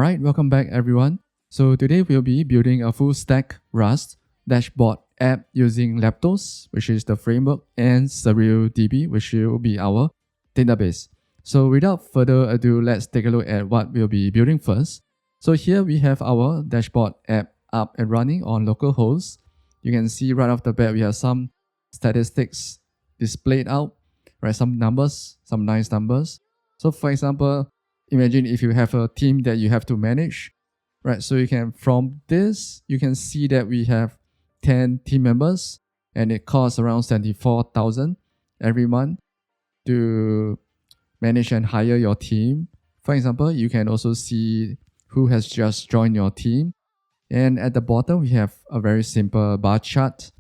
Alright, welcome back everyone. So today we'll be building a full stack Rust dashboard app using Leptos, which is the framework, and SurrealDB, which will be our database. So without further ado, let's take a look at what we'll be building first. So here we have our dashboard app up and running on localhost. You can see right off the bat we have some statistics displayed out, right? Some numbers, some nice numbers. So for example, imagine if you have a team that you have to manage, right? So you can, from this, you can see that we have 10 team members and it costs around 74,000 every month to manage and hire your team. For example, you can also see who has just joined your team. And at the bottom, we have a very simple bar chart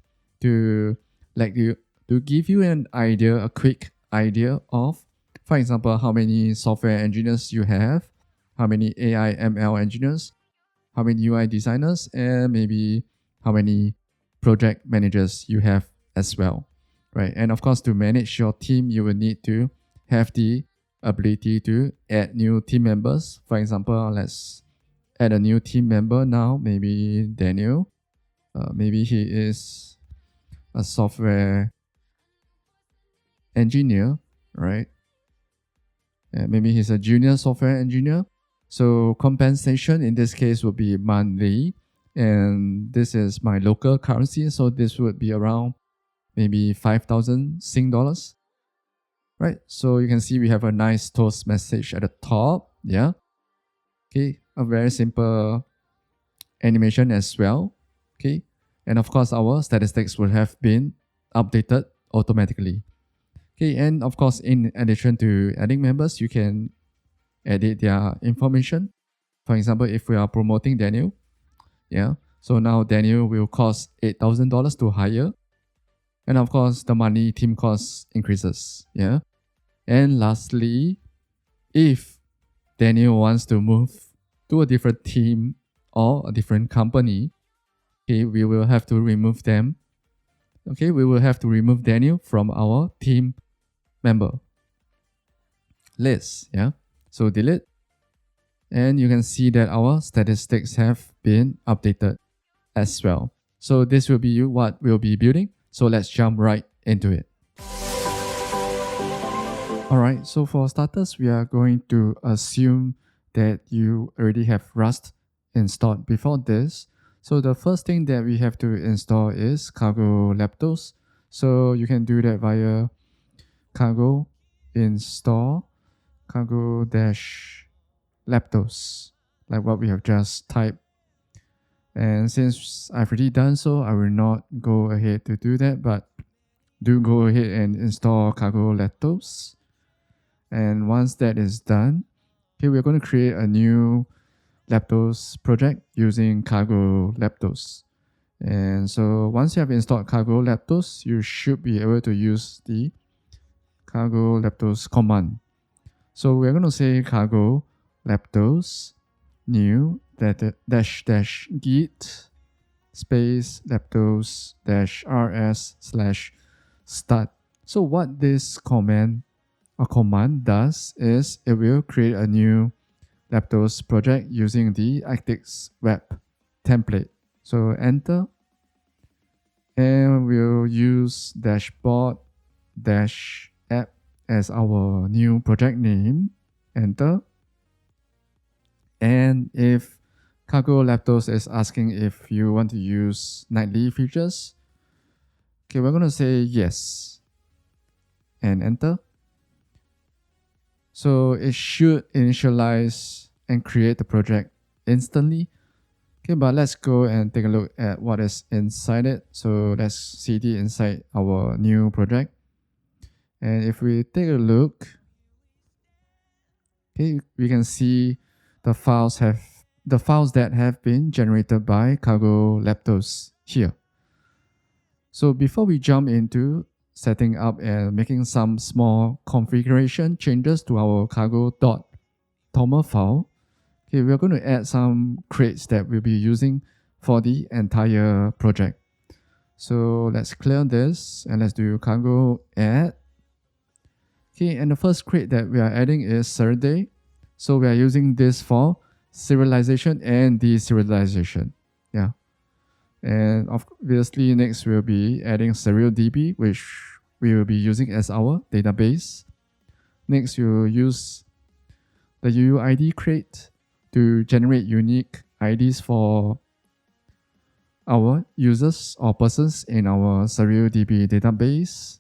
to give you an idea, a quick idea of, for example, how many software engineers you have, how many AI ML engineers, how many UI designers, and maybe how many project managers you have as well, right? And of course, to manage your team, you will need to have the ability to add new team members. For example, let's add a new team member now, maybe Daniel. Maybe he is a software engineer, right? Maybe he's a junior software engineer. So compensation in this case would be monthly. And this is my local currency. So this would be around maybe 5,000 Sing dollars. Right? So you can see we have a nice toast message at the top. Yeah. Okay. A very simple animation as well. Okay. And of course, our statistics would have been updated automatically. Okay, and of course, in addition to adding members, you can edit their information. For example, if we are promoting Daniel, yeah, so now Daniel will cost $8,000 to hire. And of course, the money team cost increases, yeah. And lastly, if Daniel wants to move to a different team or a different company, okay, we will have to remove them. Okay, we will have to remove Daniel from our team member list, yeah. So delete, and you can see that our statistics have been updated as well. So this will be what we'll be building. So let's jump right into it. Alright, so for starters, we are going to assume that you already have Rust installed before this. So the first thing that we have to install is cargo Leptos. So you can do that via cargo install cargo-leptos, like what we have just typed. And since I've already done so, I will not go ahead to do that, but do go ahead and install cargo Leptos. And once that is done, okay, we're going to create a new Leptos project using cargo Leptos. And so once you have installed cargo Leptos, you should be able to use the cargo Leptos command. So we're going to say cargo Leptos new dash git space Leptos dash rs slash start. So what this command does is it will create a new Leptos project using the Actix Web template. So enter, and we'll use dashboard dash app as our new project name. Enter. And if cargo Leptos is asking if you want to use nightly features, okay, we're going to say yes and enter. So it should initialize and create the project instantly. Okay, but let's go and take a look at what is inside it. So let's cd inside our new project. And if we take a look, okay, we can see the files that have been generated by cargo Leptos here. So before we jump into setting up and making some small configuration changes to our cargo.toml file, okay, we're going to add some crates that we'll be using for the entire project. So let's clear this and let's do cargo add. Okay, and the first crate that we are adding is Saturday. So we are using this for serialization and deserialization. Yeah. And obviously, next we'll be adding SurrealDB, which we will be using as our database. Next, you'll use the UUID crate to generate unique IDs for our users or persons in our SurrealDB database.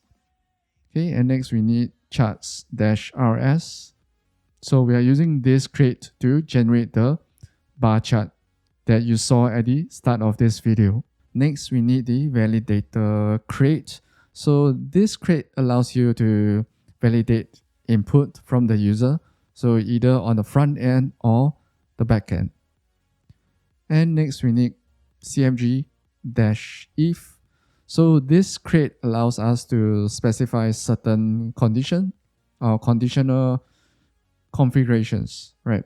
Okay, and next we need charts-rs. So we are using this crate to generate the bar chart that you saw at the start of this video. Next, we need the validator crate. So this crate allows you to validate input from the user, so either on the front end or the back end. And next, we need cmg-if. So this crate allows us to specify certain condition or conditional configurations, right?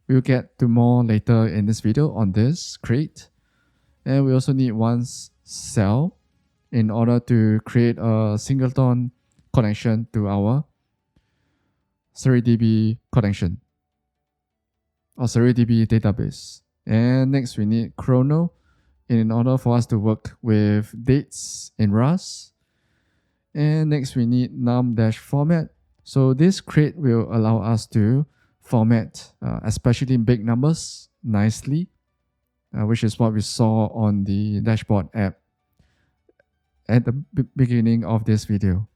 We'll get to more later in this video on this crate. And we also need one cell in order to create a singleton connection to our SurrealDB connection or SurrealDB database. And next we need chrono in order for us to work with dates in Rust. And next we need num-format. So this crate will allow us to format, especially big numbers, nicely, which is what we saw on the dashboard app at the beginning of this video.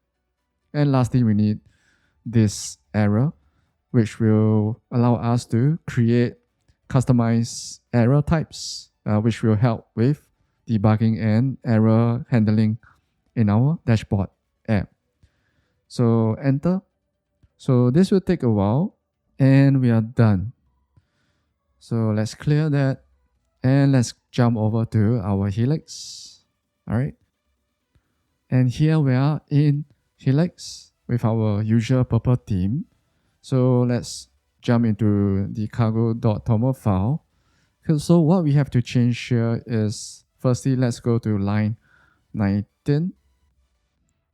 And lastly, we need this error, which will allow us to create customized error types, which will help with debugging and error handling in our dashboard app. So enter. So this will take a while and we are done. So let's clear that and let's jump over to our Helix. All right. And here we are in Helix with our usual purple theme. So let's jump into the cargo.toml file. So what we have to change here is, firstly, let's go to line 19.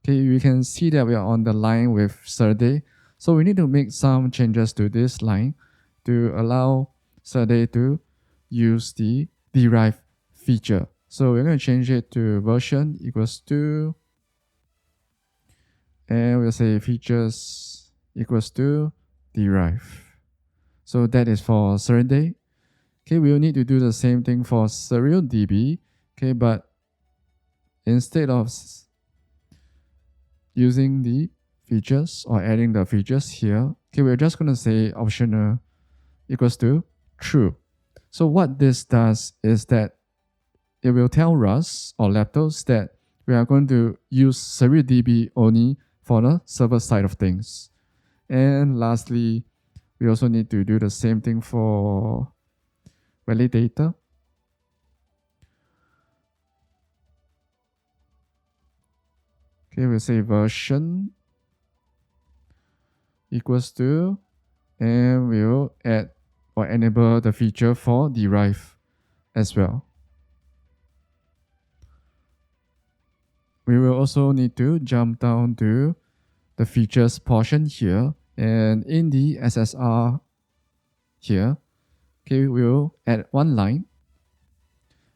Okay, you can see that we are on the line with Surday. So we need to make some changes to this line to allow Surday to use the derive feature. So we're going to change it to version equals to, and we'll say features equals to derive. So that is for Surday. Okay, we'll need to do the same thing for SurrealDB. Okay, but instead of using the features or adding the features here, okay, we're just going to say optional equals to true. So what this does is that it will tell Rust or Leptos that we are going to use SurrealDB only for the server side of things. And lastly, we also need to do the same thing for validator. Okay, we'll say version equals to, and we'll add or enable the feature for derive as well. We will also need to jump down to the features portion here, and in the SSR here, okay, we'll add one line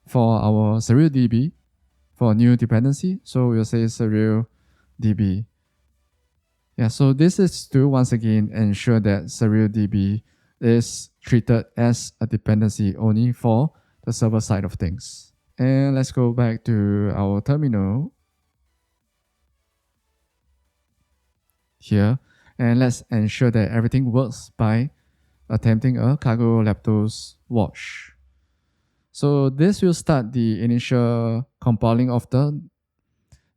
for our SurrealDB for a new dependency. So we'll say SurrealDB. Yeah, so this is to once again ensure that SurrealDB is treated as a dependency only for the server side of things. And let's go back to our terminal here, and let's ensure that everything works by attempting a cargo Leptos wash. So this will start the initial compiling of the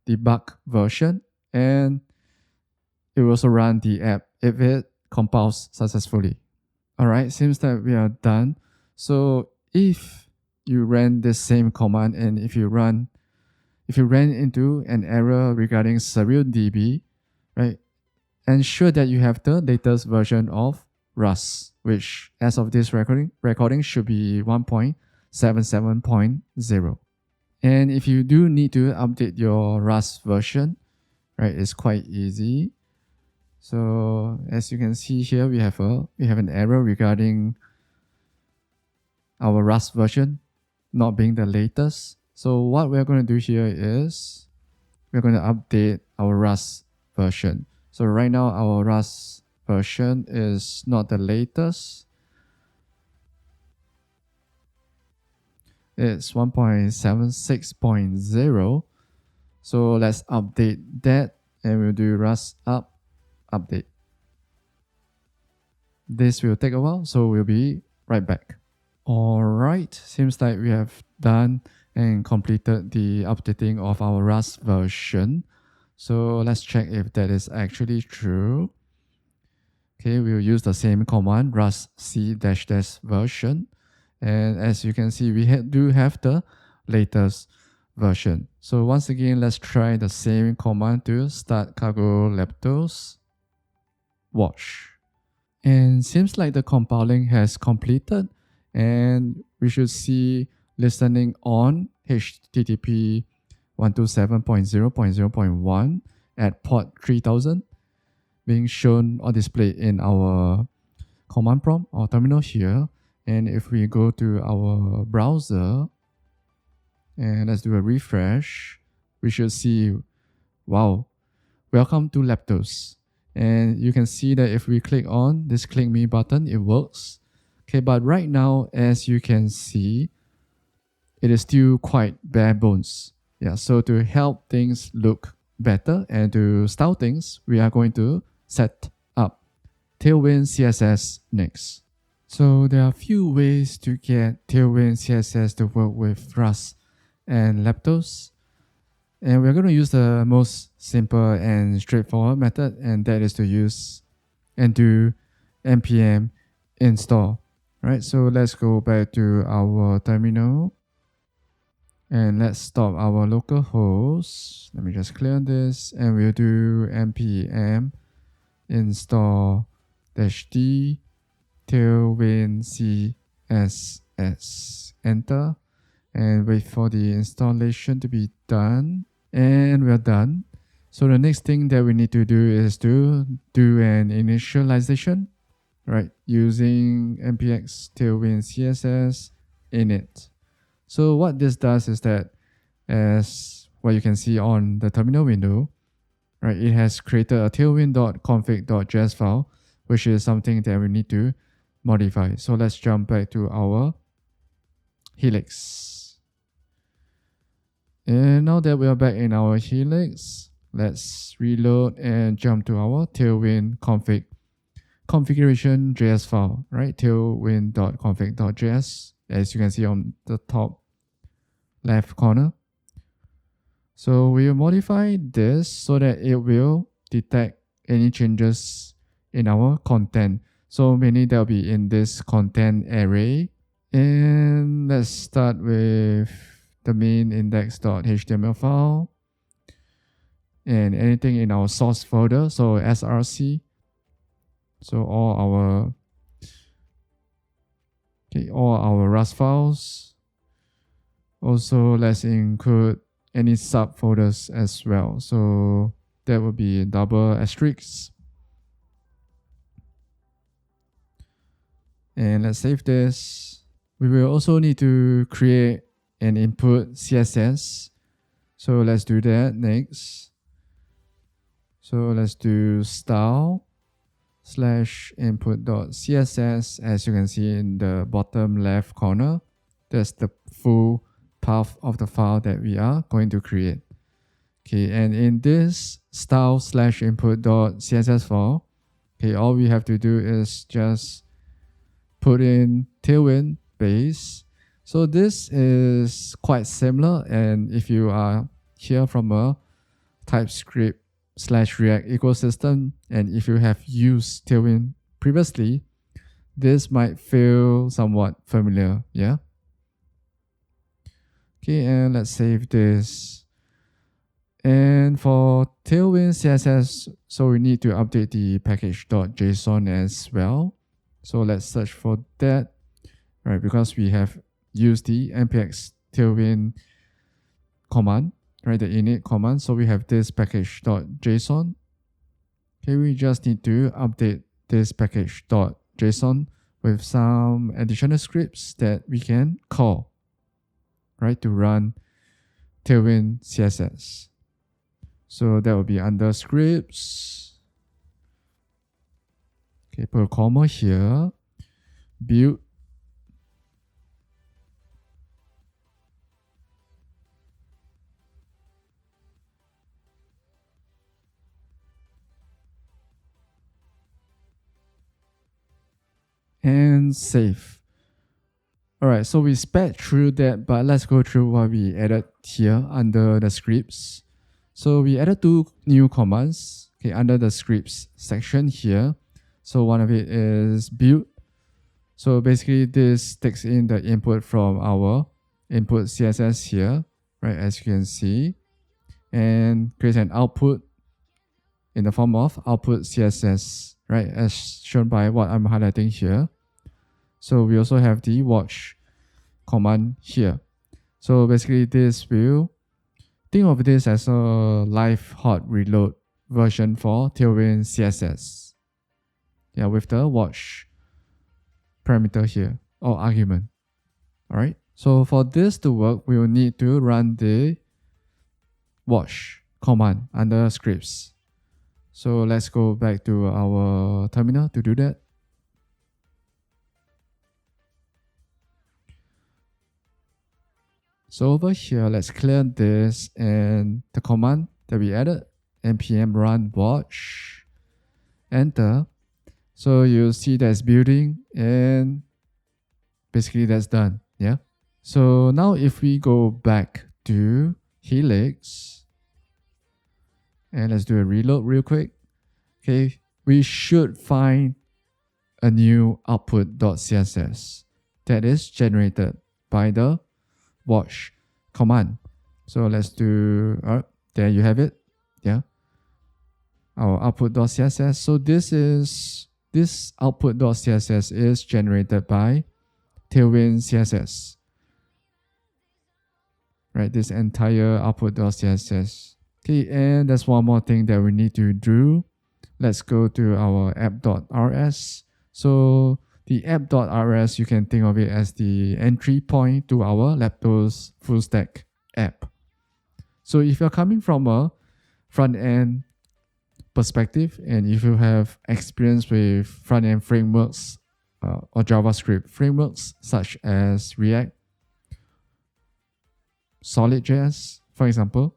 debug version, and it will also run the app if it compiles successfully. Alright, seems that we are done. So if you ran this same command and if you ran into an error regarding SurrealDB, right, ensure that you have the latest version of Rust, which as of this recording should be 1.77.0. And if you do need to update your Rust version, right, it's quite easy. So as you can see here, we have an error regarding our Rust version not being the latest. So what we're going to do here is we're going to update our Rust version. So right now our Rust version is not the latest. It's 1.76.0. So let's update that and we'll do Rust update. This will take a while, so we'll be right back. Alright, seems like we have done and completed the updating of our Rust version. So let's check if that is actually true. Okay, we'll use the same command, rust c ---- version. And as you can see, we do have the latest version. So once again, let's try the same command to start cargo Leptos watch. And seems like the compiling has completed, and we should see listening on HTTP 127.0.0.1 at port 3000 being shown or displayed in our command prompt or terminal here. And if we go to our browser and let's do a refresh, we should see, wow, welcome to Leptos. And you can see that if we click on this click me button, it works. Okay, but right now, as you can see, it is still quite bare bones. Yeah, so to help things look better and to style things, we are going to set up TailwindCSS next. So there are a few ways to get TailwindCSS to work with Rust and Leptos. And we're going to use the most simple and straightforward method, and that is to use and do npm install. Right, so let's go back to our terminal and let's stop our localhost. Let me just clear this and we'll do npm install -d TailwindCSS. Enter and wait for the installation to be done. And we're done. So the next thing that we need to do is to do an initialization, right, using npx tailwindcss init. So what this does is that, as what you can see on the terminal window, right, it has created a tailwind.config.js file, which is something that we need to modify. So let's jump back to our Helix. And now that we are back in our Helix, let's reload and jump to our tailwind config configuration.js file, right? tailwind.config.js, as you can see on the top left corner. So we'll modify this so that it will detect any changes in our content. So mainly they'll be in this content array. And let's start with the main index.html file and anything in our source folder, so src. So all our Rust files. Also, let's include any subfolders as well. So that would be double asterisk. And let's save this. We will also need to create an input CSS. So let's do that next. So let's do style/input.css. As you can see in the bottom left corner, that's the full path of the file that we are going to create. Okay, and in this style/input.css file, okay, all we have to do is just put in Tailwind base. So this is quite similar, and if you are here from a TypeScript/React ecosystem, and if you have used Tailwind previously, this might feel somewhat familiar, yeah? Okay, and let's save this. And for Tailwind CSS, so we need to update the package.json as well. So let's search for that, right? Because we have used the npx tailwind command, right? The init command. So we have this package.json. Okay, we just need to update this package.json with some additional scripts that we can call, right, to run Tailwind CSS. So that will be under scripts. Okay, put a comma here. Build. And save. Alright, so we sped through that, but let's go through what we added here under the scripts. So we added two new commands, okay, under the scripts section here. So one of it is build. So basically this takes in the input from our input CSS here, right, as you can see, and creates an output in the form of output CSS, right, as shown by what I'm highlighting here. So we also have the watch command here. So basically this will think of this as a live hot reload version for Tailwind CSS. Yeah, with the watch parameter here or argument. Alright. So for this to work, we will need to run the watch command under scripts. So let's go back to our terminal to do that. So over here, let's clear this and the command that we added, npm run watch, enter. So you'll see that's building and basically that's done. Yeah. So now if we go back to Helix and let's do a reload real quick. Okay, we should find a new output.css that is generated by the watch command. So let's do, there you have it. Yeah. Our output.css. So this output.css is generated by Tailwind CSS. Right, this entire output.css. Okay, and there's one more thing that we need to do. Let's go to our app.rs. So the app.rs, you can think of it as the entry point to our Leptos full stack app. So if you're coming from a front end perspective, and if you have experience with front end frameworks or JavaScript frameworks such as React, Solid.js, for example.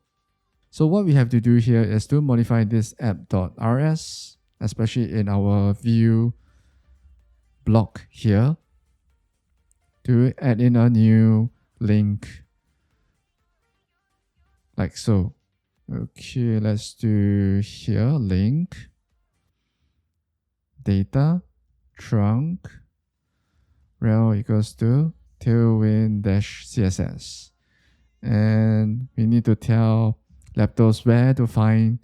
So what we have to do here is to modify this app.rs, especially in our view block here, to add in a new link like so. Okay, let's do here link data trunk rel equals to tailwind-css. And we need to tell Leptos where to find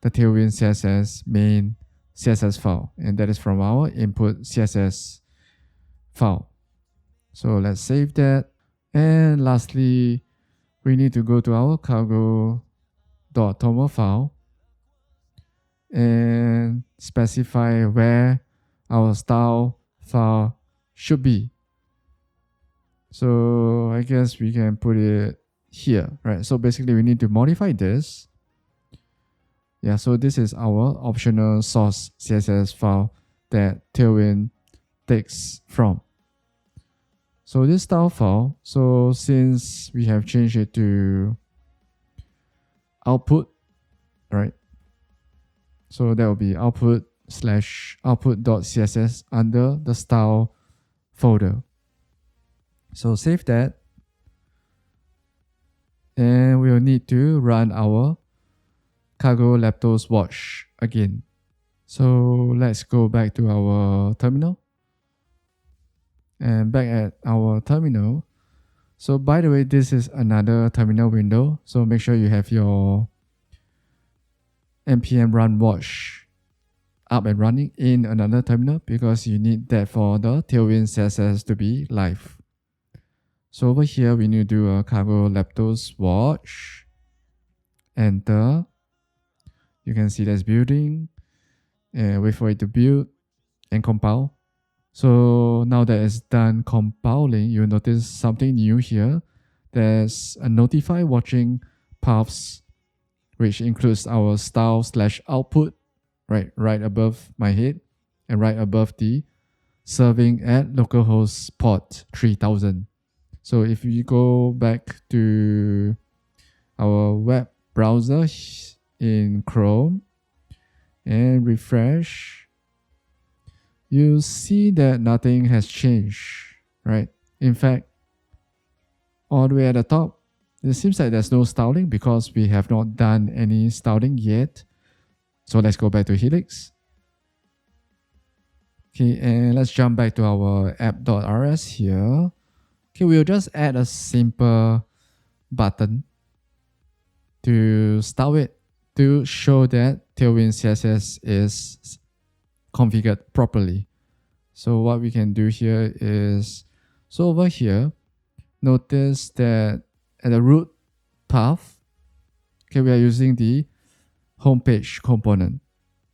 the Tailwind CSS main CSS file, and that is from our input CSS file. So let's save that. And lastly, we need to go to our cargo.toml file and specify where our style file should be. So I guess we can put it here, right? So basically we need to modify this. Yeah, so this is our optional source CSS file that Tailwind takes from. So this style file, so since we have changed it to output, right? So that will be output/output.css under the style folder. So save that. And we'll need to run our cargo Leptos watch again. So let's go back to our terminal. And back at our terminal. So by the way, this is another terminal window. So make sure you have your npm run watch up and running in another terminal because you need that for the Tailwind CSS to be live. So over here, we need to do a cargo Leptos watch, enter. You can see that's building, and wait for it to build and compile. So now that it's done compiling, you'll notice something new here. There's a notify watching paths, which includes our style/output, right above my head and right above the serving at localhost port 3000. So if you go back to our web browser in Chrome and refresh, you see that nothing has changed, right? In fact, all the way at the top, it seems like there's no styling because we have not done any styling yet. So let's go back to Helix. Okay, and let's jump back to our app.rs here. Okay, we'll just add a simple button to style it to show that TailwindCSS is configured properly. So what we can do here is, so over here, notice that at the root path, okay, we are using the homepage component.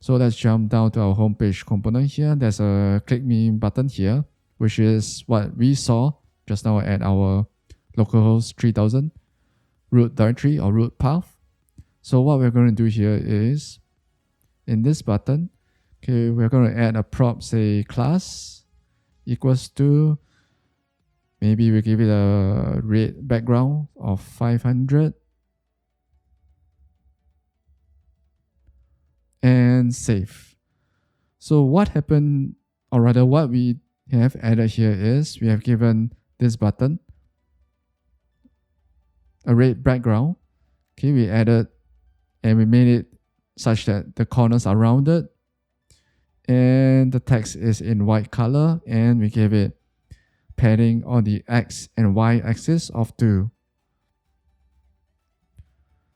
So let's jump down to our homepage component here. There's a click me button here, which is what we saw just now at our localhost 3000 root directory or root path. So what we're going to do here is, in this button, okay, we're going to add a prop, say class equals to, maybe we give it a red background of 500 and save. So what happened, or rather what we have added here is we have given this button a red background. Okay, we added and we made it such that the corners are rounded and the text is in white color, and we gave it padding on the X and Y axis of 2.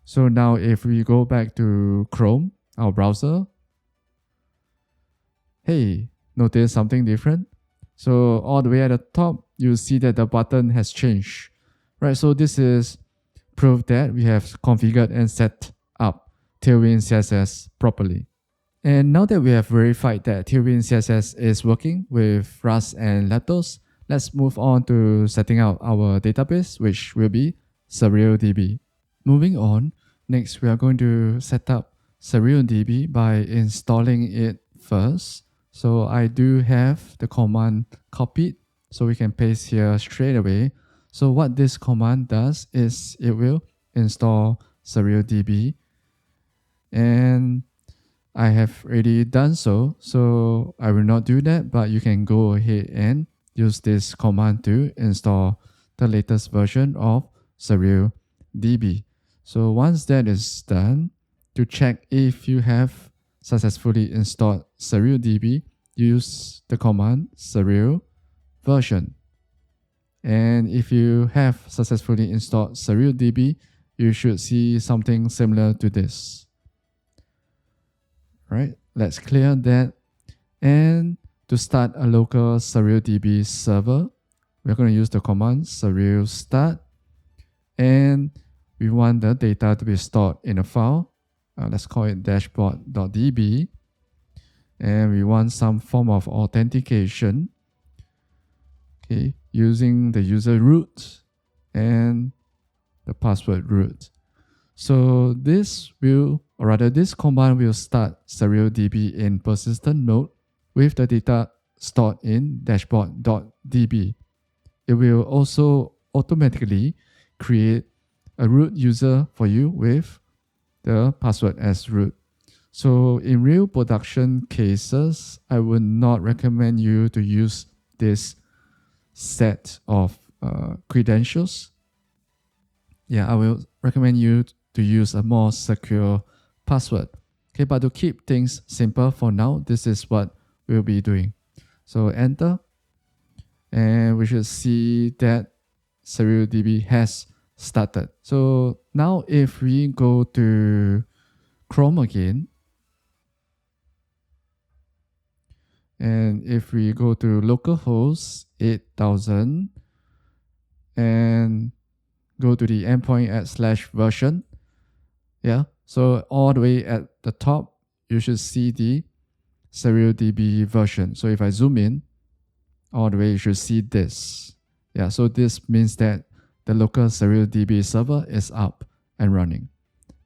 So now if we go back to Chrome, our browser, hey, notice something different? So all the way at the top, you see that the button has changed, right? So this is proof that we have configured and set up TailwindCSS properly. And now that we have verified that TailwindCSS is working with Rust and Leptos, let's move on to setting out our database, which will be SurrealDB. Moving on, next we are going to set up SurrealDB by installing it first. So I do have the command copied, so we can paste here straight away. So what this command does is it will install SurrealDB, and I have already done so, so I will not do that, but you can go ahead and use this command to install the latest version of SurrealDB. So once that is done, to check if you have successfully installed SurrealDB, use the command surreal version. And if you have successfully installed SurrealDB, you should see something similar to this. Right, let's clear that. And to start a local SurrealDB server, we're going to use the command surreal start. And we want the data to be stored in a file. Let's call it dashboard.db. And we want some form of authentication, okay, using the user root and the password root. So this will, or rather this command will start SurrealDB in persistent mode with the data stored in dashboard.db. It will also automatically create a root user for you with the password as root. So in real production cases, I would not recommend you to use this set of credentials. Yeah, I will recommend you to use a more secure password. Okay, but to keep things simple for now, this is what we'll be doing. So enter, and we should see that SurrealDB has started. So now if we go to Chrome again, and if we go to localhost 8000 and go to the endpoint at /version, yeah, so all the way at the top, you should see the SurrealDB version. So if I zoom in, all the way, you should see this. Yeah, so this means that the local SurrealDB server is up and running.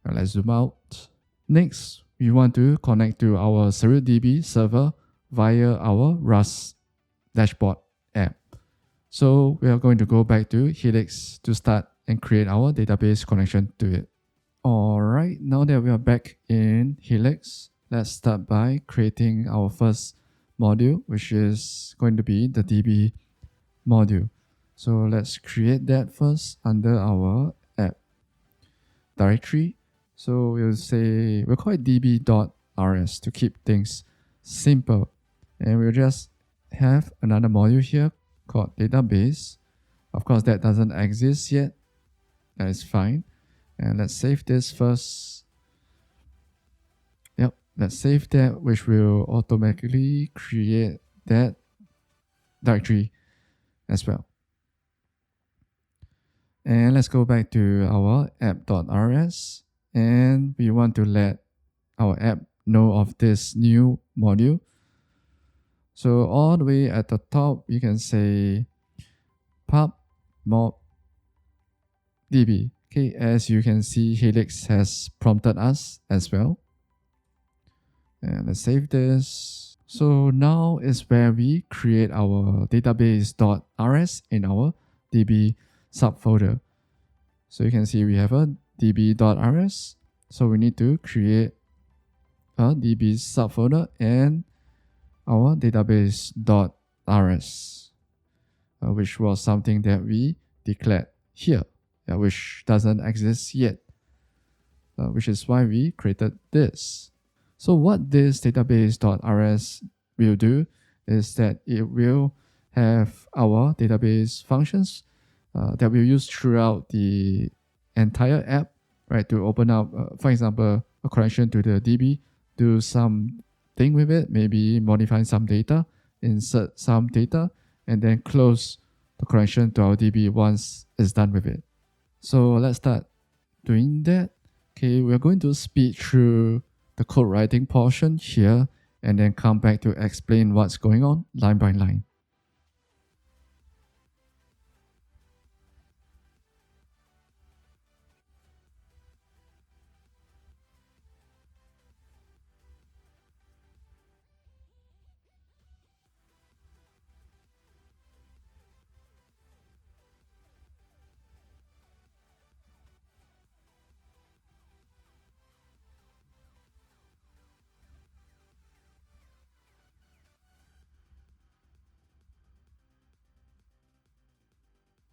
Now let's zoom out. Next, we want to connect to our SurrealDB server via our Rust dashboard app. So we are going to go back to Helix to start and create our database connection to it. Alright, now that we are back in Helix, let's start by creating our first module, which is going to be the DB module. So let's create that first under our app directory. So we'll call it db.rs to keep things simple. And we'll just have another module here called database. Of course, that doesn't exist yet. That is fine. And let's save this first. Yep, let's save that, which will automatically create that directory as well. And let's go back to our app.rs, and we want to let our app know of this new module. So all the way at the top, you can say pub mod db. Okay, as you can see, Helix has prompted us as well. And let's save this. So now is where we create our database.rs in our db subfolder. So you can see we have a db.rs. So we need to create a db subfolder and our database.rs, which was something that we declared here, which doesn't exist yet, which is why we created this. So what this database.rs will do is that it will have our database functions that we'll use throughout the entire app, right? To open up, for example, a connection to the DB, do something with it, maybe modify some data, insert some data, and then close the connection to our DB once it's done with it. So let's start doing that. Okay, we're going to speed through the code writing portion here and then come back to explain what's going on line by line.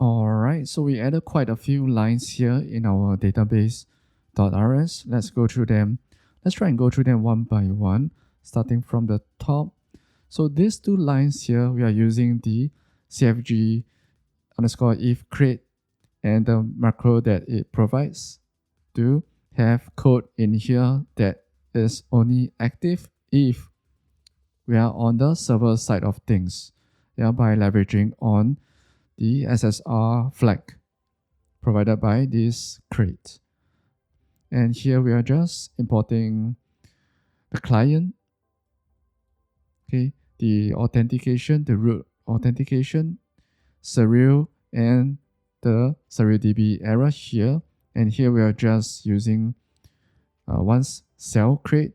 Alright, so we added quite a few lines here in our database.rs. Let's go through them. Let's try and go through them one by one, starting from the top. So these two lines here, we are using the cfg underscore if create and the macro that it provides to have code in here that is only active if we are on the server side of things, by leveraging on the SSR flag provided by this crate. And here we are just importing the client, okay, the authentication, the root authentication, Surreal, and the SurrealDB error here. And here we are just using one cell crate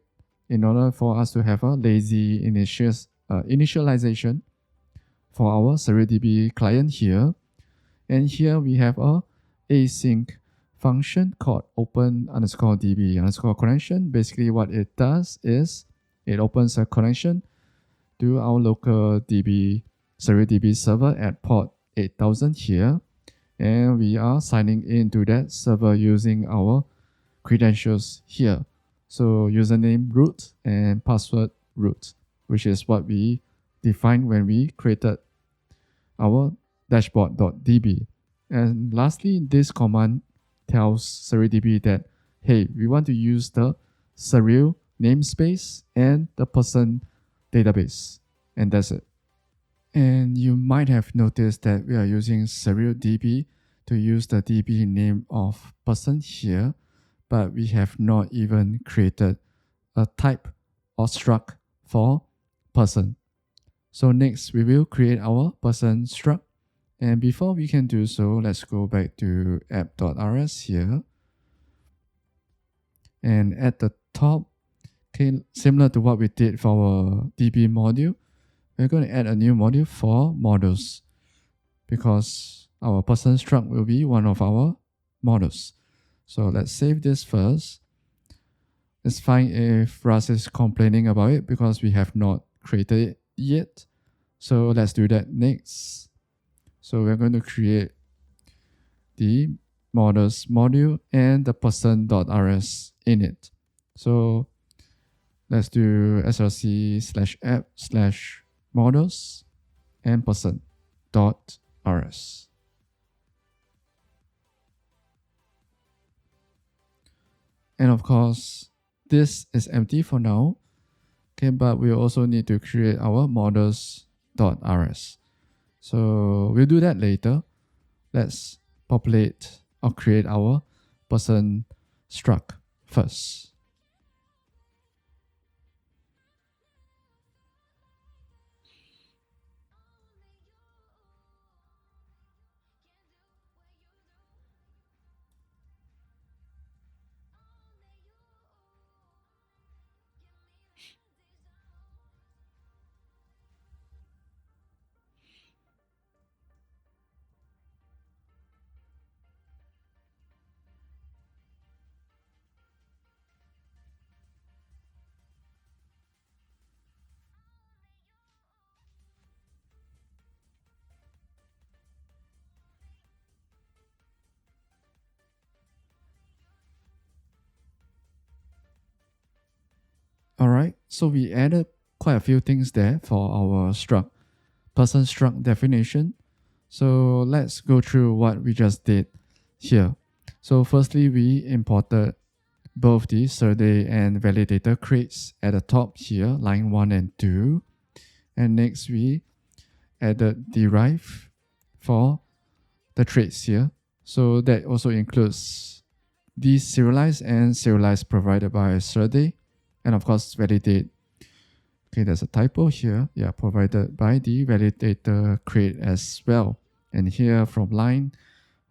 in order for us to have a lazy initialization for our SurrealDB client here. And here we have a async function called open underscore db underscore connection. Basically what it does is it opens a connection to our local DB SurrealDB server at port 8000 here. And we are signing into that server using our credentials here. So username root and password root, which is what we defined when we created our dashboard.db. And lastly, this command tells SurrealDB that, hey, we want to use the Surreal namespace and the person database. And that's it. And you might have noticed that we are using SurrealDB to use the DB name of person here, but we have not even created a type or struct for person. So next, we will create our person struct. And before we can do so, let's go back to app.rs here. And at the top, okay, similar to what we did for our DB module, we're going to add a new module for models because our person struct will be one of our models. So let's save this first. It's fine if Rust is complaining about it because we have not created it yet. So let's do that next. So we're going to create the models module and the person.rs in it. So let's do src/app/models and person.rs. And of course, this is empty for now. Okay, but we also need to create our models.rs. So we'll do that later. Let's populate or create our person struct first. Alright, so we added quite a few things there for our struct, person struct definition. So let's go through what we just did here. So firstly, we imported both the survey and validator crates at the top here, line 1 and 2. And next, we added derive for the traits here. So that also includes the serialized and serialized provided by survey. And of course, validate. Okay, there's a typo here. Yeah, provided by the validator crate as well. And here from line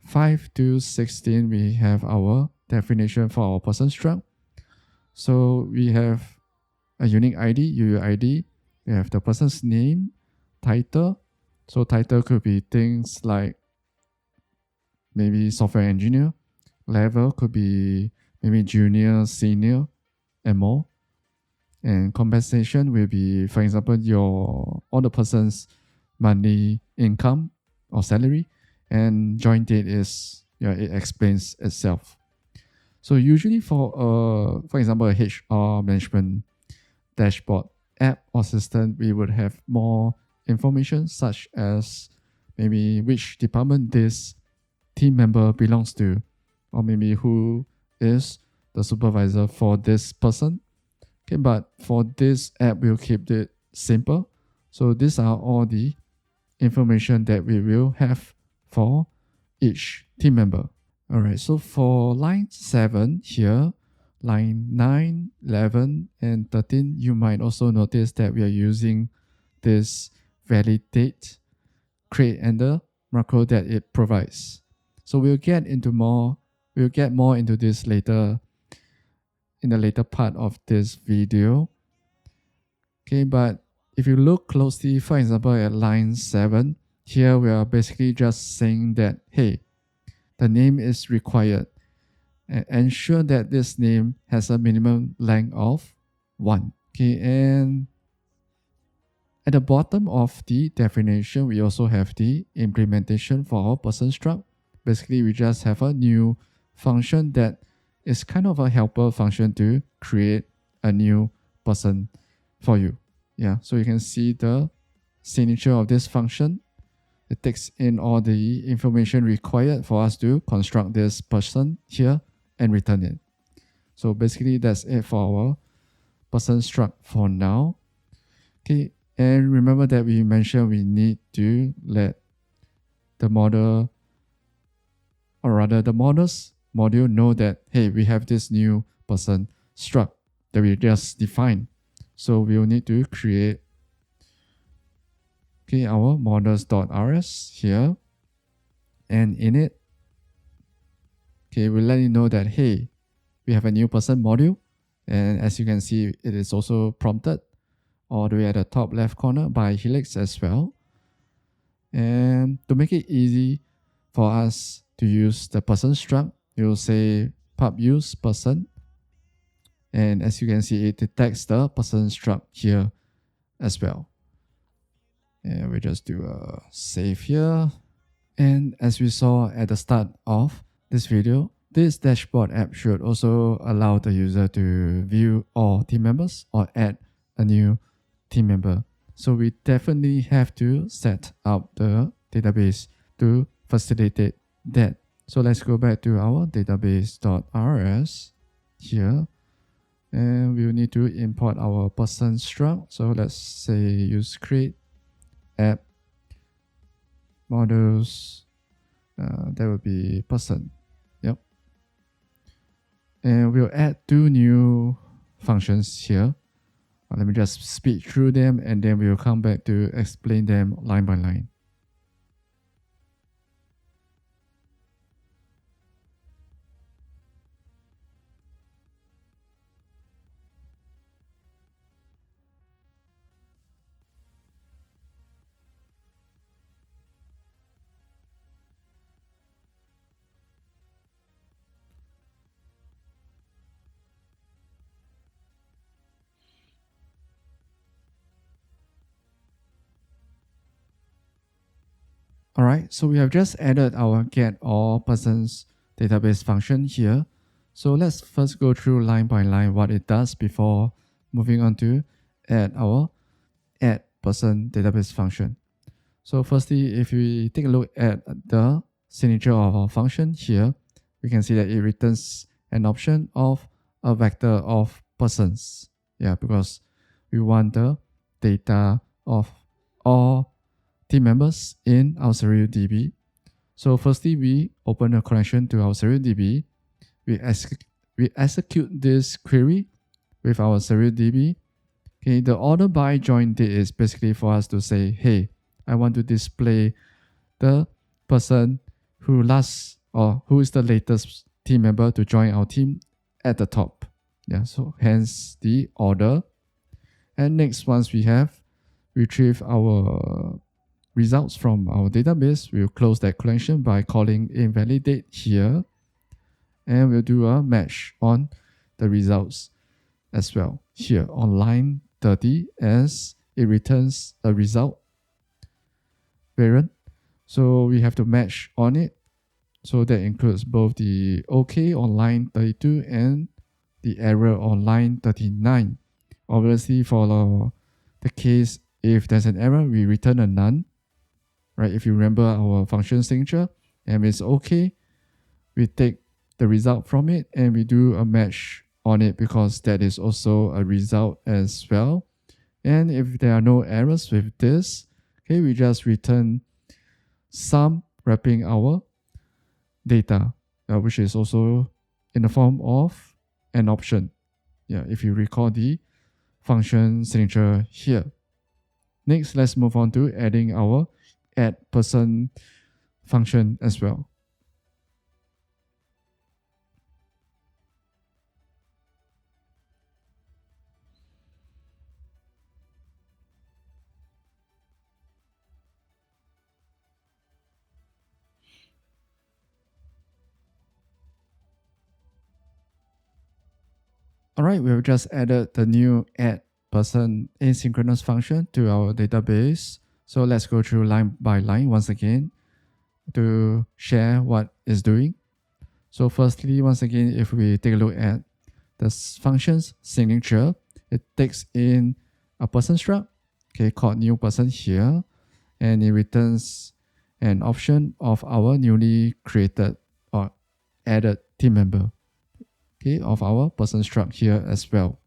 5 to 16, we have our definition for our person struct. So we have a unique ID, UUID. We have the person's name, title. So title could be things like maybe software engineer. Level could be maybe junior, senior, and more. And compensation will be, for example, all the person's monthly income or salary. And join date is, it explains itself. So usually for example, a HR management dashboard app or system, we would have more information such as maybe which department this team member belongs to, or maybe who is the supervisor for this person. Okay, but for this app, we'll keep it simple. So these are all the information that we will have for each team member. All right, so for line 7 here, line 9, 11, and 13, you might also notice that we are using this validate crate and the macro that it provides. So we'll get more into this later in the later part of this video. Okay, but if you look closely, for example, at line 7, here we are basically just saying that, hey, the name is required. And ensure that this name has a minimum length of 1. Okay, and at the bottom of the definition, we also have the implementation for our person struct. Basically, we just have a new function that is kind of a helper function to create a new person for you. Yeah, so you can see the signature of this function. It takes in all the information required for us to construct this person here and return it. So basically, that's it for our person struct for now. Okay, and remember that we mentioned we need to let the model, or rather the models module, know that, hey, we have this new person struct that we just defined. So we'll need to create okay, our models.rs here, and in it, okay, we'll let you know that, hey, we have a new person module, and as you can see, it is also prompted all the way at the top left corner by Helix as well. And to make it easy for us to use the person struct, you'll say pub use person, and as you can see, it detects the person struct here as well. And we just do a save here. And as we saw at the start of this video, this dashboard app should also allow the user to view all team members or add a new team member. So we definitely have to set up the database to facilitate that. So let's go back to our database.rs here. And we will need to import our person struct. So let's say use create app models. That will be person. Yep. And we'll add two new functions here. Let me just speed through them and then we'll come back to explain them line by line. Alright, so we have just added our get all persons database function here. So let's first go through line by line what it does before moving on to add our add person database function. So firstly, if we take a look at the signature of our function here, we can see that it returns an option of a vector of persons. Yeah, because we want the data of all team members in our SurrealDB. So firstly, we open a connection to our SurrealDB. We execute this query with our SurrealDB. Okay, the order by join date is basically for us to say, hey, I want to display the person who is the latest team member to join our team at the top. Yeah, so hence the order. And next, once we have retrieved our results from our database, we'll close that collection by calling invalidate here. And we'll do a match on the results as well here on line 30 as it returns a result variant. So we have to match on it. So that includes both the OK on line 32 and the error on line 39. Obviously, for the case if there's an error, we return a none. Right? If you remember our function signature and it's OK, we take the result from it and we do a match on it because that is also a result as well. And if there are no errors with this, okay, we just return sum wrapping our data, which is also in the form of an option. Yeah, if you recall the function signature here. Next, let's move on to adding our add person function as well. Alright, we've just added the new add person asynchronous function to our database. So let's go through line by line once again to share what it's doing. So firstly, once again, if we take a look at the function's signature, it takes in a person struct, okay, called new person here, and it returns an option of our newly created or added team member, okay, of our person struct here as well.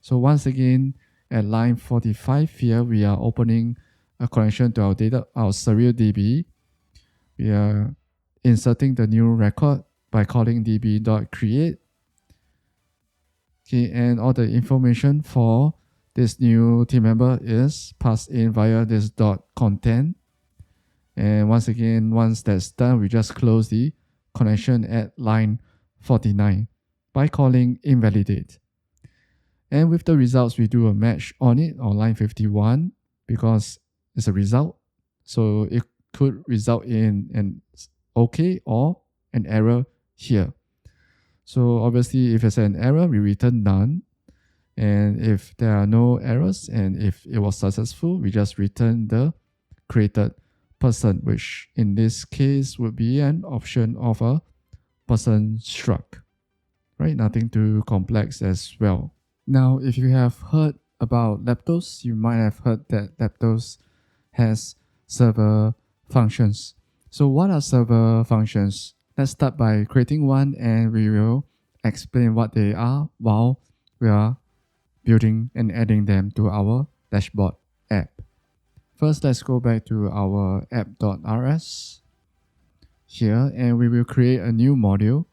So once again, at line 45 here, we are opening a connection to our SurrealDB. We are inserting the new record by calling db.create. Okay, and all the information for this new team member is passed in via this dot content. And once again, once that's done, we just close the connection at line 49 by calling invalidate. And with the results, we do a match on it on line 51 because it's a result. So it could result in an OK or an error here. So obviously, if it's an error, we return none. And if there are no errors and if it was successful, we just return the created person, which in this case would be an option of a person struct, right? Nothing too complex as well. Now, if you have heard about Leptos, you might have heard that Leptos has server functions. So what are server functions? Let's start by creating one and we will explain what they are while we are building and adding them to our dashboard app. First, let's go back to our app.rs here and we will create a new module.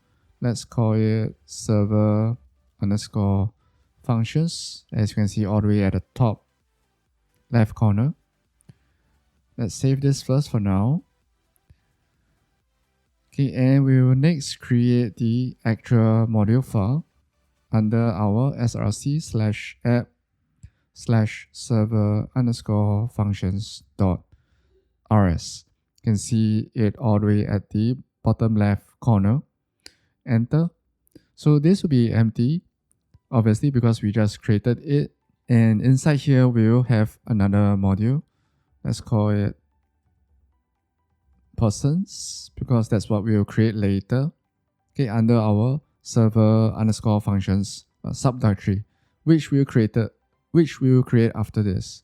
Let's call it server underscore functions, as you can see all the way at the top left corner. Let's save this first for now. Okay, and we will next create the actual module file under our src/app/server underscore functions.rs. You can see it all the way at the bottom left corner. Enter. So this will be empty, obviously, because we just created it. And inside here, we will have another module. Let's call it persons, because that's what we will create later. Okay, under our server underscore functions subdirectory, which we will create after this.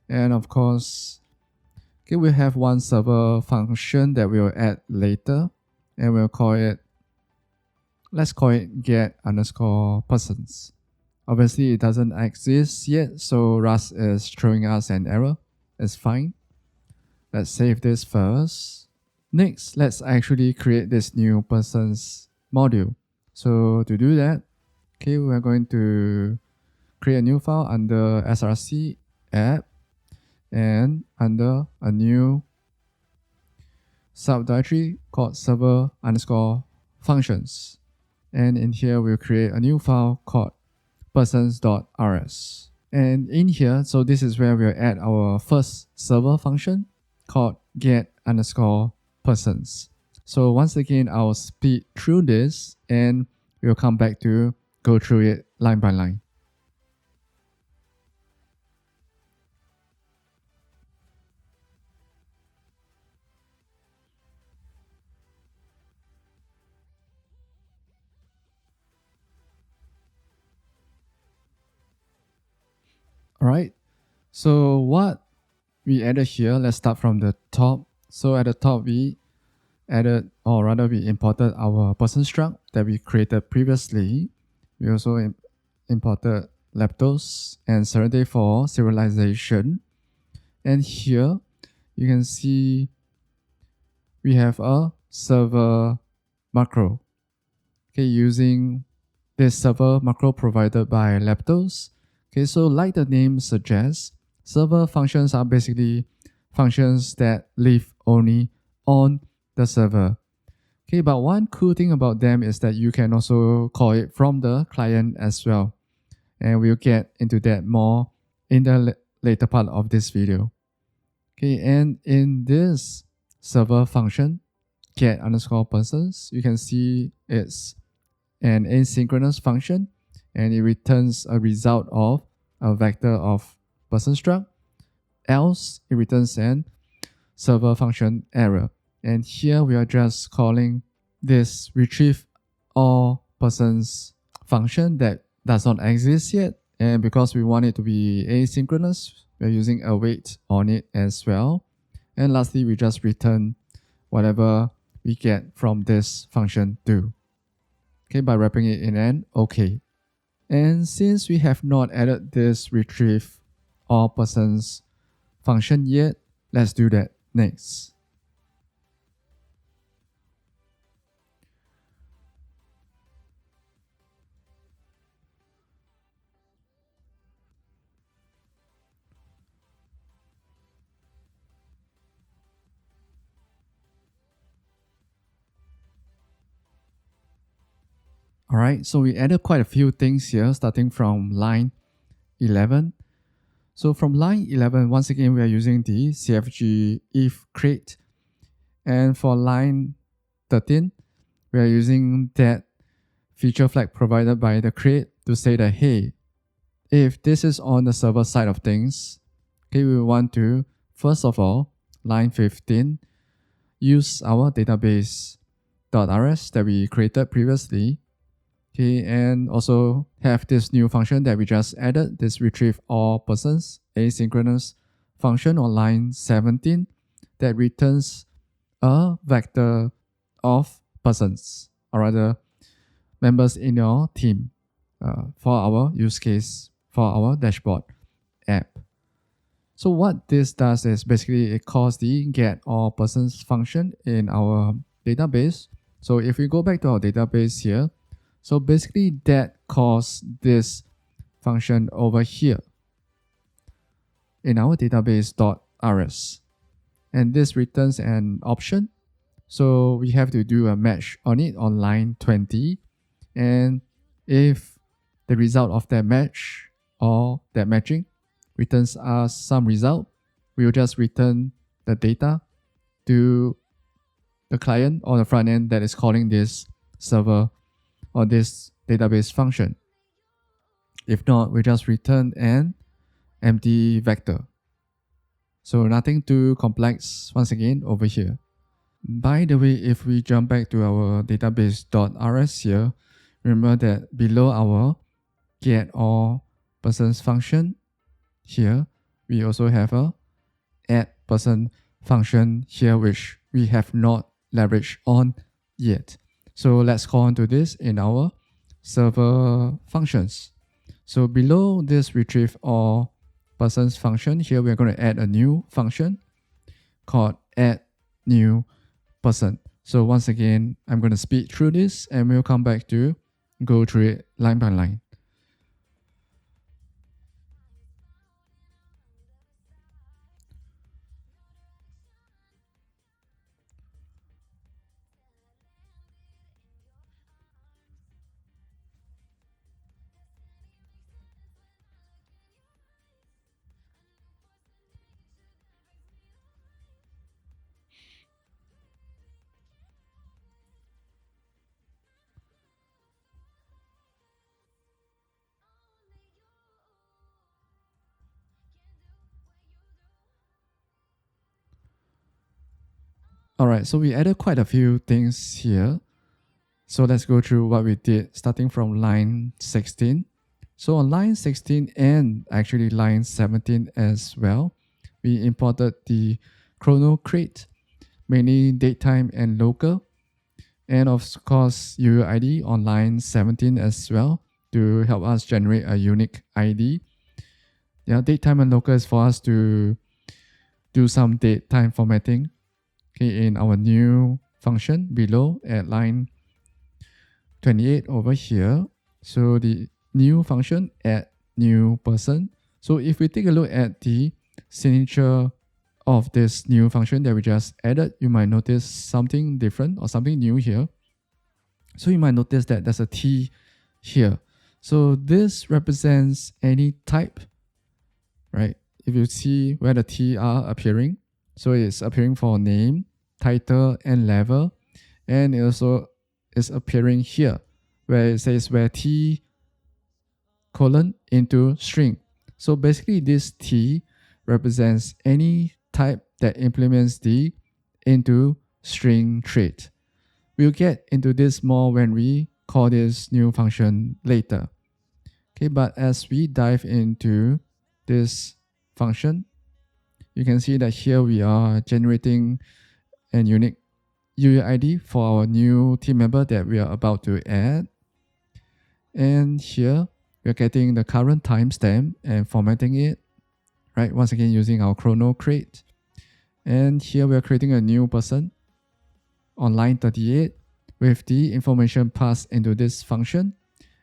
And of course, okay, we have one server function that we will add later, and we'll call it, let's call it get underscore persons. Obviously, it doesn't exist yet, so Rust is throwing us an error. It's fine. Let's save this first. Next, let's actually create this new persons module. So to do that, okay, we're going to create a new file under src app and under a new subdirectory called server underscore functions. And in here, we'll create a new file called persons.rs. And in here, so this is where we'll add our first server function called get underscore persons. So once again, I'll speed through this and we'll come back to go through it line by line. All right. So what we added here, let's start from the top. So at the top, we added, or rather we imported our person struct that we created previously. We also imported Leptos and SurrealDB for serialization. And here you can see we have a server macro. Okay, using this server macro provided by Leptos. Okay, so like the name suggests, server functions are basically functions that live only on the server. Okay, but one cool thing about them is that you can also call it from the client as well. And we'll get into that more in the later part of this video. Okay, and in this server function, get underscore persons, you can see it's an asynchronous function and it returns a result of a vector of person struct, else it returns an server function error. And here we are just calling this retrieve all persons function that does not exist yet. And because we want it to be asynchronous, we're using await on it as well. And lastly, we just return whatever we get from this function too. Okay, by wrapping it in an OK. And since we have not added this retrieve all persons function yet, let's do that next. All right, so we added quite a few things here, starting from line 11. So from line 11, once again, we are using the CFG if create. And for line 13, we are using that feature flag provided by the create to say that, hey, if this is on the server side of things, okay, we want to, first of all, line 15, use our database.rs that we created previously, okay, and also have this new function that we just added, this retrieve all persons asynchronous function on line 17 that returns a vector of persons, or rather members in your team for our use case, for our dashboard app. So what this does is basically it calls the get all persons function in our database. So if we go back to our database here, so basically that calls this function over here in our database.rs. And this returns an option. So we have to do a match on it on line 20. And if the result of that match or that matching returns us some result, we will just return the data to the client or the front end that is calling this server or this database function. If not, we just return an empty vector. So nothing too complex once again over here. By the way, if we jump back to our database.rs here, remember that below our get all persons function here, we also have a add person function here, which we have not leveraged on yet. So let's call on to this in our server functions. So below this retrieve all persons function, here we're going to add a new function called add new person. So once again, I'm going to speed through this and we'll come back to go through it line by line. All right, so we added quite a few things here. So let's go through what we did starting from line 16. So on line 16 and actually line 17 as well, we imported the chrono crate, mainly datetime and local, and of course UUID on line 17 as well to help us generate a unique ID. Yeah, datetime and local is for us to do some datetime formatting, okay, in our new function below at line 28 over here. So the new function add new person. So if we take a look at the signature of this new function that we just added, you might notice something different or something new here. So you might notice that there's a T here. So this represents any type, right? If you see where the T are appearing, so it's appearing for name, title, and level, and it also is appearing here where it says where T colon into string. So basically this T represents any type that implements the into string trait. We'll get into this more when we call this new function later. Okay, but as we dive into this function, you can see that here we are generating a unique UUID for our new team member that we are about to add. And here we're getting the current timestamp and formatting it, right? Once again, using our chrono crate. And here we are creating a new person on line 38 with the information passed into this function.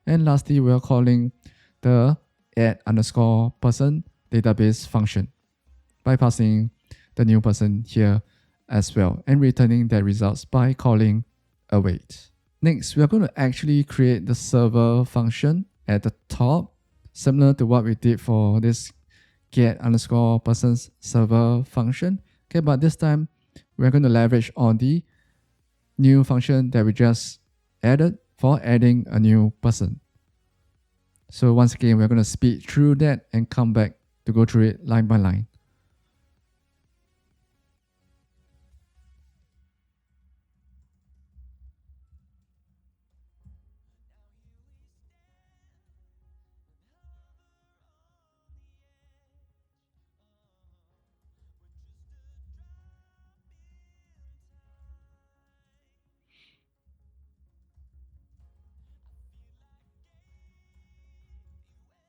And lastly, we are calling the add underscore person database function by passing the new person here as well and returning the results by calling await. Next, we are going to actually create the server function at the top, similar to what we did for this get_persons server function. Okay, but this time we're going to leverage on the new function that we just added for adding a new person. So once again, we're going to speed through that and come back to go through it line by line.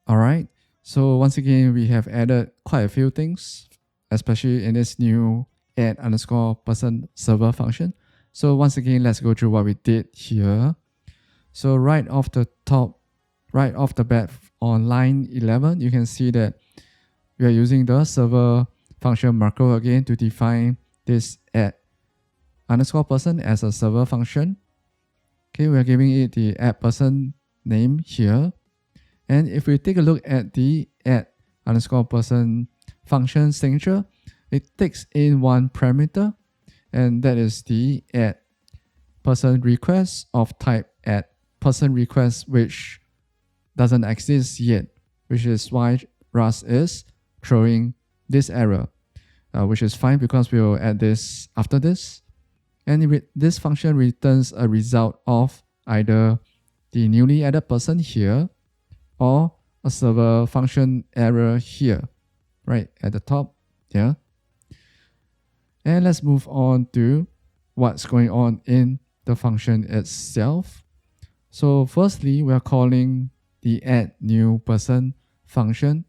All right. So once again, we have added quite a few things, especially in this new add_person server function. So once again, let's go through what we did here. So right off the top, right off the bat on line 11, you can see that we are using the server function macro again to define this add_person as a server function. Okay, we are giving it the add_person name here. And if we take a look at the add_person function signature, it takes in one parameter, and that is the add_person request of type add_person request, which doesn't exist yet, which is why Rust is throwing this error, which is fine because we'll add this after this. And this function returns a result of either the newly added person here or a server function error here, right at the top here. And let's move on to what's going on in the function itself. So firstly, we are calling the add new person function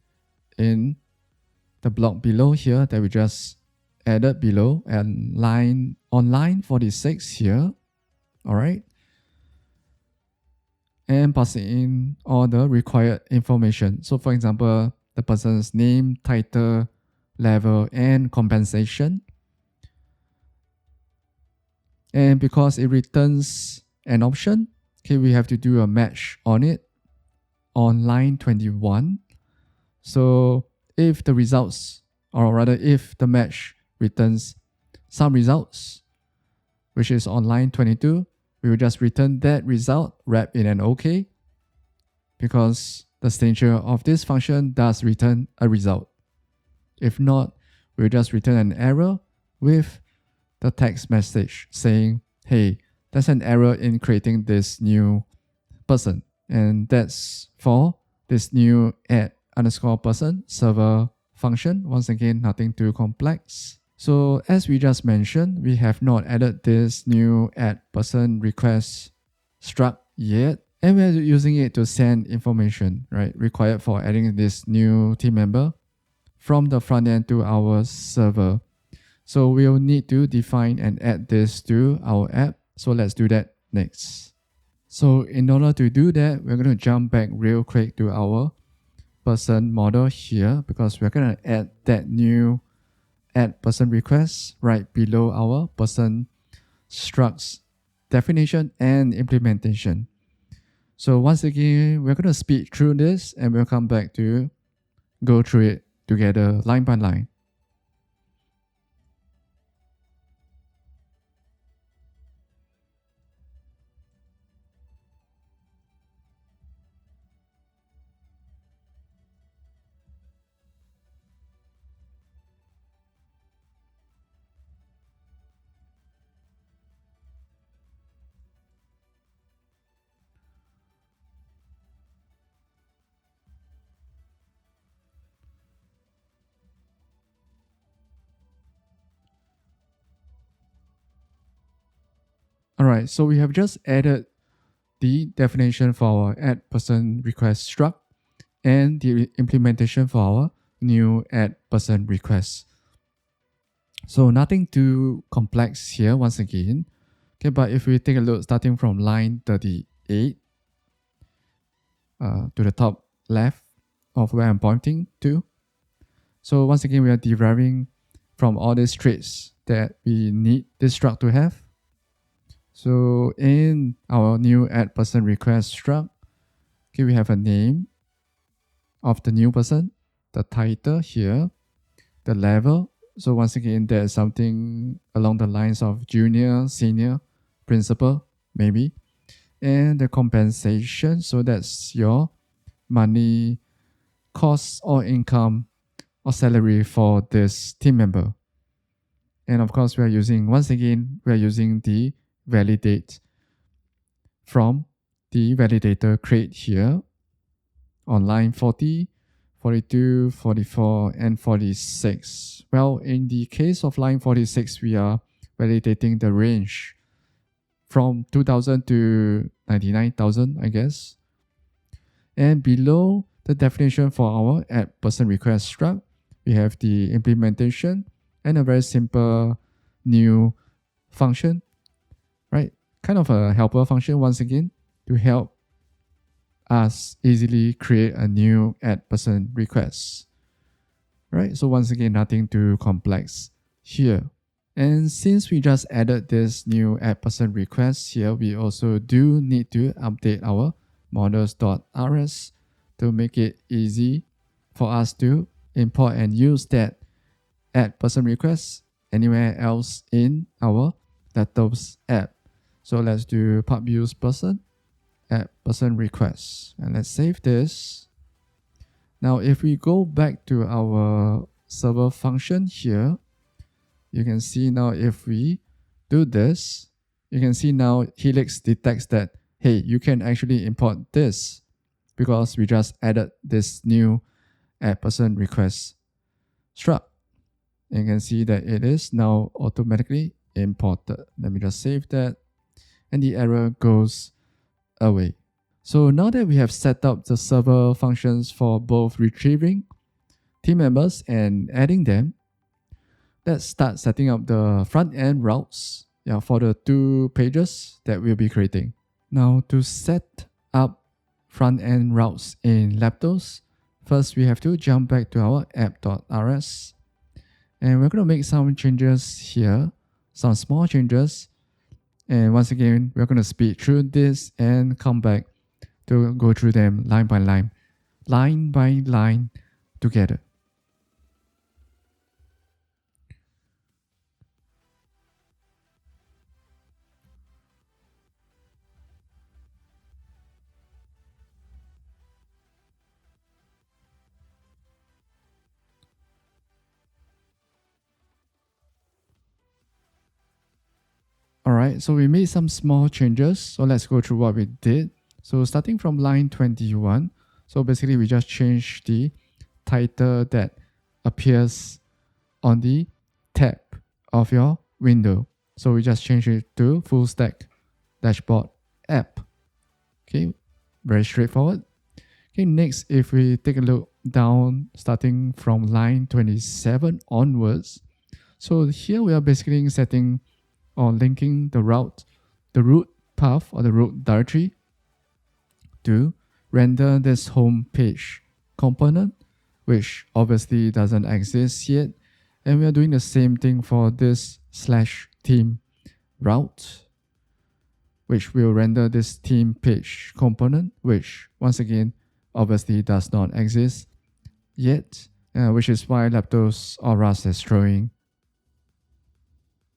in the block below here that we just added below and on line 46 here. All right. And passing in all the required information. So for example, the person's name, title, level, and compensation. And because it returns an option, okay, we have to do a match on it on line 21. So if the results, or rather if the match returns some results, which is on line 22, we will just return that result wrapped in an OK, because the signature of this function does return a result. If not, we'll just return an error with the text message saying, hey, there's an error in creating this new person. And that's for this new add_person server function. Once again, nothing too complex. So as we just mentioned, we have not added this new add_person request struct yet. And we're using it to send information, right, required for adding this new team member from the front end to our server. So we'll need to define and add this to our app. So let's do that next. So in order to do that, we're going to jump back real quick to our person model here, because we're going to add that new add_person request right below our person structs definition and implementation. So once again, we're going to speed through this and we'll come back to go through it together line by line. Alright, so we have just added the definition for our add_person request struct and the implementation for our new add_person request. So nothing too complex here once again. Okay, but if we take a look starting from line 38 to the top left of where I'm pointing to. So once again, we are deriving from all these traits that we need this struct to have. So in our new add person request struct, okay, we have a name of the new person, the title here, the level. So once again, there's something along the lines of junior, senior, principal, maybe. And the compensation, so that's your money, cost or income or salary for this team member. And of course, we are using, once again, we are using the validate from the validator create here on line 40, 42, 44, and 46. Well, in the case of line 46, we are validating the range from 2000 to 99,000, I guess. And below the definition for our add person request struct, we have the implementation and a very simple new function, right? Kind of a helper function once again to help us easily create a new add person request, right? So once again, nothing too complex here. And since we just added this new add person request here, we also do need to update our models.rs to make it easy for us to import and use that add person request anywhere else in our Leptos app. So let's do pub use person, add person request, and let's save this. Now, if we go back to our server function here, you can see now if we do this, you can see now Helix detects that, hey, you can actually import this because we just added this new add person request struct. And you can see that it is now automatically imported. Let me just save that. And the error goes away. So now that we have set up the server functions for both retrieving team members and adding them, let's start setting up the front end routes for the 2 pages that we'll be creating. Now to set up front end routes in Leptos, first we have to jump back to our app.rs. And we're going to make some changes here, some small changes. And once again, we're going to speed through this and come back to go through them line by line together. Alright, so we made some small changes. So let's go through what we did. So starting from line 21, so basically we just changed the title that appears on the tab of your window. So we just changed it to full stack dashboard app. Okay, very straightforward. Okay, next, if we take a look down, starting from line 27 onwards, so here we are basically setting or linking the route, the root path or the root directory to render this home page component, which obviously doesn't exist yet. And we are doing the same thing for this /theme route, which will render this theme page component, which once again, obviously does not exist yet, which is why Leptos or Rust is throwing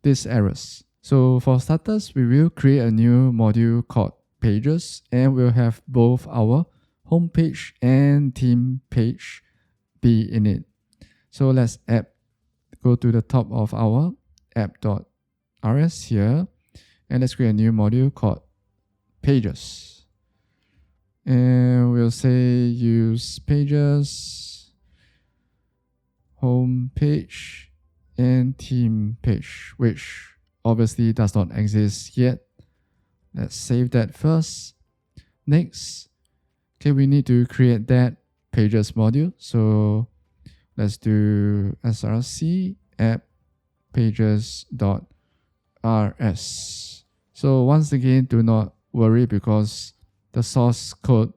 these errors. So for starters, we will create a new module called pages, and we'll have both our home page and theme page be in it. So let's go to the top of our app.rs here, and let's create a new module called pages. And we'll say use pages, home page, and theme page, which obviously does not exist yet. Let's save that first. Next, okay, we need to create that pages module. So let's do src app pages.rs. So once again, do not worry because the source code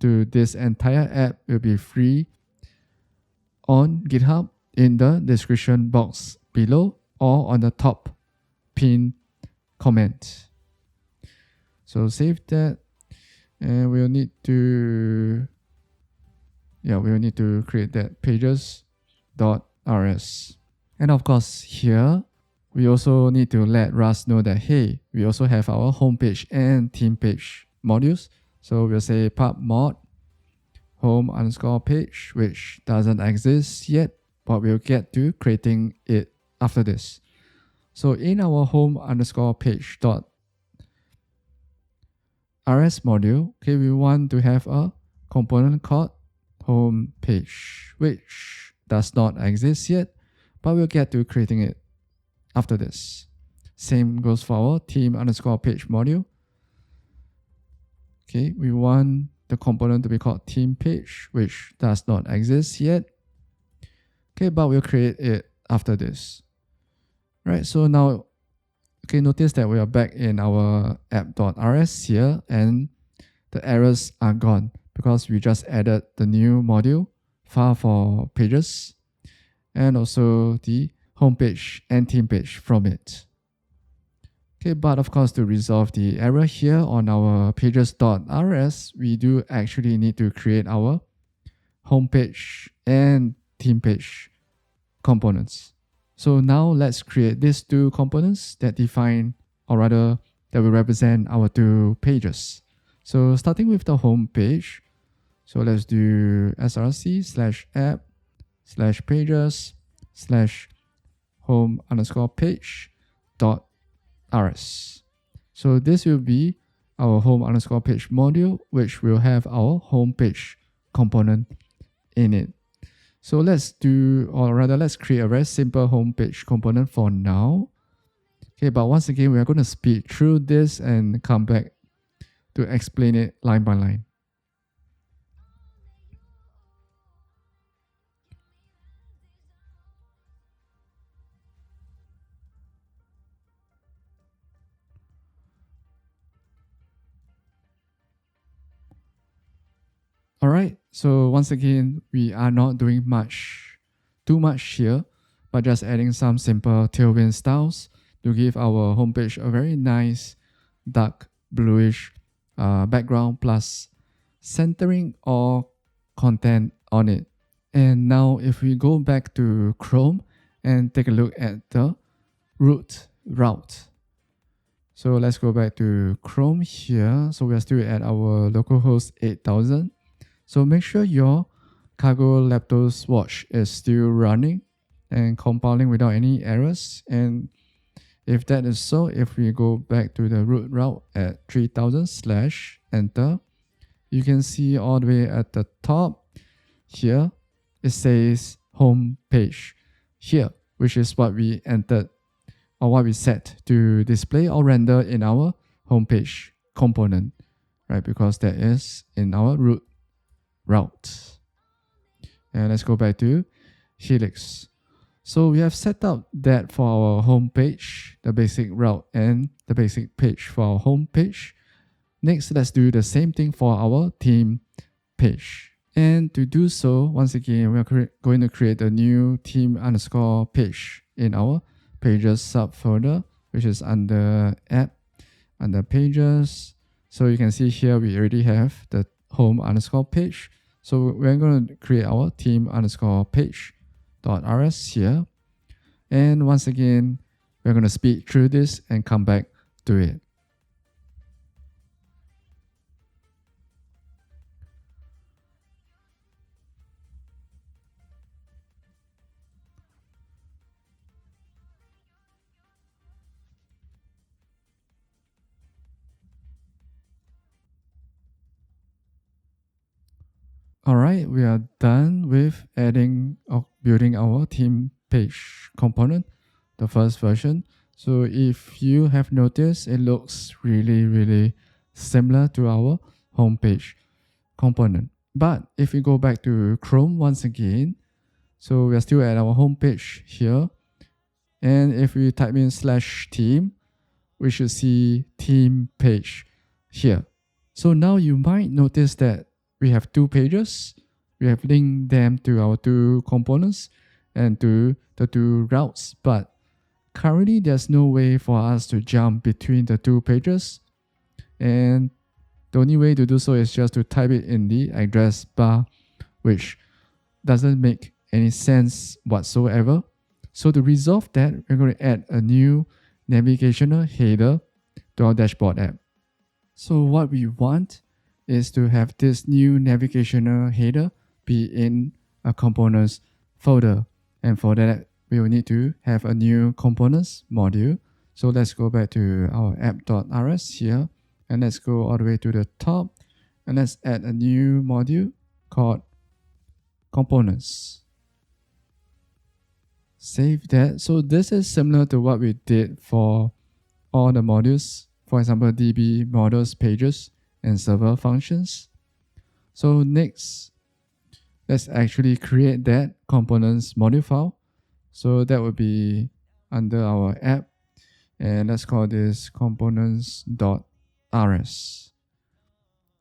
to this entire app will be free on GitHub in the description box below or on the top pin comment. So save that, and we'll need to create that pages.rs. And of course here we also need to let Rust know that hey, we also have our homepage and theme page modules. So we'll say pub mod home_page, which doesn't exist yet, but we'll get to creating it after this. So in our home_page.rs module, okay, we want to have a component called homepage, which does not exist yet, but we'll get to creating it after this. Same goes for our theme_page module. Okay, we want the component to be called theme page, which does not exist yet. Okay, but we'll create it after this. Right, so now, okay, notice that we are back in our app.rs here, and the errors are gone because we just added the new module file for pages and also the homepage and theme page from it. Okay, but of course, to resolve the error here on our pages.rs, we do actually need to create our homepage and theme page components. So now let's create these two components that define, or rather, that will represent our two pages. So starting with the home page, so let's do src/app/pages/home_page.rs. So this will be our home_page module, which will have our home page component in it. So let's create a very simple homepage component for now. Okay, but once again, we are going to speed through this and come back to explain it line by line. Alright, so once again, we are not doing too much here, but just adding some simple Tailwind styles to give our homepage a very nice dark bluish background plus centering all content on it. And now if we go back to Chrome and take a look at the route. So let's go back to Chrome here. So we are still at our localhost 8000. So make sure your cargo Leptos watch is still running and compiling without any errors. And if that is so, if we go back to the root route at 3000/enter, you can see all the way at the top here, it says home page here, which is what we entered or what we set to display or render in our homepage component, right? Because that is in our root route. And let's go back to Helix. So we have set up that for our home page, the basic route and the basic page for our home page. Next, let's do the same thing for our theme page. And to do so, once again, we are going to create a new theme_page in our pages subfolder, which is under app, under pages. So you can see here we already have the home_page. So we're going to create our theme_page.rs here. And once again, we're going to speed through this and come back to it. Alright, we are done with adding or building our theme page component, the first version. So if you have noticed, it looks really similar to our homepage component. But if we go back to Chrome once again, so we are still at our homepage here. And if we type in /theme, we should see theme page here. So now you might notice that we have two pages. We have linked them to our two components and to the two routes. But currently, there's no way for us to jump between the two pages. And the only way to do so is just to type it in the address bar, which doesn't make any sense whatsoever. So to resolve that, we're going to add a new navigational header to our dashboard app. So what we want is to have this new navigational header be in a components folder. And for that, we will need to have a new components module. So let's go back to our app.rs here, and let's go all the way to the top, and let's add a new module called components. Save that. So this is similar to what we did for all the modules, for example, DB, models, pages, and server functions. So next, let's actually create that components module file. So that would be under our app, and let's call this components.rs.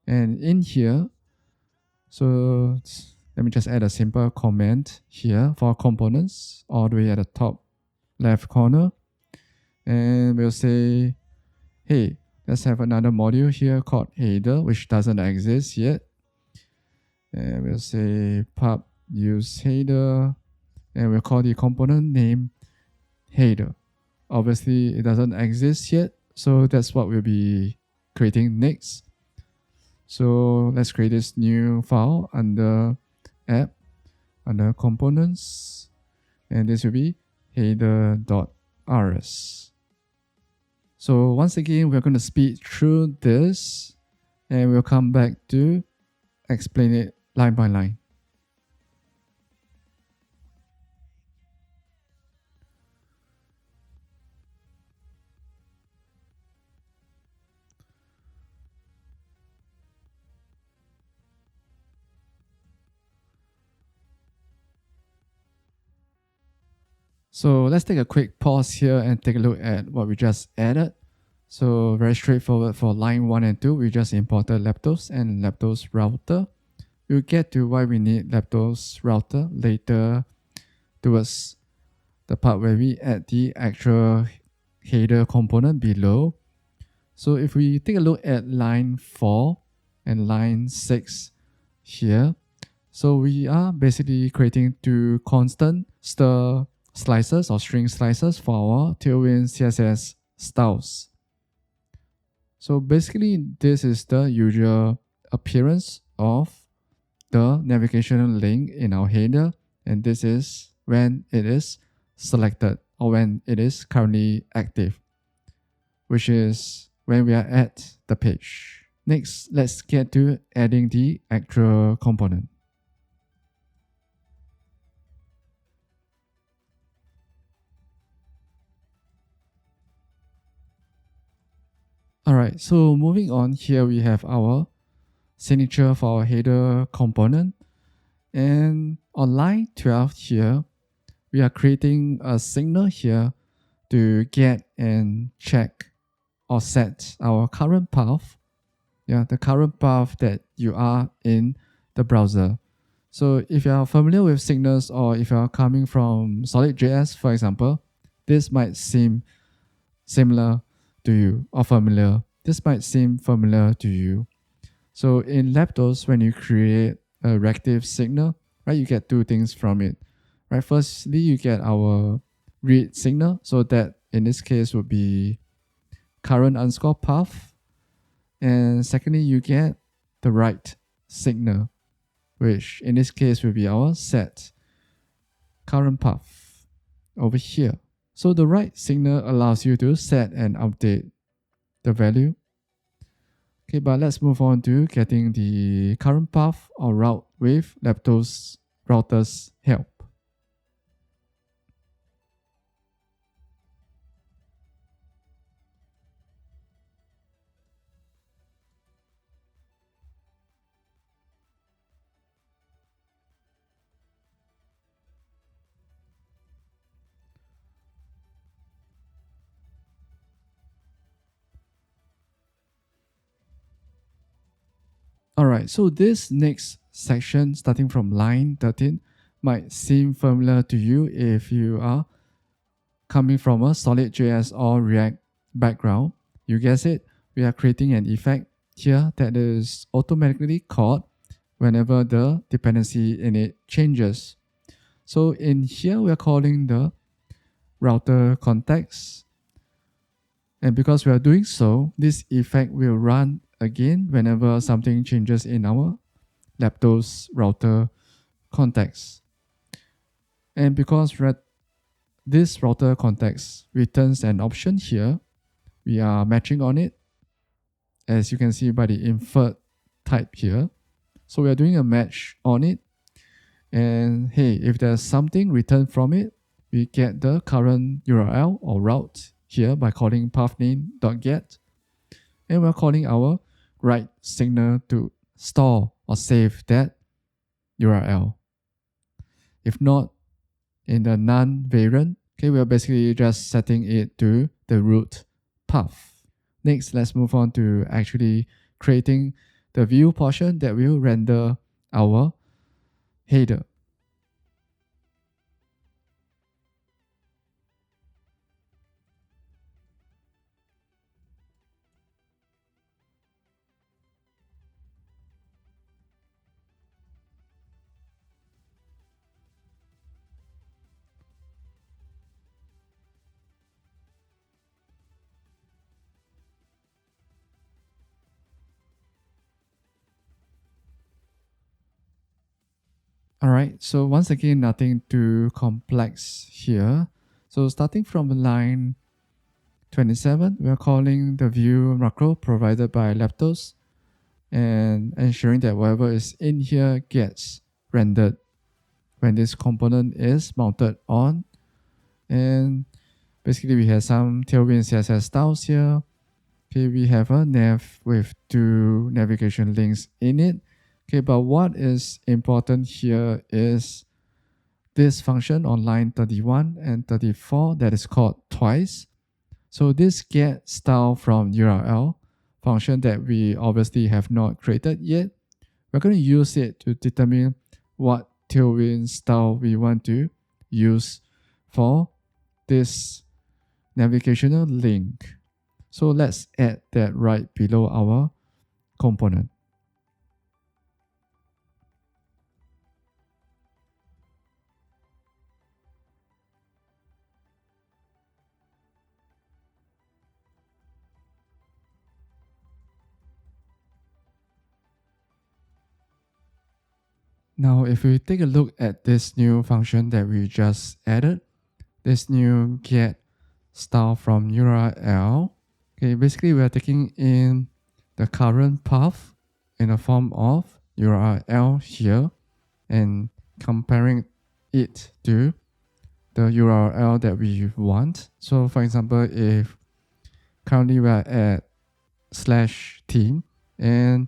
And in here, so let me just add a simple comment here for components all the way at the top left corner. And we'll say, hey, let's have another module here called header, which doesn't exist yet. And we'll say pub use header, and we'll call the component name header. Obviously, it doesn't exist yet, so that's what we'll be creating next. So let's create this new file under app, under components, and this will be header.rs. So once again, we're going to speed through this, and we'll come back to explain it line by line. So let's take a quick pause here and take a look at what we just added. So very straightforward for line 1 and 2, we just imported Leptos and Leptos router. We'll get to why we need Leptos router later towards the part where we add the actual header component below. So if we take a look at line 4 and line 6 here, so we are basically creating two constant stir slices or string slices for our TailwindCSS styles. So basically, this is the usual appearance of the navigational link in our header, and this is when it is selected or when it is currently active, which is when we are at the page. Next, let's get to adding the actual component. Alright, so moving on, here we have our signature for our header component. And on line 12 here, we are creating a signal here to get and check or set our current path. Yeah, the current path that you are in the browser. So if you are familiar with signals, or if you are coming from solid.js, for example, this might seem similar to you or familiar. This might seem familiar to you. So in Leptos, when you create a reactive signal, right, you get two things from it. Right, firstly, you get our read signal, so that in this case would be current underscore path. And secondly, you get the write signal, which in this case will be our set current path over here. So the write signal allows you to set and update the value. Okay, but let's move on to getting the current path or route with Leptos router's help. Alright, so this next section, starting from line 13, might seem familiar to you if you are coming from a solid.js or React background. You guess it, we are creating an effect here that is automatically called whenever the dependency in it changes. So in here, we are calling the router context. And because we are doing so, this effect will run again whenever something changes in our Leptos router context. And because this router context returns an option here, we are matching on it, as you can see by the inferred type here. So we are doing a match on it. And hey, if there's something returned from it, we get the current URL or route here by calling pathname.get. And we're calling our write signal to store or save that URL. If not, in the none variant, okay, we're basically just setting it to the root path. Next, let's move on to actually creating the view portion that will render our header. Alright, so once again, nothing too complex here. So starting from line 27, we are calling the view macro provided by Leptos and ensuring that whatever is in here gets rendered when this component is mounted on. And basically we have some TailwindCSS styles here. Okay, we have a nav with 2 navigation links in it. Okay, but what is important here is this function on line 31 and 34 that is called twice. So this get style from URL function that we obviously have not created yet. We're going to use it to determine what Tailwind style we want to use for this navigational link. So let's add that right below our component. Now, if we take a look at this new function that we just added, this new get style from URL, okay, basically we are taking in the current path in the form of URL here and comparing it to the URL that we want. So for example, if currently we are at /team and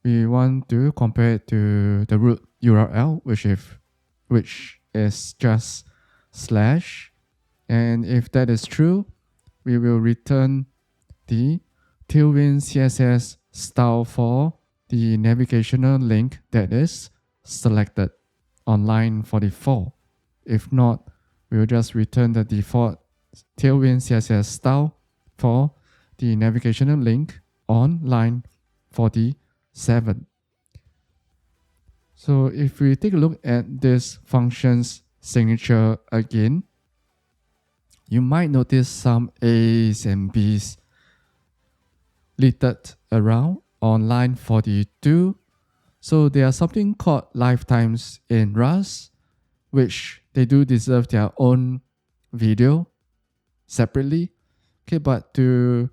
we want to compare it to the root URL, which is just /. And if that is true, we will return the TailwindCSS style for the navigational link that is selected on line 44. If not, we will just return the default TailwindCSS style for the navigational link on line 47. So if we take a look at this function's signature again, you might notice some A's and B's littered around on line 42. So there are something called lifetimes in Rust, which they do deserve their own video separately. Okay, but to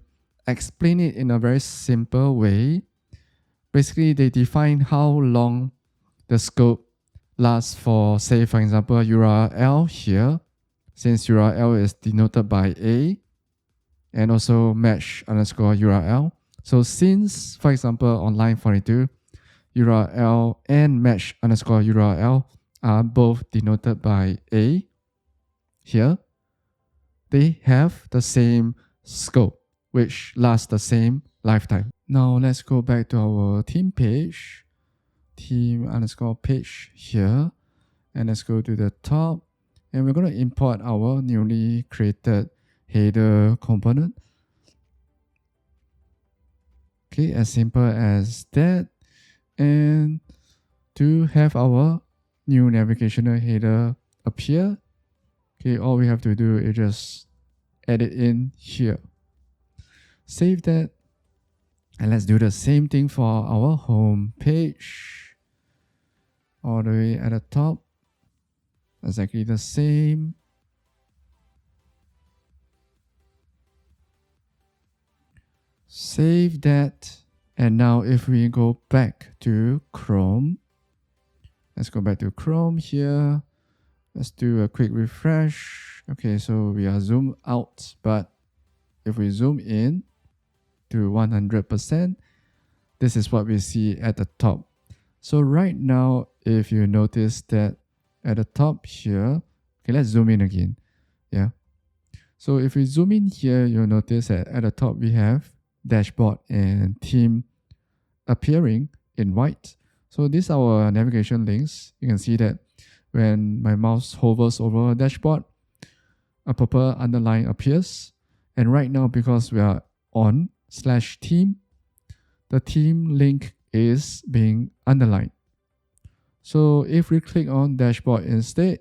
explain it in a very simple way, basically they define how long the scope lasts for, say, for example, URL here, since URL is denoted by A, and also mesh_URL. So since, for example, on line 42, URL and mesh_URL are both denoted by A here, they have the same scope, which lasts the same lifetime. Now let's go back to our theme page, theme_page here, and let's go to the top, and we're going to import our newly created header component. Okay, as simple as that. And to have our new navigational header appear, okay, all we have to do is just add it in here. Save that. And let's do the same thing for our home page. All the way at the top. Exactly the same. Save that. And now if we go back to Chrome, let's go back to Chrome here. Let's do a quick refresh. Okay, so we are zoomed out, but if we zoom in to 100%, this is what we see at the top. So right now, if you notice that at the top here, okay, let's zoom in again. Yeah. So if we zoom in here, you'll notice that at the top we have dashboard and theme appearing in white. So these are our navigation links. You can see that when my mouse hovers over a dashboard, a purple underline appears. And right now, because we are on /theme, the theme link is being underlined. So if we click on dashboard instead,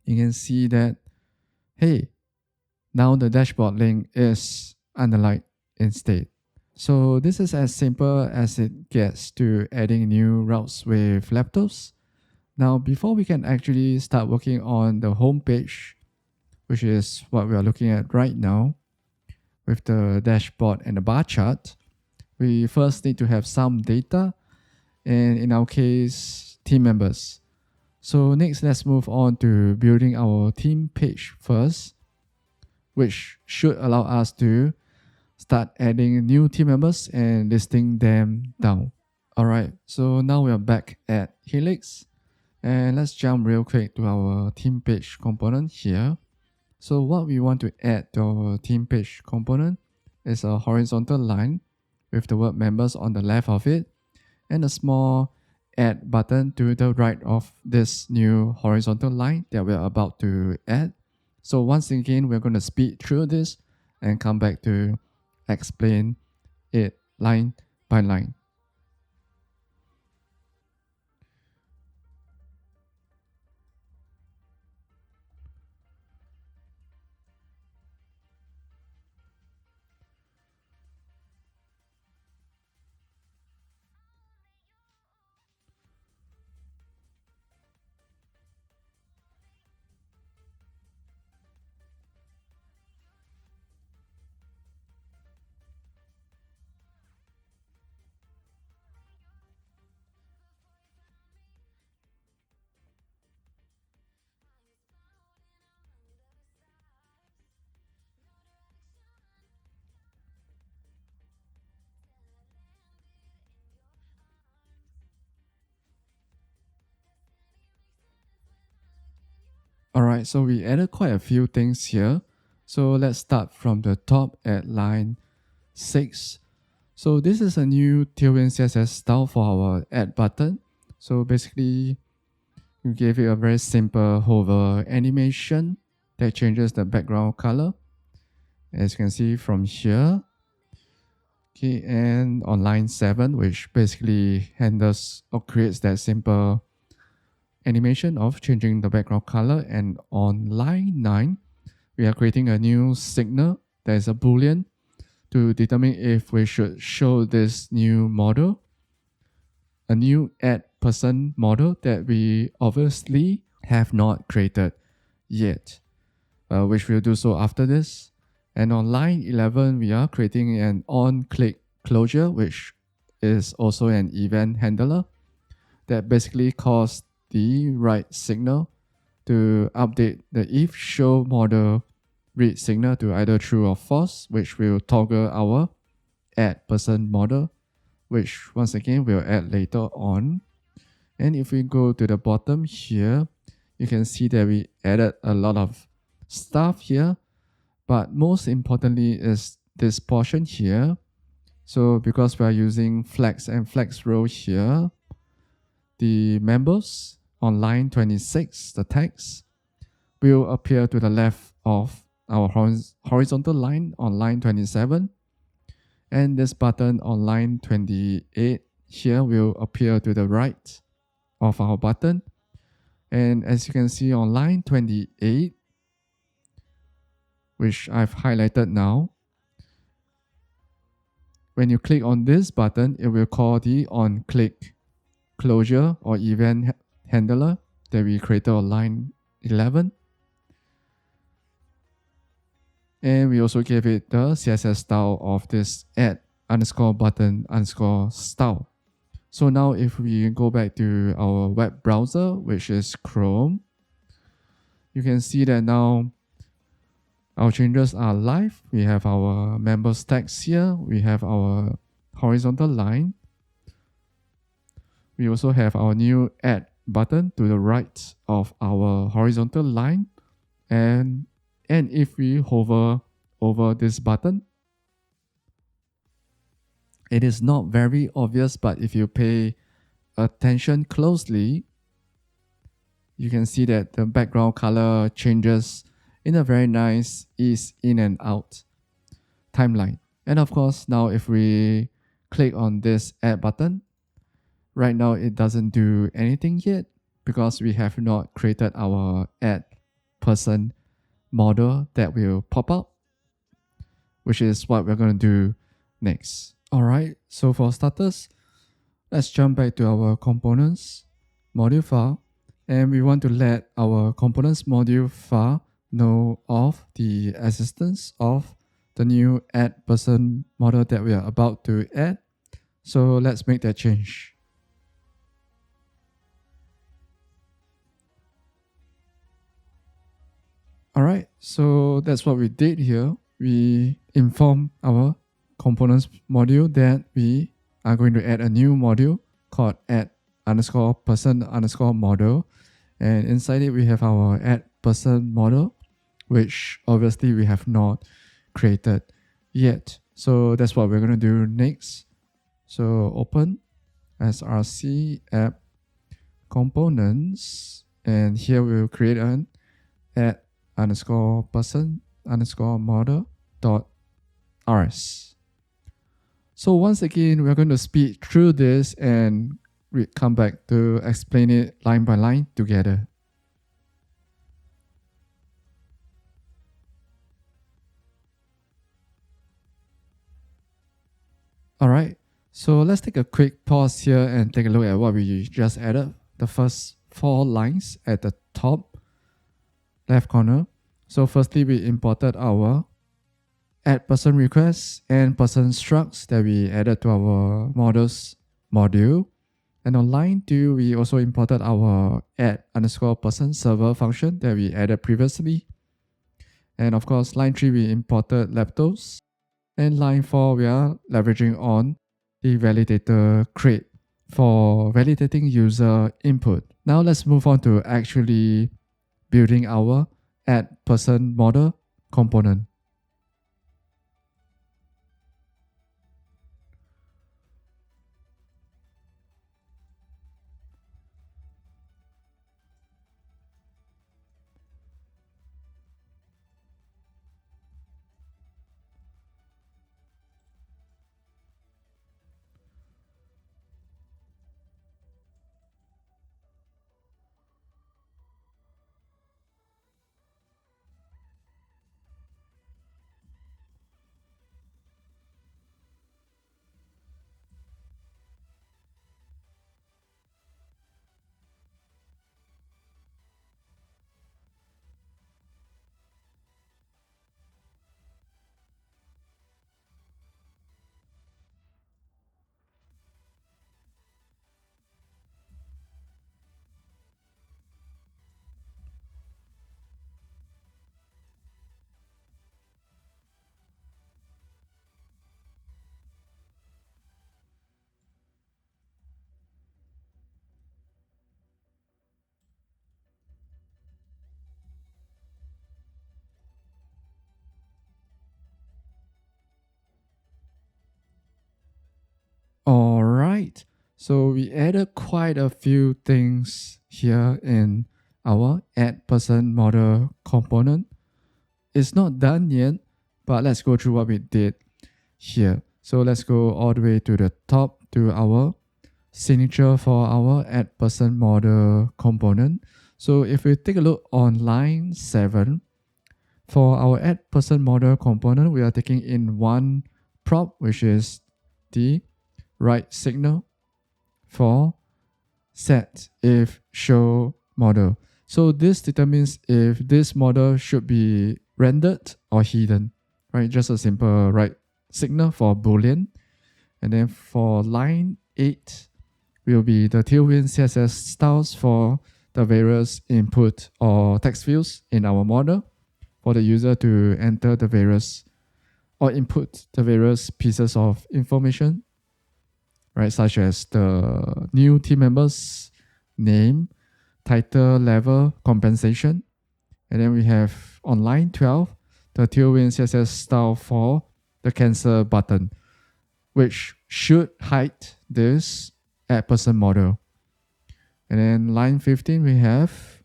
you can see that, hey, now the dashboard link is underlined instead. So this is as simple as it gets to adding new routes with Leptos. Now, before we can actually start working on the home page, which is what we are looking at right now, with the dashboard and the bar chart, we first need to have some data, and in our case, team members. So next, let's move on to building our team page first, which should allow us to start adding new team members and listing them down. Alright, so now we are back at Helix, and let's jump real quick to our team page component here. So what we want to add to our team page component is a horizontal line with the word members on the left of it, and a small add button to the right of this new horizontal line that we're about to add. So once again, we're going to speed through this and come back to explain it line by line. Alright, so we added quite a few things here. So let's start from the top at line 6. So this is a new TailwindCSS style for our add button. So basically, we gave it a very simple hover animation that changes the background color, as you can see from here. Okay, and on line 7, which basically handles or creates that simple animation of changing the background color. And on line 9, we are creating a new signal that is a boolean to determine if we should show this new model, a new add person model that we obviously have not created yet, which we'll do so after this. And on line 11, we are creating an on-click closure, which is also an event handler that basically calls the right signal to update the if show model read signal to either true or false, which will toggle our add person model, which once again we'll add later on. And if we go to the bottom here, you can see that we added a lot of stuff here, but most importantly is this portion here. So because we are using flex and flex row here, the members on line 26, the text, will appear to the left of our horizontal line on line 27. And this button on line 28 here will appear to the right of our button. And as you can see on line 28, which I've highlighted now, when you click on this button, it will call the onClick closure or event handler that we created on line 11. And we also gave it the CSS style of this add_button_style. So now if we go back to our web browser, which is Chrome, you can see that now our changes are live. We have our members tags here. We have our horizontal line. We also have our new add button to the right of our horizontal line. And if we hover over this button, it is not very obvious, but if you pay attention closely, you can see that the background color changes in a very nice ease in and out timeline. And of course, now if we click on this add button, right now it doesn't do anything yet because we have not created our add person model that will pop up, which is what we're going to do next. Alright, so for starters, let's jump back to our components module file, and we want to let our components module file know of the existence of the new add person model that we are about to add. So let's make that change. Alright, so that's what we did here. We inform our components module that we are going to add a new module called add_person_model. And inside it, we have our add person model, which obviously we have not created yet. So that's what we're going to do next. So open src app components, and here we'll create an add_person_model.rs. So once again, we're going to speed through this and we come back to explain it line by line together. Alright, so let's take a quick pause here and take a look at what we just added. The first 4 lines at the top left corner. So firstly, we imported our add person requests and person structs that we added to our models module. And on line 2, we also imported our add_person server function that we added previously. And of course, line 3, we imported Leptos. And line 4, we are leveraging on the validator crate for validating user input. Now let's move on to actually building our add person model component. Alright, so we added quite a few things here in our add person model component. It's not done yet, but let's go through what we did here. So let's go all the way to the top to our signature for our add person model component. So if we take a look on line 7, for our add person model component, we are taking in one prop, which is the right signal for set if show model. So this determines if this model should be rendered or hidden, right? Just a simple right signal for Boolean. And then for line 8 will be the Tailwind CSS styles for the various input or text fields in our model for the user to enter the various or input the various pieces of information, right? Such as the new team members' name, title, level, compensation. And then we have on line 12, the Tailwind CSS style for the cancel button, which should hide this add person model. And then line 15, we have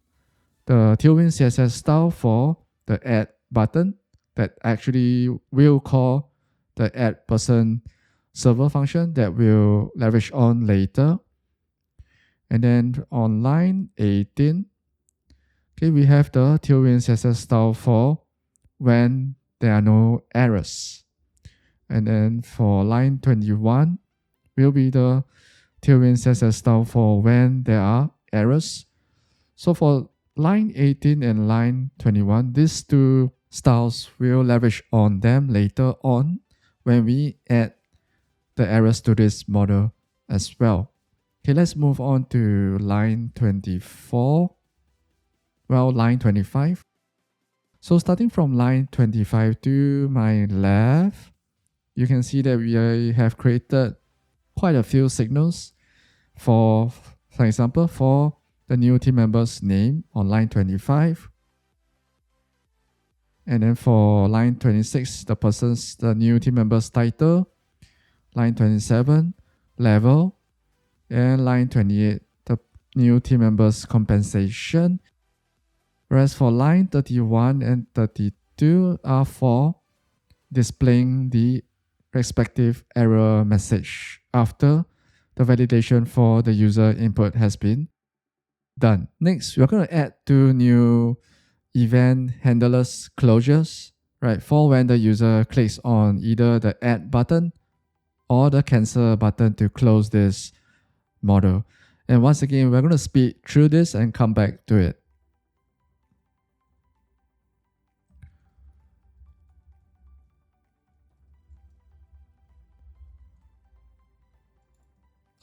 the Tailwind CSS style for the add button that actually will call the add person server function that we'll leverage on later. And then on line 18, okay, we have the Tailwind CSS style for when there are no errors. And then for line 21 will be the Tailwind CSS style for when there are errors. So for line 18 and line 21, these two styles will leverage on them later on when we add the errors to this model as well. Okay, let's move on to line 24. Well, line 25. So starting from line 25 to my left, you can see that we have created quite a few signals for example, for the new team member's name on line 25. And then for line 26, the new team member's title. Line 27, level. And line 28, the new team member's compensation. Whereas for line 31 and 32 are for displaying the respective error message after the validation for the user input has been done. Next, we're going to add two new event handlers closures, right? For when the user clicks on either the add button or the cancel button to close this model. And once again, we're going to speed through this and come back to it.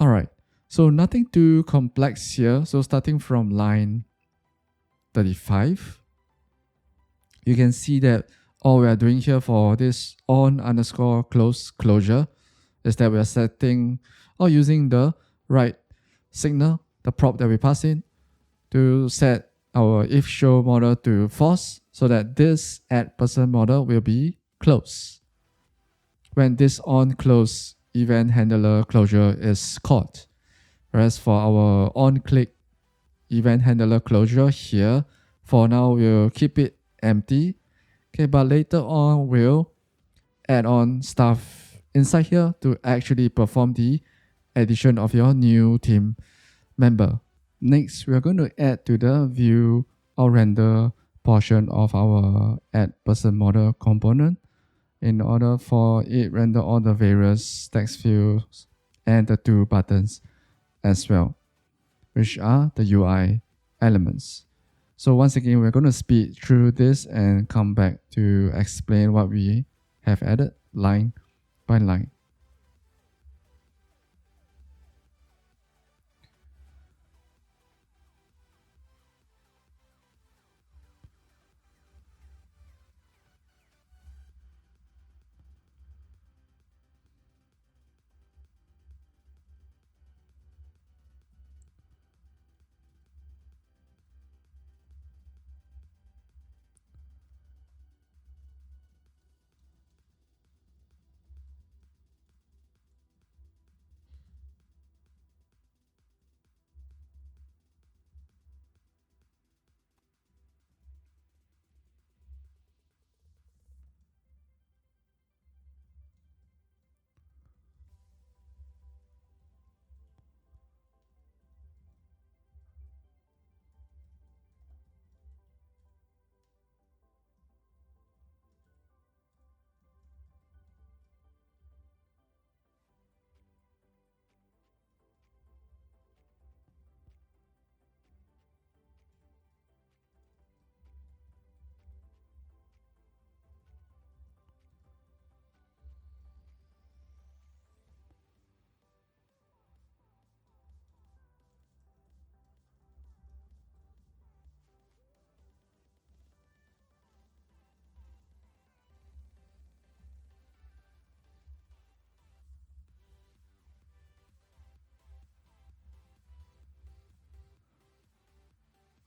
All right, so nothing too complex here. So starting from line 35, you can see that all we are doing here for this on_close closure is that we are setting or using the right signal, the prop that we pass in, to set our if show model to false so that this add person model will be closed when this on_close event handler closure is called. Whereas for our on_click event handler closure here, for now we'll keep it empty. Okay, but later on we'll add on stuff inside here to actually perform the addition of your new team member. Next, we're going to add to the view or render portion of our add person model component in order for it render all the various text fields and the two buttons as well, which are the UI elements. So once again, we're going to speed through this and come back to explain what we have added line by line.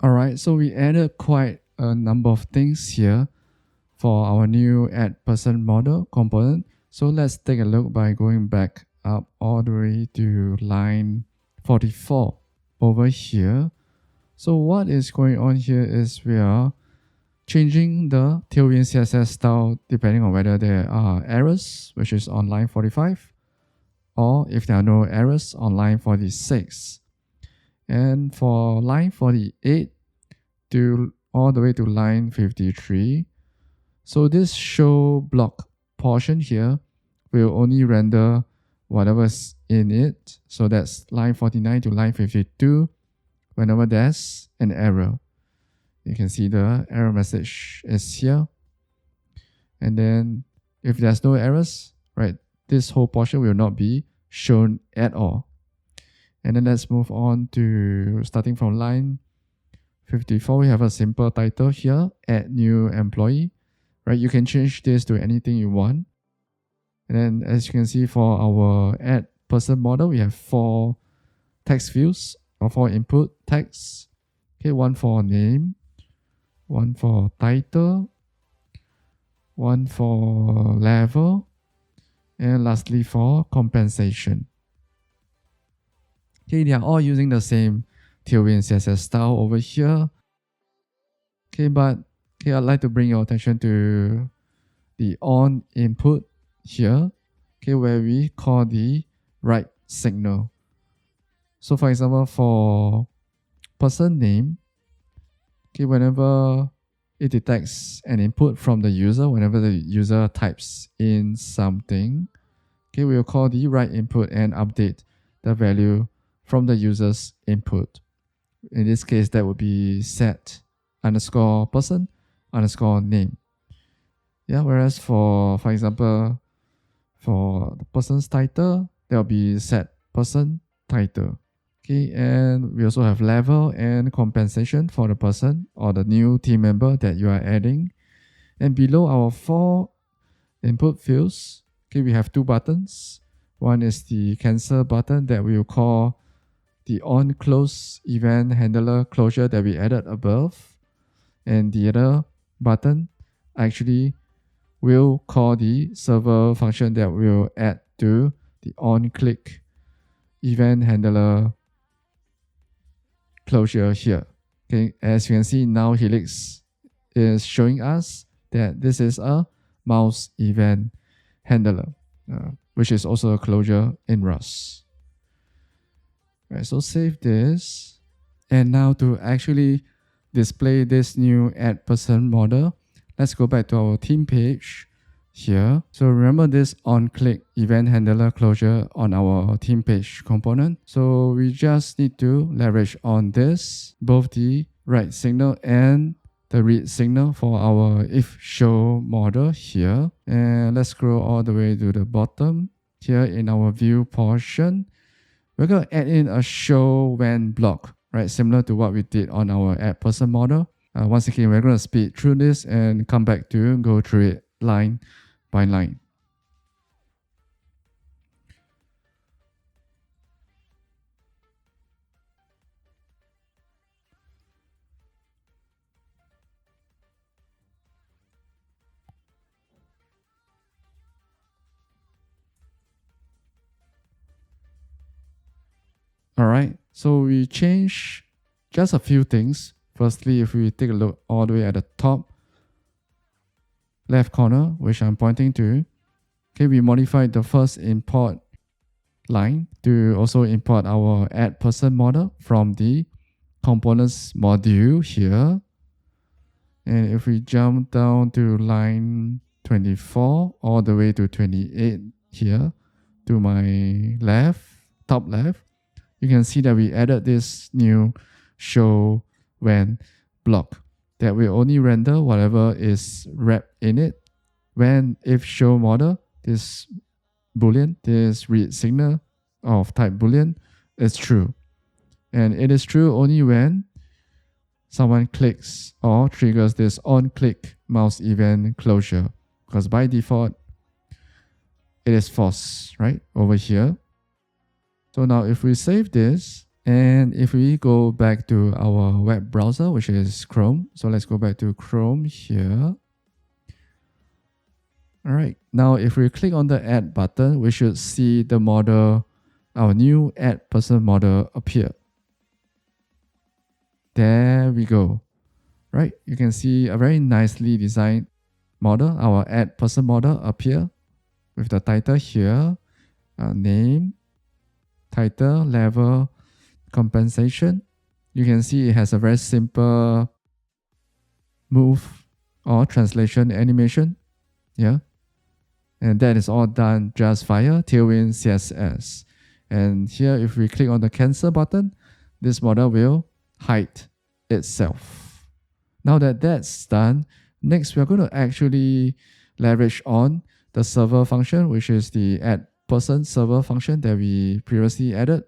Alright, so we added quite a number of things here for our new add person model component. So let's take a look by going back up all the way to line 44 over here. So what is going on here is we are changing the Tailwind CSS style depending on whether there are errors, which is on line 45, or if there are no errors on line 46. And for line 48 to all the way to line 53, so this show block portion here will only render whatever's in it. So that's line 49 to line 52 whenever there's an error. You can see the error message is here. And then if there's no errors, right, this whole portion will not be shown at all. And then let's move on to starting from line 54. We have a simple title here, add new employee, right? You can change this to anything you want. And then as you can see for our add person model, we have 4 text fields or 4 input texts. Okay, one for name, one for title, one for level, and lastly for compensation. Okay, they are all using the same Tailwind CSS style over here. Okay, but I'd like to bring your attention to the on input here, okay, where we call the right signal. So for example, for person name, okay, whenever it detects an input from the user, whenever the user types in something, okay, we'll call the right input and update the value from the user's input. In this case, that would be set underscore person underscore name. Yeah, whereas for example, for the person's title, there will be set person title. Okay, and we also have level and compensation for the person or the new team member that you are adding. And below our 4 input fields, okay, we have 2 buttons. One is the cancel button that we will call the on close event handler closure that we added above. And the other button actually will call the server function that will add to the on click event handler closure here. Okay, as you can see now, Helix is showing us that this is a mouse event handler, which is also a closure in Rust. Right, so save this. And now to actually display this new add person model, let's go back to our theme page here. So remember this on-click event handler closure on our theme page component. So we just need to leverage on this, both the write signal and the read signal for our if show model here. And let's scroll all the way to the bottom here in our view portion. We're going to add in a show when block, right? Similar to what we did on our add person model. Once again, we're going to speed through this and come back to go through it line by line. All right, so we change just a few things. Firstly, if we take a look all the way at the top left corner, which I'm pointing to, okay, we modified the first import line to also import our add person model from the components module here. And if we jump down to line 24 all the way to 28 here to my left, top left, you can see that we added this new show when block that will only render whatever is wrapped in it when if show model, this boolean, this read signal of type boolean is true. And it is true only when someone clicks or triggers this on click mouse event closure, because by default it is false, right, over here. So now if we save this And if we go back to our web browser, which is Chrome, so let's go back to Chrome here. All right, now if we click on the add button, we should see the model, our new add person model appear. There we go. Right, you can see a very nicely designed model, our add person model appear with the title here, name, title, level, compensation. You can see it has a very simple move or translation animation. Yeah. And that is all done just via TailwindCSS. And here, if we click on the cancel button, this model will hide itself. Now that that's done, next we're going to actually leverage on the server function, which is the add person server function that we previously added,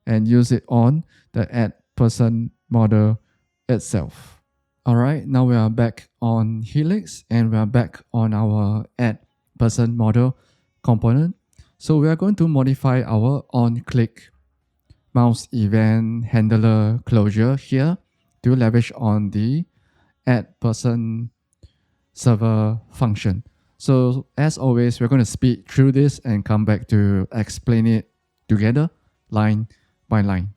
and use it on the add person model itself. All right, now we are back on Helix and we are back on our add person model component. So we are going to modify our on-click mouse event handler closure here to leverage on the add person server function. So as always, we're going to speed through this and come back to explain it together line by line.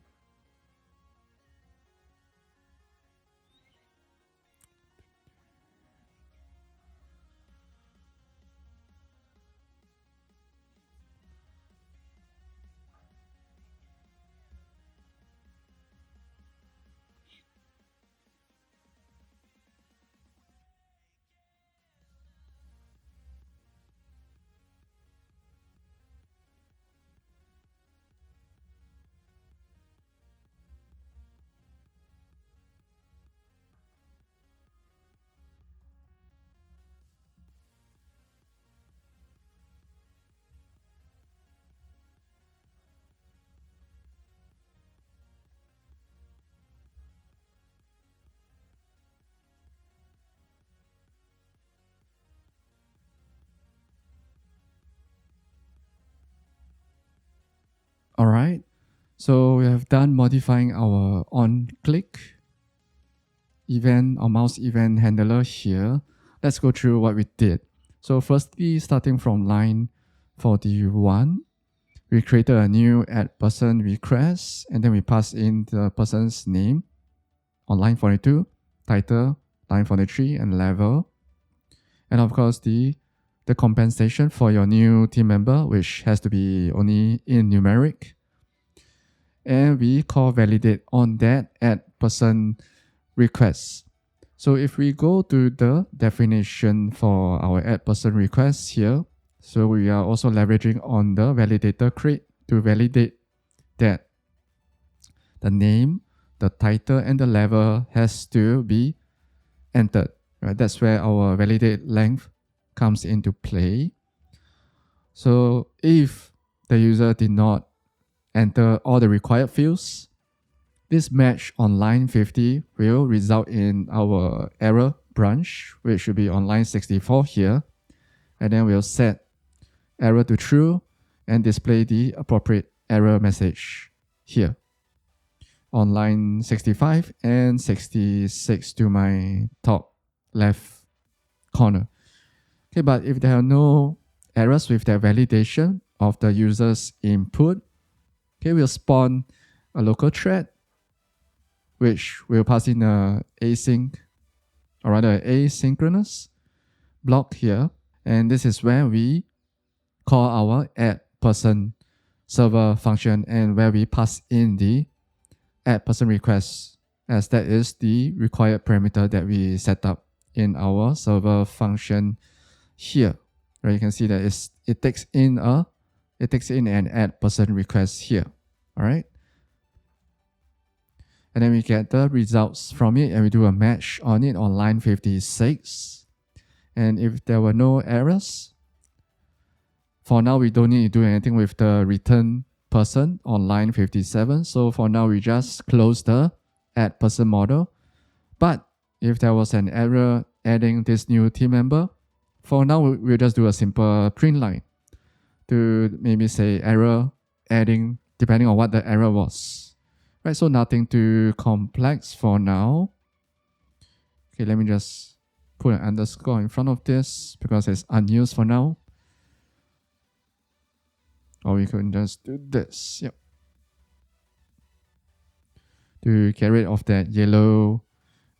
All right, so we have done modifying our on-click event or mouse event handler here. Let's go through what we did. So firstly, starting from line 41, we created a new add person request, and then we pass in the person's name on line 42, title, line 43, and level. And of course, the compensation for your new team member, which has to be only in numeric. And we call validate on that add person request. So if we go to the definition for our add person request here, so we are also leveraging on the validator create to validate that the name, the title, and the level has to be entered. Right? That's where our validate length comes into play. So if the user did not enter all the required fields, this match on line 50 will result in our error branch, which should be on line 64 here. And then we'll set error to true and display the appropriate error message here on line 65 and 66 to my top left corner. Okay, but if there are no errors with the validation of the user's input, okay, we'll spawn a local thread, which will pass in a async, or rather asynchronous block here. And this is where we call our add person server function and where we pass in the add person request, as that is the required parameter that we set up in our server function here. Right, you can see that it takes in an add person request here. All right. And then we get the results from it and we do a match on it on line 56. And if there were no errors, for now we don't need to do anything with the return person on line 57. So for now we just close the add person model. But if there was an error adding this new team member, for now we'll just do a simple print line to maybe say error adding, depending on what the error was. Right, so nothing too complex for now. Okay, let me just put an underscore in front of this because it's unused for now. Or we can just do this, yep, to get rid of that yellow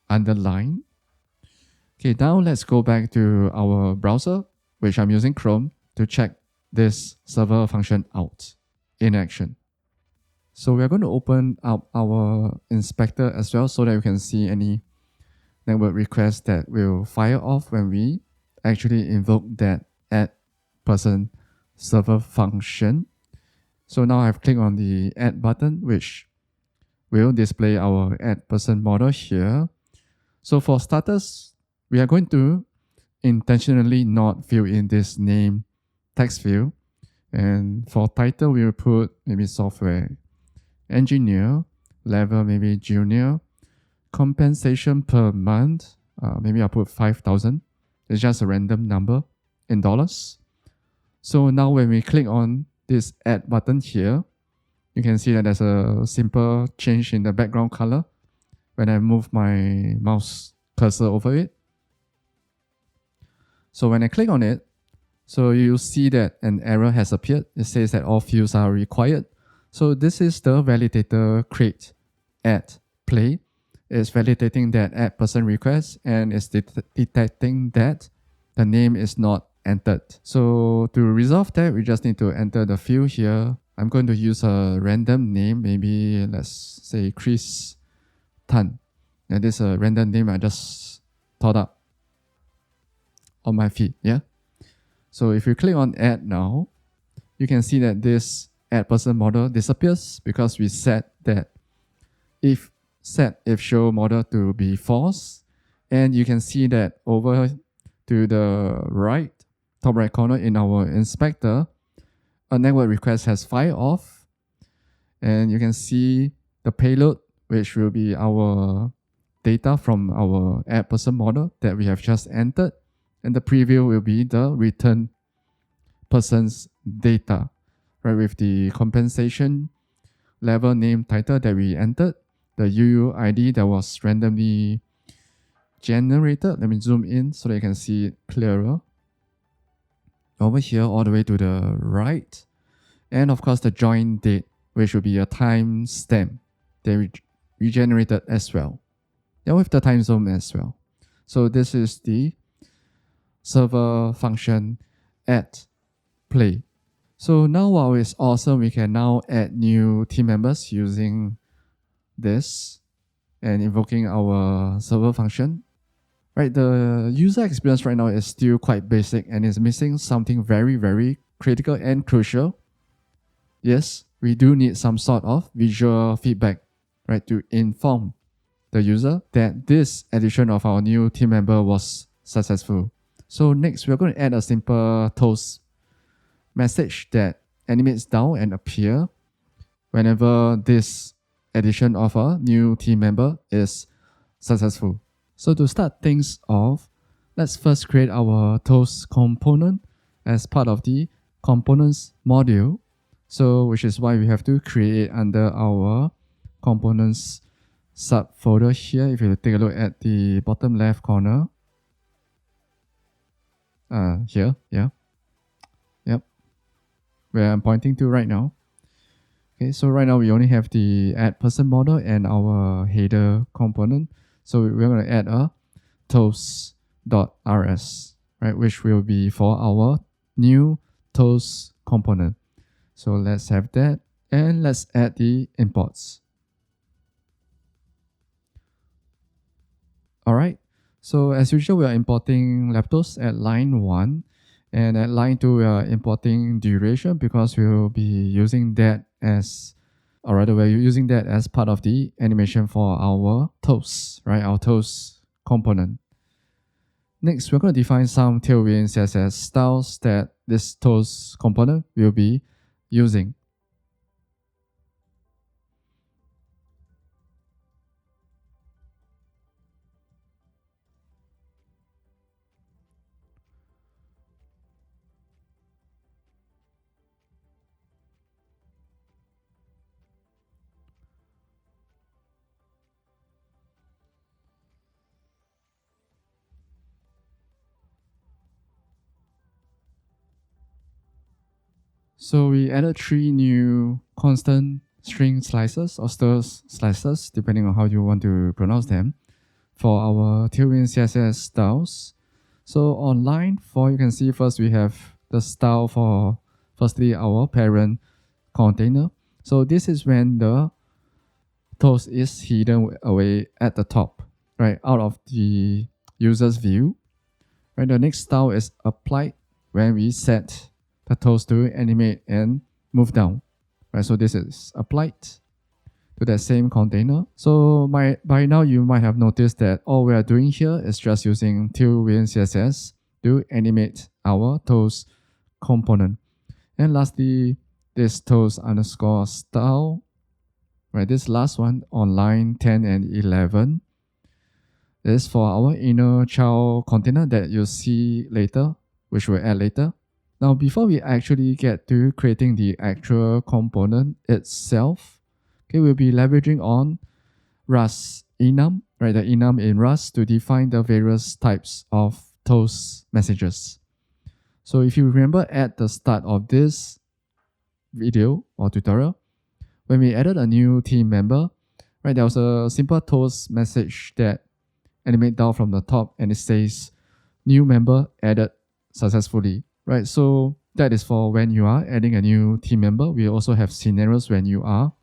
underline. Okay, now let's go back to our browser, which I'm using Chrome, to check this server function out in action. So we're going to open up our inspector as well so that we can see any network requests that will fire off when we actually invoke that add person server function. So now I've clicked on the add button, which will display our add person model here. So for starters, we are going to intentionally not fill in this name text field. And for title, we will put maybe software engineer, level maybe junior, compensation per month, maybe I'll put 5,000. It's just a random number in dollars. So now when we click on this add button here, you can see that there's a simple change in the background color when I move my mouse cursor over it. So when I click on it, so you see that an error has appeared. It says that all fields are required. So this is the validator create add play. It's validating that add person request and it's detecting that the name is not entered. So to resolve that, we just need to enter the field here. I'm going to use a random name, maybe let's say Chris Tan. And this is a random name I just thought up on my feed, yeah? So if you click on add now, you can see that this add person model disappears because we set that if show model to be false. And you can see that over to the right, top right corner in our inspector, a network request has fired off. And you can see the payload, which will be our data from our add person model that we have just entered. And the preview will be the return person's data, right? With the compensation level name title that we entered, the UUID that was randomly generated. Let me zoom in so that you can see it clearer. Over here, all the way to the right. And of course, the join date, which will be a time stamp that we generated as well. And with the time zone as well. So this is the server function add play. So now while it's awesome, we can now add new team members using this and invoking our server function. Right, the user experience right now is still quite basic and is missing something very, very critical and crucial. Yes, we do need some sort of visual feedback, right, to inform the user that this addition of our new team member was successful. So next, we're going to add a simple toast message that animates down and appear whenever this addition of a new team member is successful. So to start things off, let's first create our toast component as part of the components module. So which is why we have to create under our components subfolder here. If you take a look at the bottom left corner, here, yeah, yep, where I'm pointing to right now. Okay, so right now we only have the add person model and our header component. So we're going to add a toast.rs, right, which will be for our new toast component. So let's have that, and let's add the imports. All right. So as usual, we are importing Leptos at line 1, and at line 2, we are importing duration because we will be using that as, or rather, we're using that as part of the animation for our toast, right? Our toast component. Next, we're going to define some TailwindCSS styles that this toast component will be using. So we added 3 new constant string slices or slices, depending on how you want to pronounce them, for our TailwindCSS styles. So on line 4, you can see first we have the style for firstly our parent container. So this is when the toast is hidden away at the top, right, out of the user's view. Right, the next style is applied when we set the toast to animate and move down. Right, so this is applied to that same container. So by now you might have noticed that all we are doing here is just using TailwindCSS to animate our toast component. And lastly, this toast underscore style, right, this last one on line 10 and 11 is for our inner child container that you'll see later, which we'll add later. Now, before we actually get to creating the actual component itself, okay, we'll be leveraging on Rust enum, right, the enum in Rust to define the various types of toast messages. So if you remember at the start of this video or tutorial, when we added a new team member, right, there was a simple toast message that animate down from the top and it says new member added successfully, right? So that is for when you are adding a new team member. We also have scenarios when you are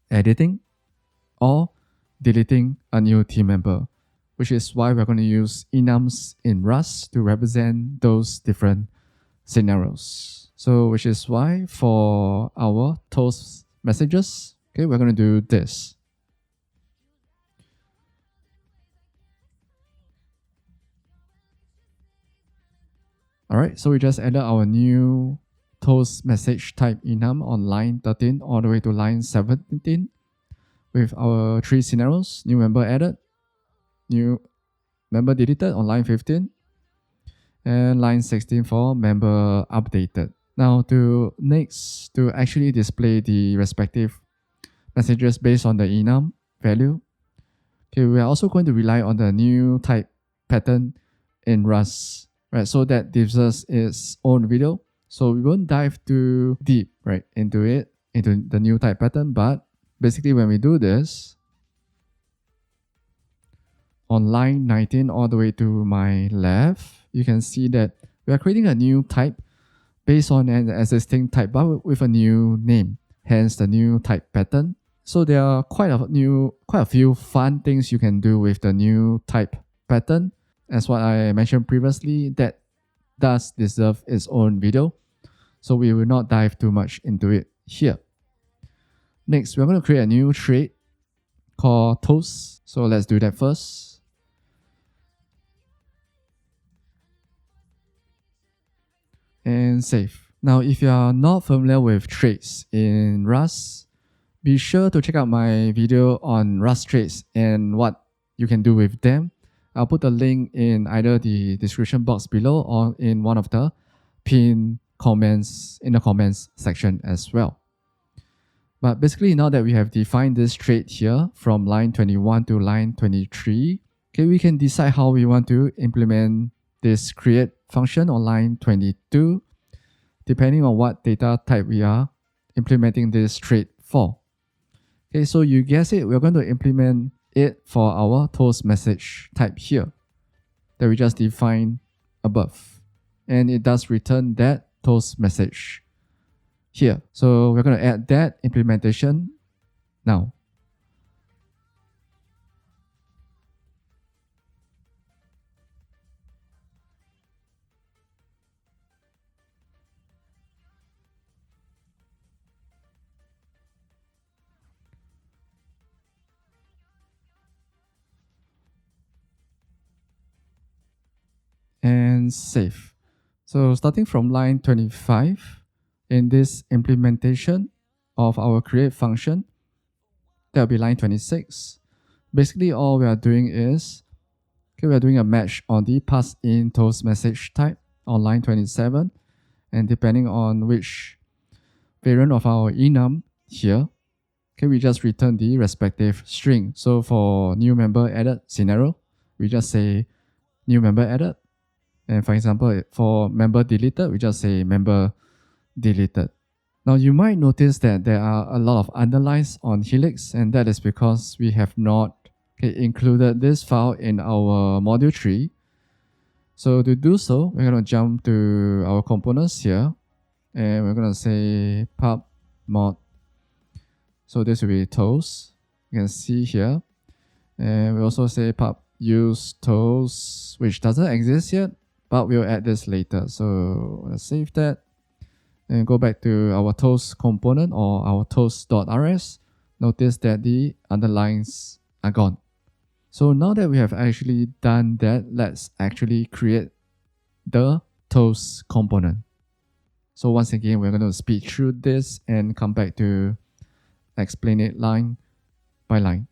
editing or deleting a new team member, which is why we're going to use enums in Rust to represent those different scenarios. So which is why for our toast messages, okay, we're going to do this. All right, so we just added our new toast message type enum on line 13 all the way to line 17 with our 3 scenarios: new member added, new member deleted on line 15, and line 16 for member updated. Now to actually display the respective messages based on the enum value, okay, we are also going to rely on the new type pattern in Rust, right? So that gives us its own video. So we won't dive too deep, right, into the new type pattern. But basically when we do this, on line 19 all the way to my left, you can see that we are creating a new type based on an existing type, but with a new name, hence the new type pattern. So there are quite a few fun things you can do with the new type pattern. As what I mentioned previously, that does deserve its own video, so we will not dive too much into it here. Next, we're going to create a new trait called toast. So let's do that first. And save. Now, if you are not familiar with traits in Rust, be sure to check out my video on Rust traits and what you can do with them. I'll put the link in either the description box below or in one of the pinned comments in the comments section as well. But basically, now that we have defined this trait here from line 21 to line 23, okay, we can decide how we want to implement this create function on line 22, depending on what data type we are implementing this trait for. Okay, so you guess it, we're going to implement it for our toast message type here that we just defined above. And it does return that toast message here. So we're going to add that implementation now. And save. So starting from line 25, in this implementation of our create function, that'll be line 26. Basically, all we are doing is, okay, we are doing a match on the pass in toast message type on line 27, and depending on which variant of our enum here, okay, we just return the respective string. So for new member added scenario, we just say new member added. And for example, for member deleted, we just say member deleted. Now you might notice that there are a lot of underlines on Helix, and that is because we have not included this file in our module tree. So to do so, we're going to jump to our components here, and we're going to say pub mod. So this will be toast. You can see here. And we also say pub use toast, which doesn't exist yet, but we'll add this later. So let's save that and go back to our toast component or our toast.rs. Notice that the underlines are gone. So now that we have actually done that, let's actually create the toast component. So once again, we're going to speed through this and come back to explain it line by line.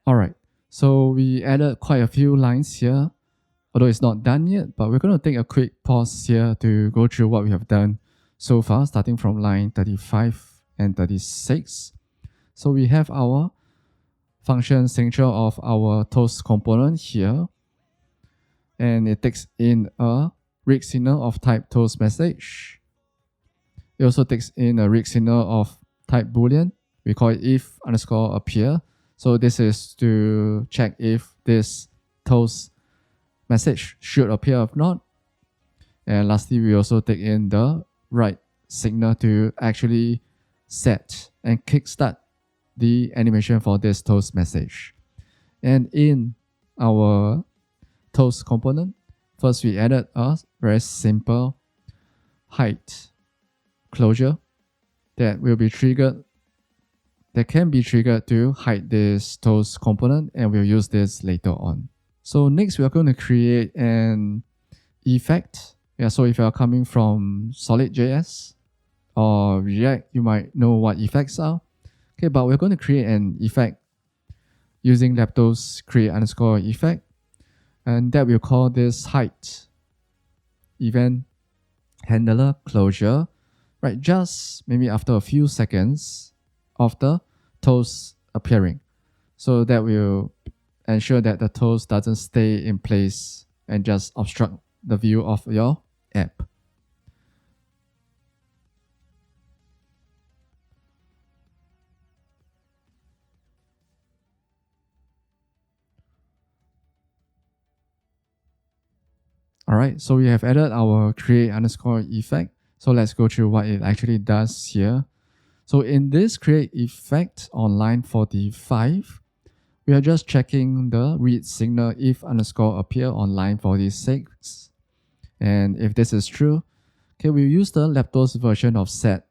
All right, so we added quite a few lines here, although it's not done yet, but we're going to take a quick pause here to go through what we have done so far, starting from line 35 and 36. So we have our function signature of our toast component here, and it takes in a read signal of type toast message. It also takes in a read signal of type boolean. We call it if underscore appear. So this is to check if this toast message should appear or not. And lastly, we also take in the write signal to actually set and kickstart the animation for this toast message. And in our toast component, first we added a very simple height closure that will be triggered, that can be triggered to hide this toast component, and we'll use this later on. So next we are going to create an effect. Yeah, so if you are coming from solid.js or React, you might know what effects are. Okay, but we're going to create an effect using Leptos create underscore effect, and that we'll call this height event handler closure, right? Just maybe after a few seconds of the toast appearing. So that will ensure that the toast doesn't stay in place and just obstruct the view of your app. All right, so we have added our create underscore effect. So let's go through what it actually does here. So in this create effect on line 45, we are just checking the read signal if underscore appear on line 46. And if this is true, okay, we'll use the Leptos version of set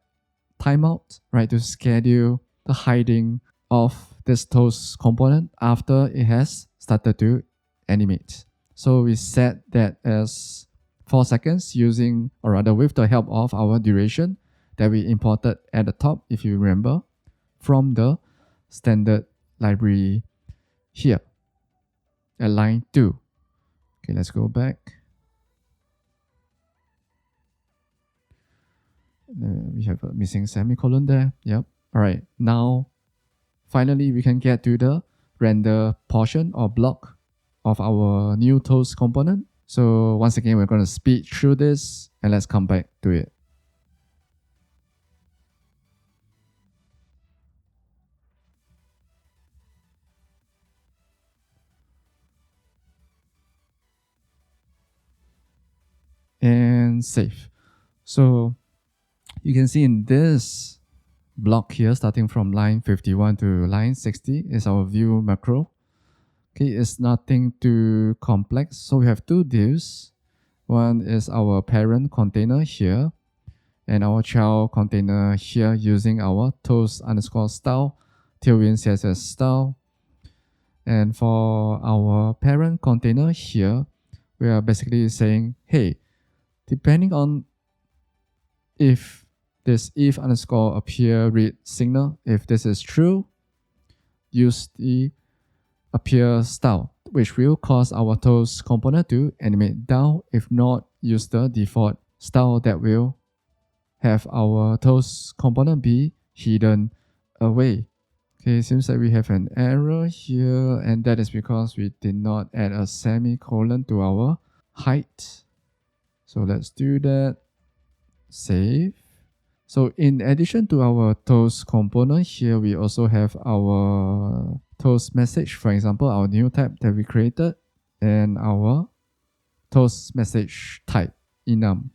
timeout, right, to schedule the hiding of this toast component after it has started to animate. So we set that as 4 seconds using, or rather with the help of our duration that we imported at the top, if you remember, from the standard library here at line 2. Okay, let's go back. We have a missing semicolon there. Yep. All right. Now, finally, we can get to the render portion or block of our new toast component. So once again, we're going to speed through this and let's come back to it. And save. So you can see in this block here, starting from line 51 to line 60 is our view macro. Okay, it's nothing too complex. So we have two divs. One is our parent container here and our child container here using our toast underscore style, TailwindCSS style. And for our parent container here, we are basically saying, hey, depending on if this if underscore appear read signal, if this is true, use the appear style, which will cause our toast component to animate down. If not, use the default style that will have our toast component be hidden away. Okay, seems like we have an error here, and that is because we did not add a semicolon to our height. So let's do that. Save. So in addition to our toast component here, we also have our toast message, for example, our new type that we created, and our toast message type enum.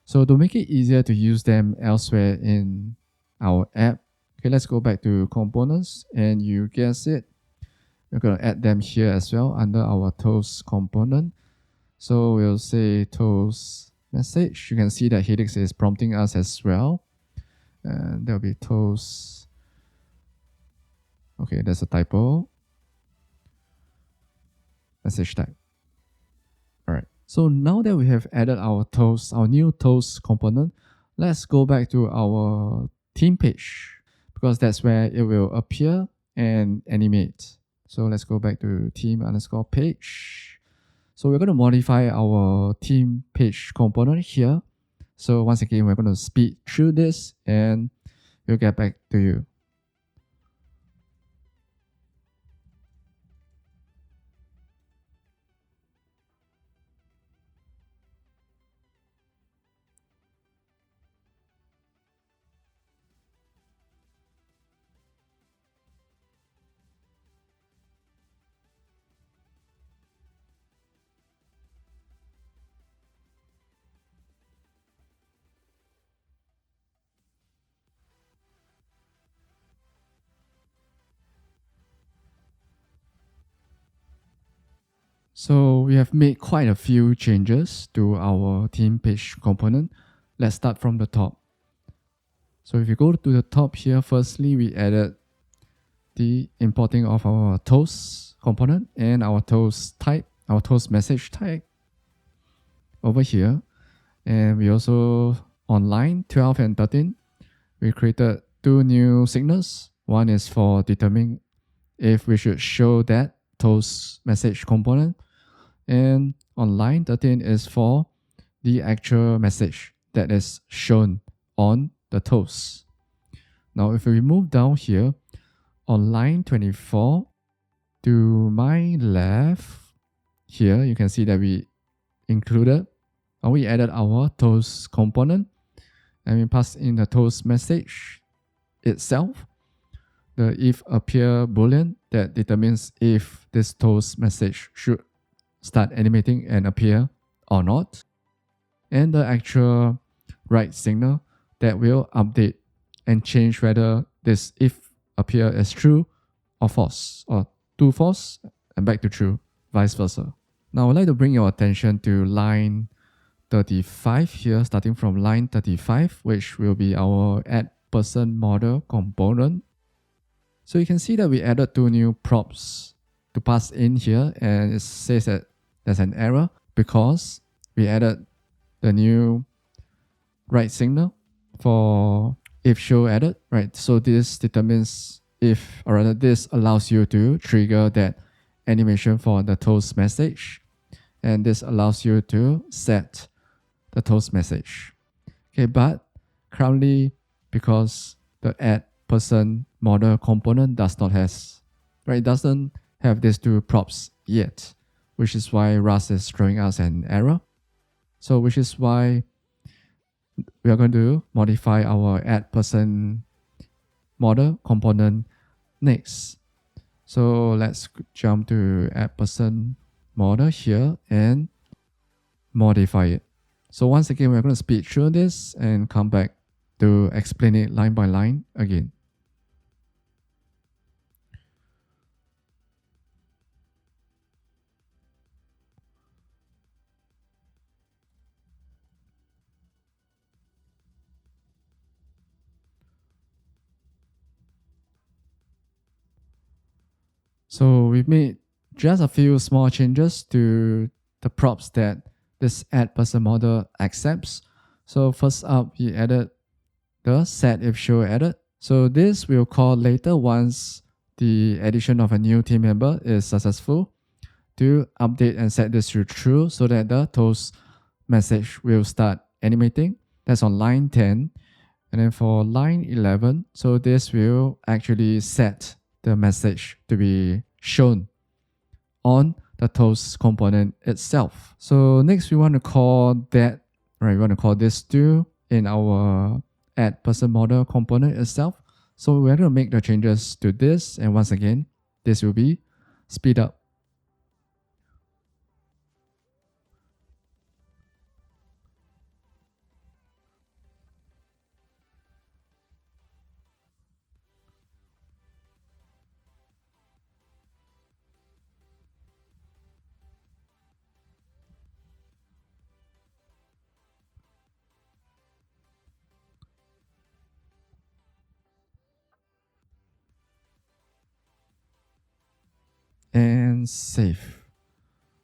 So to make it easier to use them elsewhere in our app, okay, let's go back to components, and you guess it, we're going to add them here as well under our toast component. So we'll say toast message. You can see that Helix is prompting us as well. And there'll be toast. Okay, that's a typo. Message type. All right. So now that we have added our new toast component, let's go back to our theme page, because that's where it will appear and animate. So let's go back to theme_page. So we're going to modify our theme page component here. So once again, we're going to speed through this and we'll get back to you. So we have made quite a few changes to our theme page component. Let's start from the top. So if you go to the top here, firstly, we added the importing of our toast component and our toast type, our toast message type over here. And we also, on line 12 and 13, we created two new signals. One is for determining if we should show that toast message component. And on line 13 is for the actual message that is shown on the toast. Now, if we move down here, on line 24 to my left, here you can see that we added our toast component, and we passed in the toast message itself, the if appear boolean that determines if this toast message should start animating and appear or not, and the actual write signal that will update and change whether this if appear as true or false, or to false and back to true, vice versa. Now I would like to bring your attention to line 35 here, starting from line 35, which will be our add person model component. So you can see that we added two new props to pass in here, and it says that there's an error because we added the new write signal for if show added, right? So this determines if, or rather this allows you to trigger that animation for the toast message, and this allows you to set the toast message. Okay, but currently, because the add person model component doesn't have these two props yet, which is why Rust is throwing us an error. So which is why we are going to modify our add person model component next. So let's jump to add person model here and modify it. So once again, we're going to speed through this and come back to explain it line by line again. So we've made just a few small changes to the props that this add person model accepts. So first up, we added the set if show added. So this we'll call later once the addition of a new team member is successful, to update and set this to true so that the toast message will start animating. That's on line 10. And then for line 11, so this will actually set the message to be shown on the toast component itself. So next we want to call that, right? We want to call this too in our add person model component itself. So we're going to make the changes to this. And once again, this will be speed up. And save.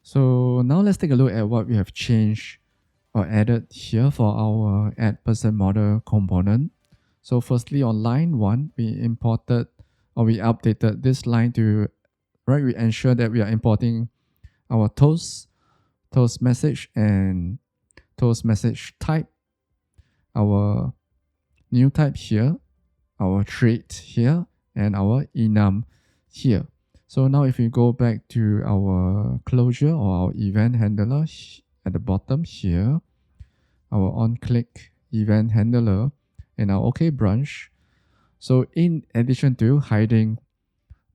So now let's take a look at what we have changed or added here for our add person model component. So firstly on line 1, we imported or we updated this line to, right, we ensure that we are importing our toast message and toast message type, our new type here, our trait here, and our enum here. So now if we go back to our closure or our event handler at the bottom here, our on-click event handler and our OK branch. So in addition to hiding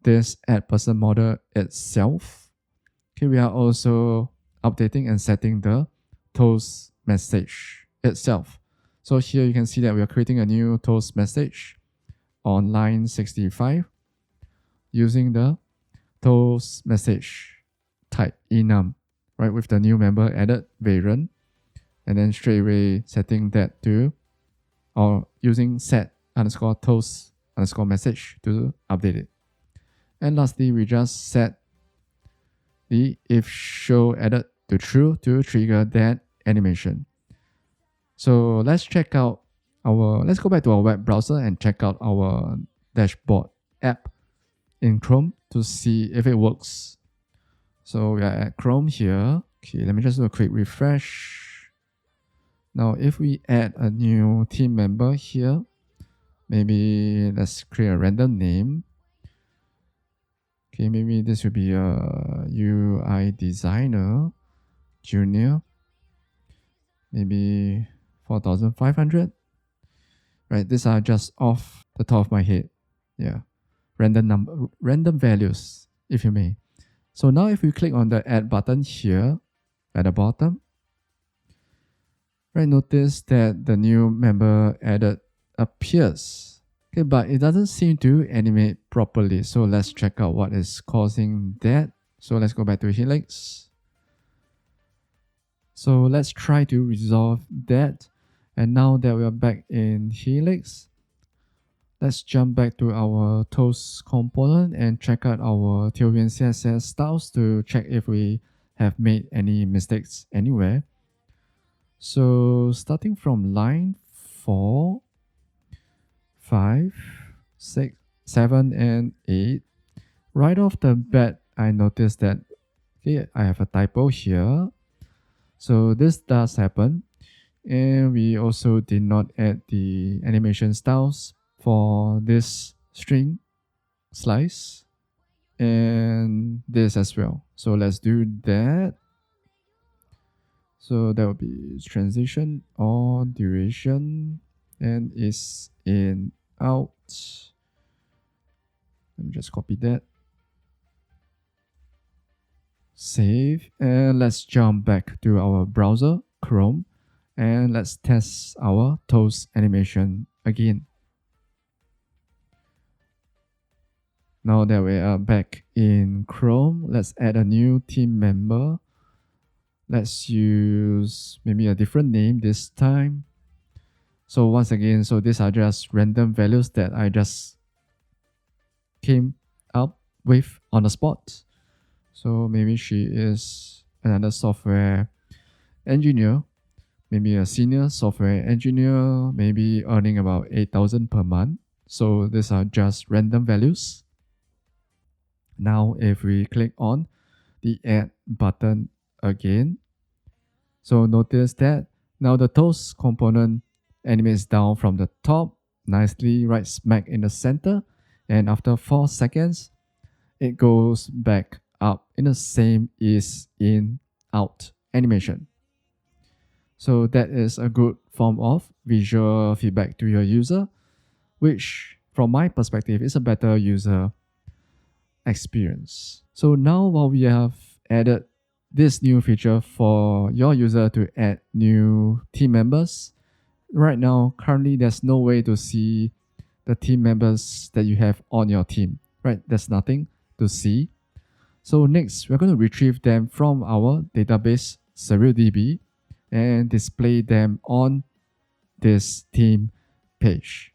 this add person model itself, okay, we are also updating and setting the toast message itself. So here you can see that we are creating a new toast message on line 65 using the toast message type enum, right, with the new member added variant, and then straight away setting that to, or using set underscore toast underscore message to update it. And lastly, we just set the if show added to true to trigger that animation. So let's check out let's go back to our web browser and check out our dashboard app in Chrome to see if it works. So we are at Chrome here. Okay, let me just do a quick refresh. Now, if we add a new team member here, maybe let's create a random name. Okay, maybe this would be a UI designer, junior, maybe 4,500. Right, these are just off the top of my head. Yeah, random values, if you may. So now if we click on the add button here at the bottom, right, notice that the new member added appears. Okay, but it doesn't seem to animate properly. So let's check out what is causing that. So let's go back to Helix. So let's try to resolve that. And now that we are back in Helix, let's jump back to our toast component and check out our TailwindCSS styles to check if we have made any mistakes anywhere. So starting from line 4, 5, 6, 7, and 8, right off the bat, I noticed that okay, I have a typo here. So this does happen. And we also did not add the animation styles for this string slice and this as well. So let's do that. So that will be transition or duration and is in out. Let me just copy that. Save, and let's jump back to our browser, Chrome, and let's test our toast animation again. Now that we are back in Chrome, let's add a new team member. Let's use maybe a different name this time. So once again, so these are just random values that I just came up with on the spot. So maybe she is another software engineer, maybe a senior software engineer, maybe earning about 8,000 per month. So these are just random values. Now, if we click on the add button again, so notice that now the toast component animates down from the top, nicely right smack in the center, and after 4 seconds, it goes back up in the same is in out animation. So that is a good form of visual feedback to your user, which from my perspective is a better user experience. So now while we have added this new feature for your user to add new team members, right now currently there's no way to see the team members that you have on your team, right? There's nothing to see. So next, we're going to retrieve them from our database SurrealDB and display them on this team page.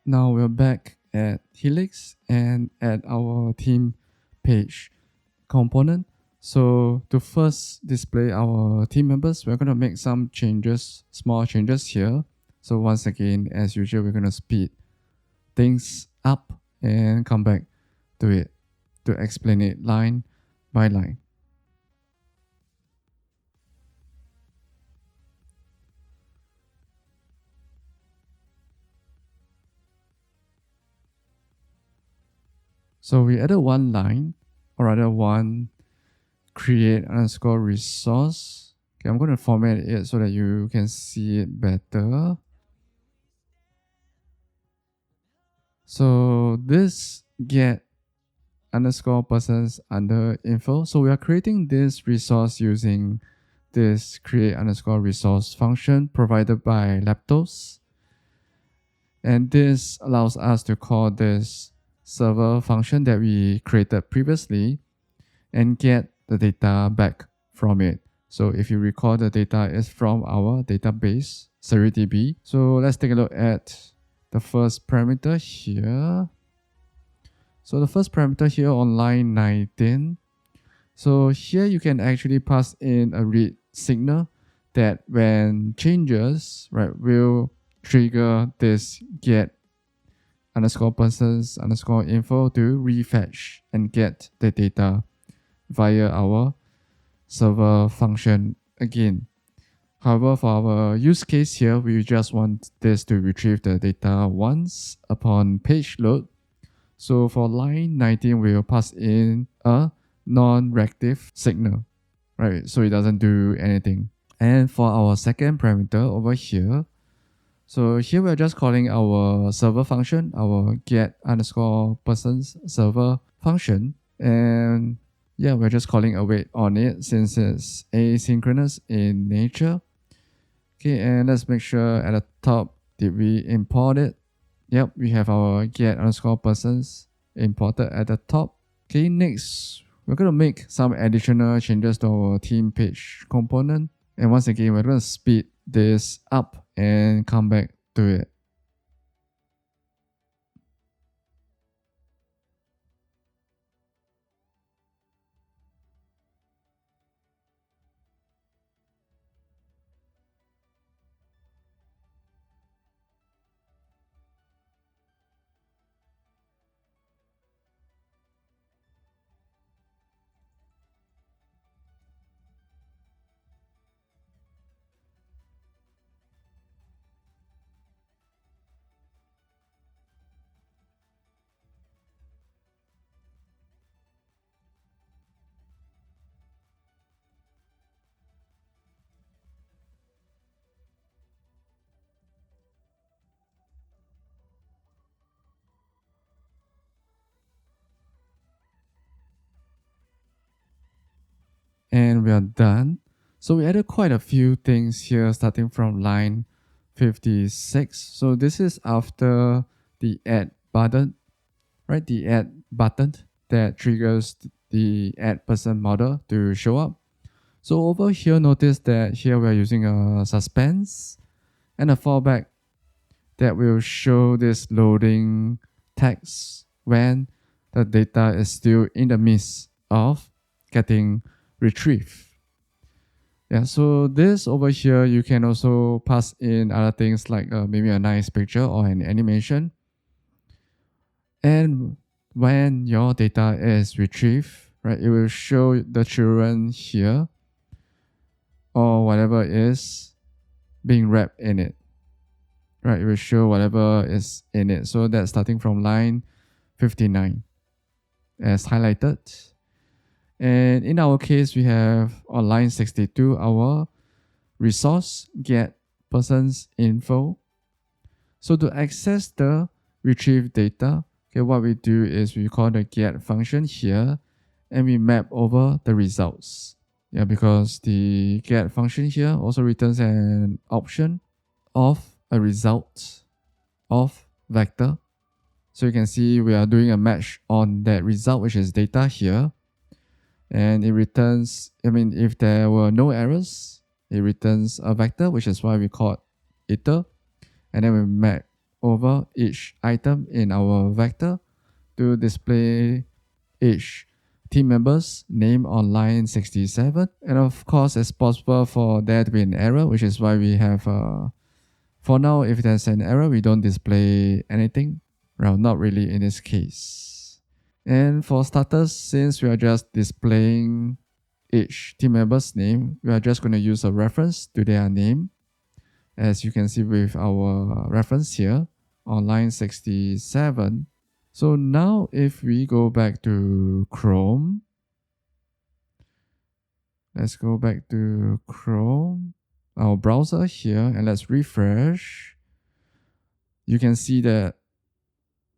Now we're back at Helix and at our team page component. So to first display our team members, we're going to make some changes, small changes here. So once again, as usual, we're going to speed things up and come back to it to explain it line by line. So we added one line, or rather one create underscore resource. Okay, I'm going to format it so that you can see it better. So this get underscore persons under info. So we are creating this resource using this create underscore resource function provided by Leptos. And this allows us to call this server function that we created previously and get the data back from it. So if you recall, the data is from our database, SurrealDB. So let's take a look at the first parameter here. So the first parameter here on line 19. So here you can actually pass in a read signal that when changes, right, will trigger this get underscore persons underscore info to refetch and get the data via our server function again. However, for our use case here, we just want this to retrieve the data once upon page load. So for line 19, we'll pass in a non-reactive signal, right? So it doesn't do anything. And for our second parameter over here, so here we're just calling our server function, our get underscore persons server function. And yeah, we're just calling await on it since it's asynchronous in nature. Okay, and let's make sure at the top, did we import it? Yep, we have our get underscore persons imported at the top. Okay, next, we're going to make some additional changes to our team page component. And once again, we're going to speed this up and come back to it. And we are done. So we added quite a few things here starting from line 56. So this is after the add button, right? The add button that triggers the add person model to show up. So over here, notice that here we're using a suspense and a fallback that will show this loading text when the data is still in the midst of getting retrieved. Yeah, so this over here, you can also pass in other things like maybe a nice picture or an animation. And when your data is retrieved, right, it will show the children here or whatever is being wrapped in it. right? It will show whatever is in it. So that's starting from line 59 as highlighted. And in our case, we have on line 62, our resource get person's info. So to access the retrieve data, okay, what we do is we call the get function here and we map over the results. Yeah, because the get function here also returns an option of a result of vector. So you can see we are doing a match on that result, which is data here. And it returns, if there were no errors, it returns a vector, which is why we call it iter. And then we map over each item in our vector to display each team member's name on line 67. And of course, it's possible for there to be an error, which is why we have, for now, if there's an error, we don't display anything. Well, not really in this case. And for starters, since we are just displaying each team member's name, we are just going to use a reference to their name. As you can see with our reference here on line 67. So now if we go back to Chrome, let's go back to Chrome, our browser here, and let's refresh. You can see that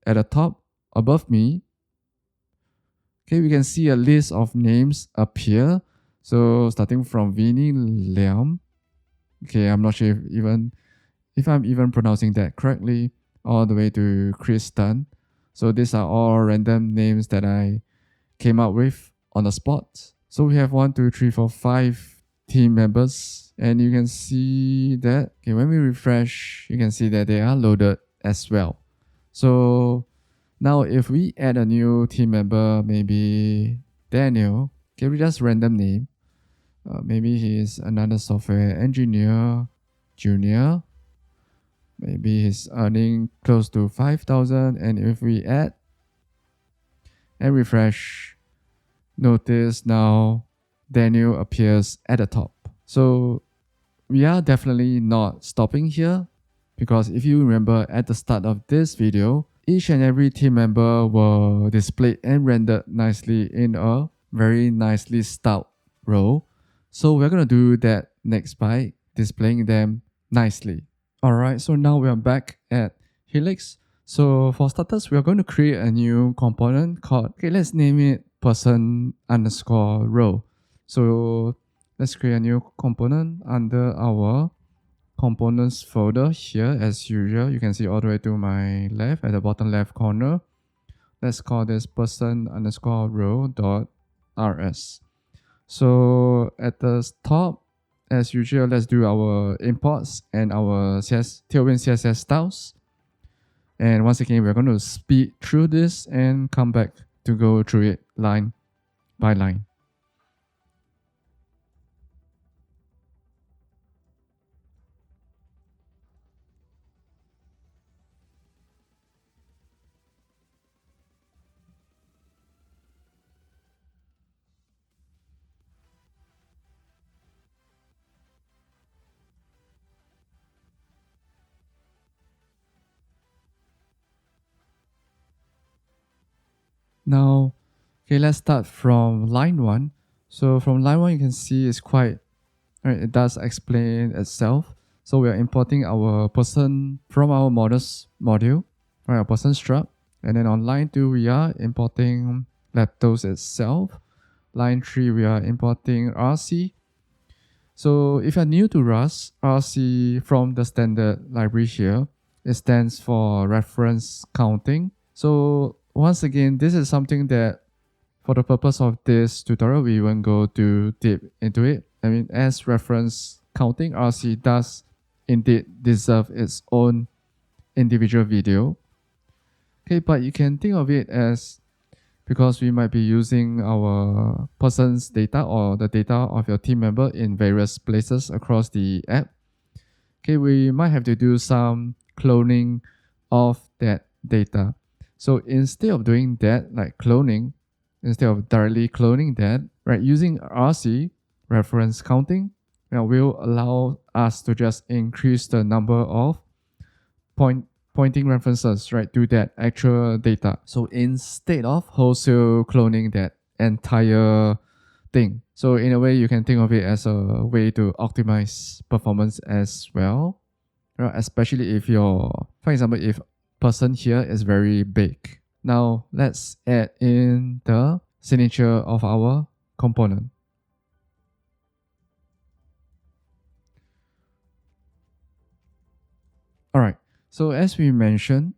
at the top above me, okay, we can see a list of names appear. So starting from Vinny Liam, okay, I'm not sure if I'm even pronouncing that correctly, all the way to Chris Dunn. So these are all random names that I came up with on the spot. So we have 1, 2, 3, 4, 5 team members, and you can see that, okay, when we refresh, you can see that they are loaded as well. So now if we add a new team member, maybe Daniel, okay, we just random name. Maybe he is another software engineer, junior. Maybe he's earning close to 5,000. And if we add and refresh, notice now Daniel appears at the top. So we are definitely not stopping here, because if you remember at the start of this video, each and every team member were displayed and rendered nicely in a very nicely styled row. So we're going to do that next by displaying them nicely. Alright, so now we are back at Helix. So for starters, we are going to create a new component called, okay, let's name it person_row. So let's create a new component under our components folder here. As usual, you can see all the way to my left at the bottom left corner. Let's call this person_row.rs. So at the top, as usual, let's do our imports and our Tailwind CSS styles. And once again, we're going to speed through this and come back to go through it line by line. Now, okay, let's start from line 1. So from line 1, you can see it's quite, right, it does explain itself. So we are importing our person from our models module, right, our person struct. And then on line 2, we are importing Leptos itself. Line 3, we are importing RC. So if you're new to Rust, RC from the standard library here, it stands for reference counting. So once again, this is something that for the purpose of this tutorial, we won't go too deep into it. As reference counting, RC does indeed deserve its own individual video. Okay, but you can think of it as, because we might be using our person's data or the data of your team member in various places across the app. Okay, we might have to do some cloning of that data. So instead of doing that, like cloning, instead of directly cloning that, right, using RC, reference counting, will allow us to just increase the number of pointing references, right, to that actual data. So instead of wholesale cloning that entire thing. So in a way, you can think of it as a way to optimize performance as well, right? Especially if for example, if person here is very big. Now let's add in the signature of our component. All right. So as we mentioned,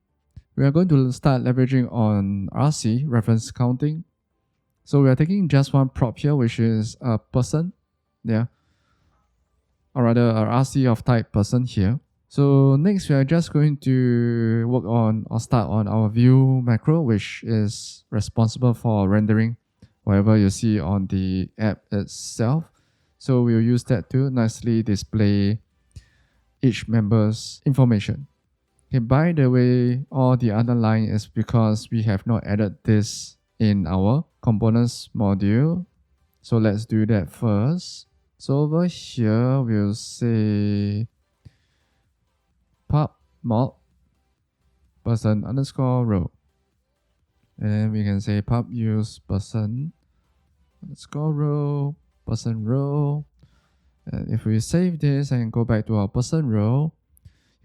we are going to start leveraging on RC, reference counting. So we are taking just one prop here, which is a person, yeah, or rather a RC of type person here. So next we are just going to work on or start on our view macro, which is responsible for rendering whatever you see on the app itself. So we'll use that to nicely display each member's information. Okay, by the way, all the other line is because we have not added this in our components module. So let's do that first. So over here, we'll say pub mod person underscore row. And then we can say pub use person underscore row, person row. And if we save this and go back to our person row,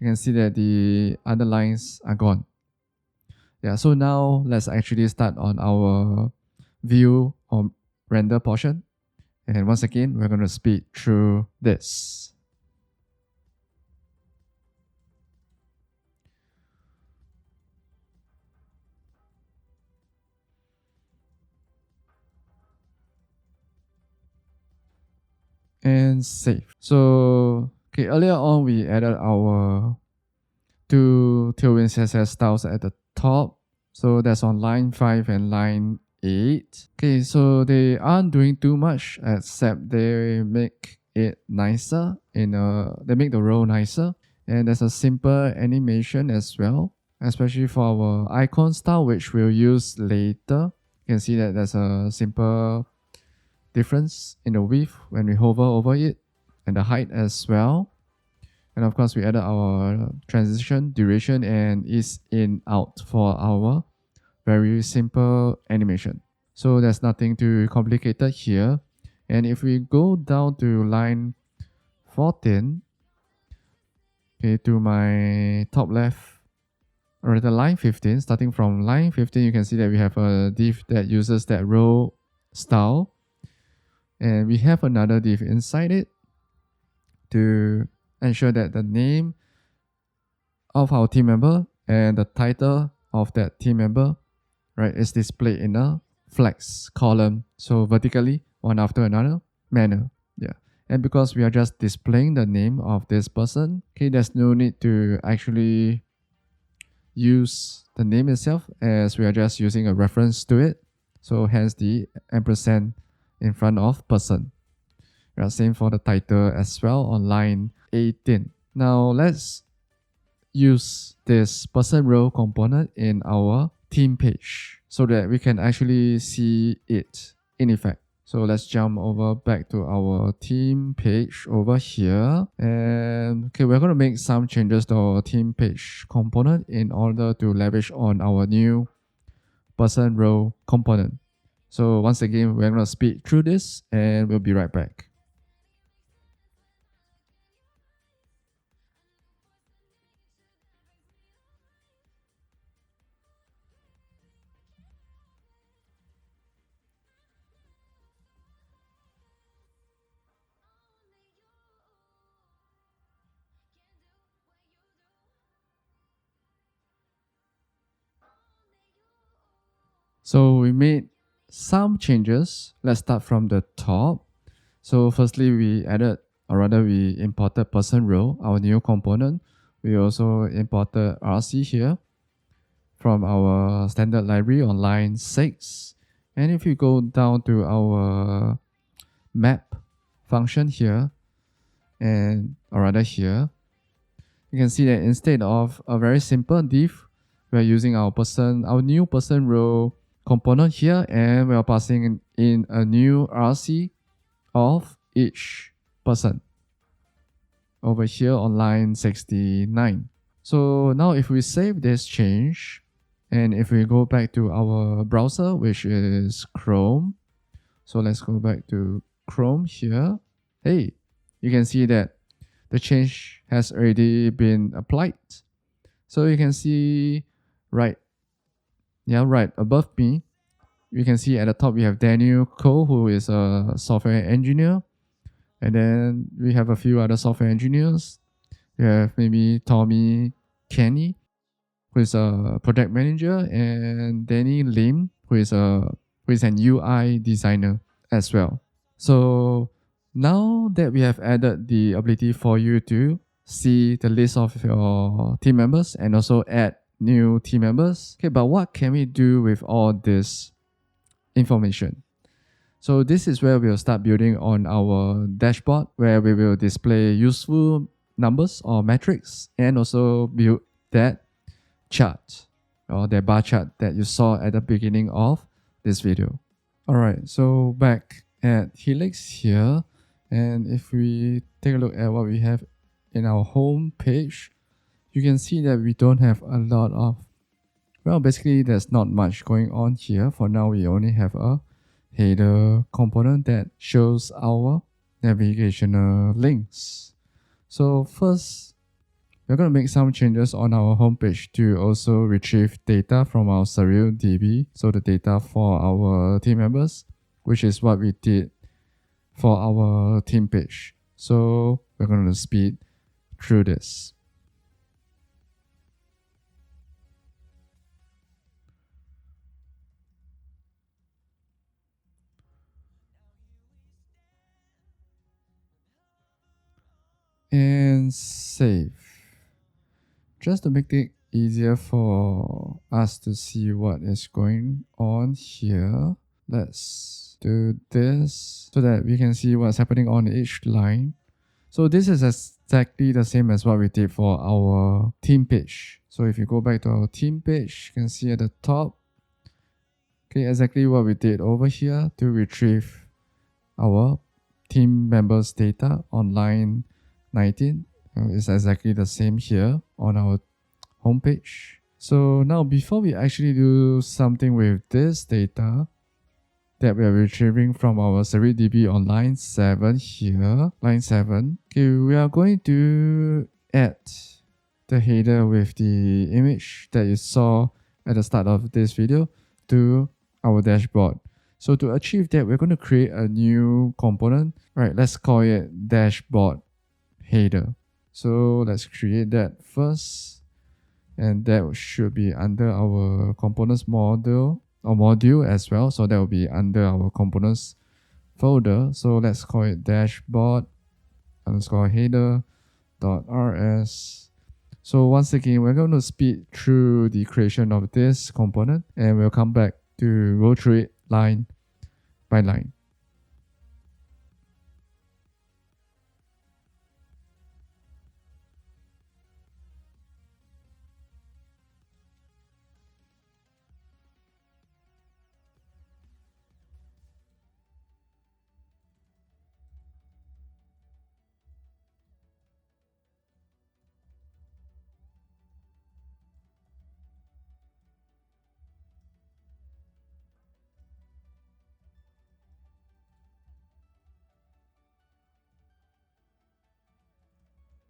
you can see that the other lines are gone. Yeah, so now let's actually start on our view or render portion. And once again, we're going to speed through this. And save. So, okay, earlier on, we added our two TailwindCSS styles at the top. So that's on line 5 and line 8. Okay, so they aren't doing too much except they make it nicer they make the row nicer. And there's a simple animation as well, especially for our icon style, which we'll use later. You can see that there's a simple difference in the width when we hover over it, and the height as well. And of course, we added our transition, duration, and is in out for our very simple animation. So there's nothing too complicated here. And if we go down to line 14, okay, to my top left, or the line 15, starting from line 15, you can see that we have a div that uses that row style. And we have another div inside it to ensure that the name of our team member and the title of that team member, right, is displayed in a flex column. So vertically, one after another manner. Yeah. And because we are just displaying the name of this person, okay, there's no need to actually use the name itself, as we are just using a reference to it. So hence the ampersand in front of person. Yeah, same for the title as well on line 18. Now let's use this person row component in our team page so that we can actually see it in effect. So let's jump over back to our team page over here. And okay, we're going to make some changes to our team page component in order to leverage on our new person row component. So once again, we're going to speed through this and we'll be right back. So we made some changes. Let's start from the top. So firstly, we added, or rather we imported person row, our new component. We also imported RC here from our standard library on line 6. And if you go down to our map function here, or rather here, you can see that instead of a very simple div, we're using our new person row component here, and we are passing in a new RC of each person over here on line 69. So now if we save this change, and if we go back to our browser, which is Chrome, so let's go back to Chrome here. Hey, you can see that the change has already been applied. So you can see right above me, you can see at the top we have Daniel Cole, who is a software engineer. And then we have a few other software engineers. We have maybe Tommy Kenny, who is a product manager, and Danny Lim, who is an UI designer as well. So now that we have added the ability for you to see the list of your team members and also add new team members. Okay, but what can we do with all this information? So this is where we'll start building on our dashboard, where we will display useful numbers or metrics and also build that chart or the bar chart that you saw at the beginning of this video. All right, so back at Helix here, and if we take a look at what we have in our home page, you can see that we don't have a lot of, well, basically there's not much going on here. For now, we only have a header component that shows our navigational links. So first, we're going to make some changes on our homepage to also retrieve data from our SurrealDB, so the data for our team members, which is what we did for our team page. So we're going to speed through this. And save. Just to make it easier for us to see what is going on here, let's do this so that we can see what's happening on each line. So this is exactly the same as what we did for our team page. So if you go back to our team page, you can see at the top, okay, exactly what we did over here to retrieve our team members data on line 19. It's exactly the same here on our homepage. So now before we actually do something with this data that we are retrieving from our SurrealDB on line 7 here, line 7, okay, we are going to add the header with the image that you saw at the start of this video to our dashboard. So to achieve that, we're going to create a new component. Right, let's call it dashboard header. So let's create that first, and that should be under our components model or module as well. So that will be under our components folder. So let's call it dashboard underscore header.rs. So once again, we're going to speed through the creation of this component, and we'll come back to go through it line by line.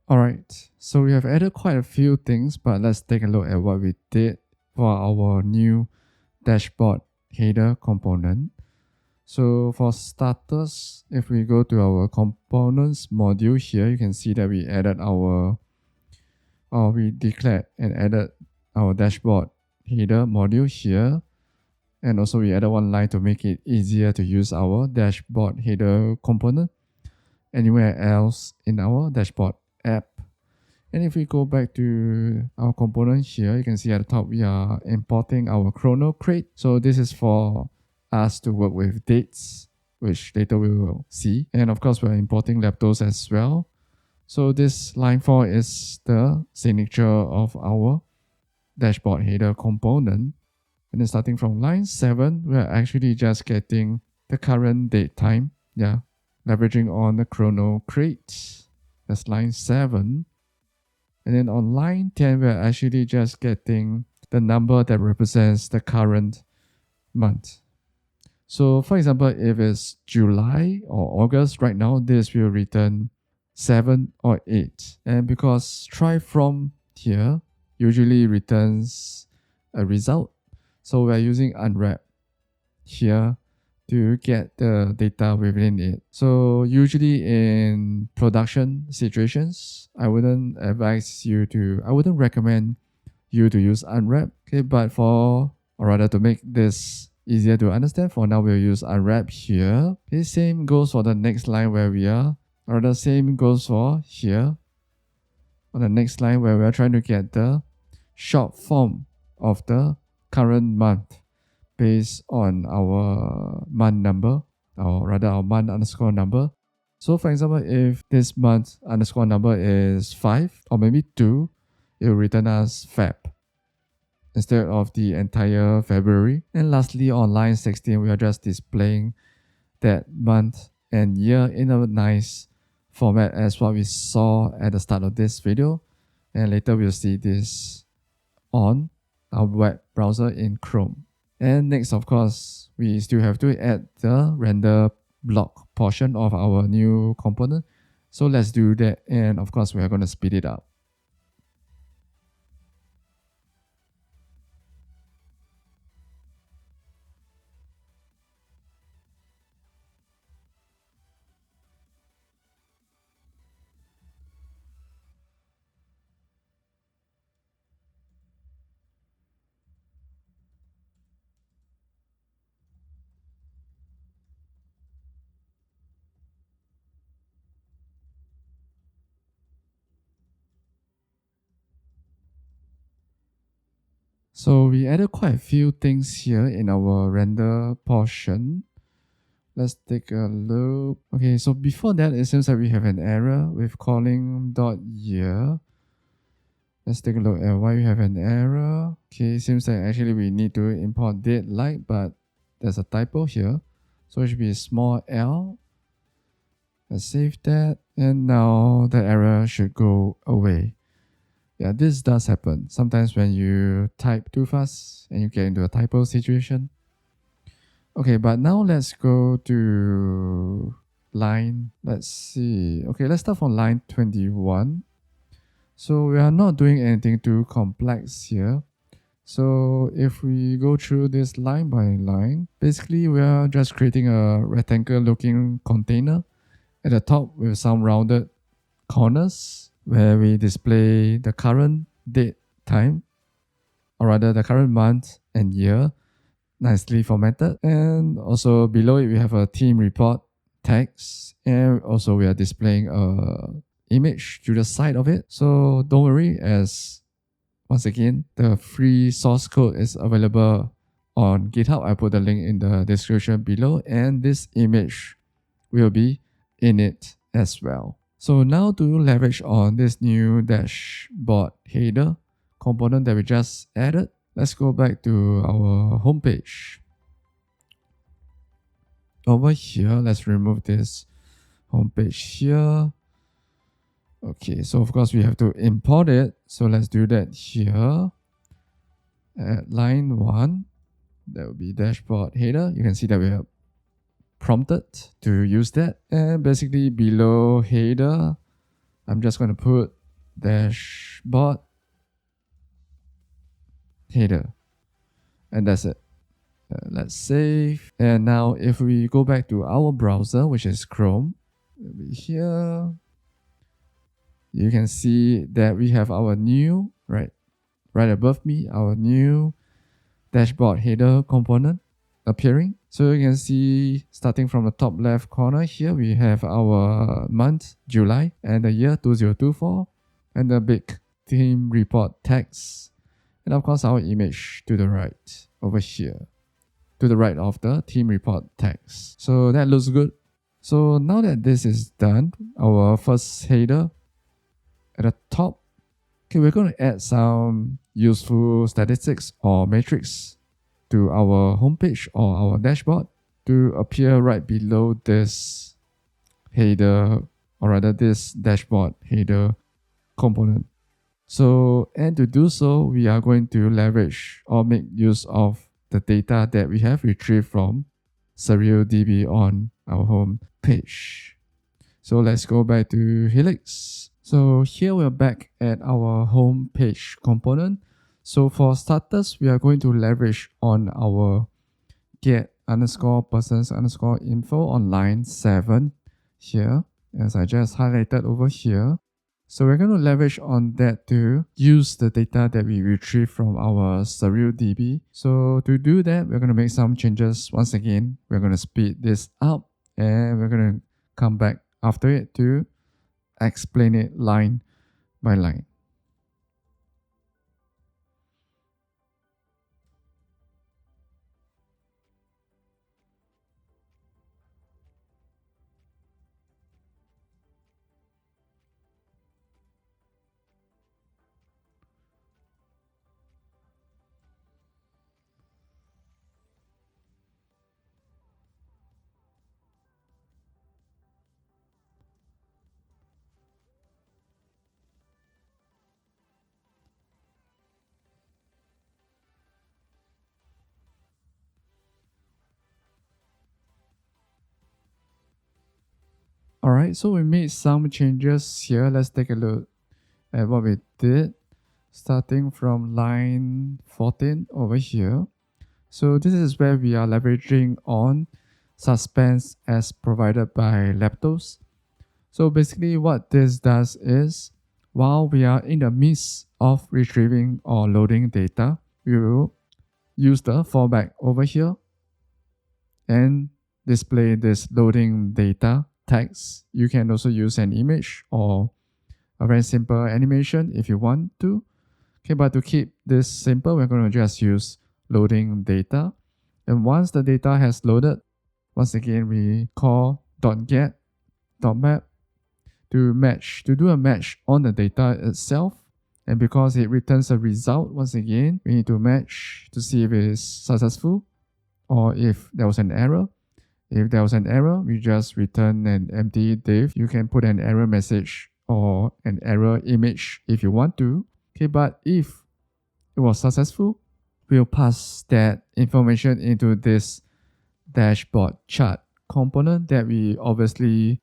Alright, so we have added quite a few things, but let's take a look at what we did for our new dashboard header component. So for starters, if we go to our components module here, you can see that we added we declared and added our dashboard header module here. And also we added one line to make it easier to use our dashboard header component anywhere else in our dashboard app. And if we go back to our component here, you can see at the top we are importing our chrono crate. So this is for us to work with dates, which later we will see. And of course, we're importing Leptos as well. So this line 4 is the signature of our dashboard header component. And then starting from line 7, we're actually just getting the current date time. Yeah, leveraging on the chrono crate. That's line 7. And then on line 10, we're actually just getting the number that represents the current month. So for example, if it's July or August, right now, this will return 7 or 8. And because try from here usually returns a result, so we're using unwrap here to get the data within it. So usually in production situations, I wouldn't recommend you to use unwrap. Okay, but or rather to make this easier to understand, for now we'll use unwrap here. Okay, same goes for the next line where we are, or the same goes for here on the next line where we are trying to get the short form of the current month based on our month number, or rather our month underscore number. So for example, if this month underscore number is 5 or maybe 2, it will return us Feb instead of the entire February. And lastly, on line 16, we are just displaying that month and year in a nice format as what we saw at the start of this video. And later we'll see this on our web browser in Chrome. And next, of course, we still have to add the render block portion of our new component. So let's do that. And of course, we are going to speed it up. So we added quite a few things here in our render portion. Let's take a look. Okay, so before that, it seems like we have an error with calling .year. Let's take a look at why we have an error. Okay, it seems like actually we need to import date light, but there's a typo here. So it should be small l. Let's save that. And now the error should go away. Yeah, this does happen. Sometimes when you type too fast and you get into a typo situation. Okay, but now let's go to line, let's see. Okay, let's start from line 21. So we are not doing anything too complex here. So if we go through this line by line, basically we are just creating a rectangle looking container at the top with some rounded corners where we display the current date time, or rather the current month and year, nicely formatted. And also below it we have a team report text, and also we are displaying a image to the side of it. So don't worry, as once again the free source code is available on GitHub. I put the link in the description below, and this image will be in it as well. So now to leverage on this new dashboard header component that we just added, let's go back to our homepage. Over here, let's remove this homepage here. Okay, so of course we have to import it. So let's do that here. At line 1, that will be dashboard header. You can see that we have prompted to use that. And basically below header, I'm just going to put dashboard header. And that's it. Let's save. And now if we go back to our browser, which is Chrome, it'll be here. You can see that we have our new, right above me, our new dashboard header component appearing. So you can see starting from the top left corner here, we have our month, July, and the year 2024, and the big team report text. And of course our image to the right over here, to the right of the team report text. So that looks good. So now that this is done, our first header at the top, okay, we're going to add some useful statistics or metrics to our homepage or our dashboard to appear right below this header, or rather this dashboard header component. So, and to do so, we are going to leverage or make use of the data that we have retrieved from SurrealDB on our home page. So let's go back to Helix. So here we're back at our home page component. So for starters, we are going to leverage on our get underscore persons underscore info on line 7 here, as I just highlighted over here. So we're going to leverage on that to use the data that we retrieve from our SurrealDB. So to do that, we're going to make some changes. Once again, we're going to speed this up and we're going to come back after it to explain it line by line. Alright, so we made some changes here. Let's take a look at what we did. Starting from line 14 over here. So this is where we are leveraging on suspense as provided by Leptos. So basically what this does is, while we are in the midst of retrieving or loading data, we will use the fallback over here and display this loading data text. You can also use an image or a very simple animation if you want to. Okay, but to keep this simple, we're going to just use loading data. And once the data has loaded, once again, we call .get.map to do a match on the data itself. And because it returns a result, once again, we need to match to see if it is successful or if there was an error. If there was an error, we just return an empty div. You can put an error message or an error image if you want to. Okay, but if it was successful, we'll pass that information into this dashboard chart component that we obviously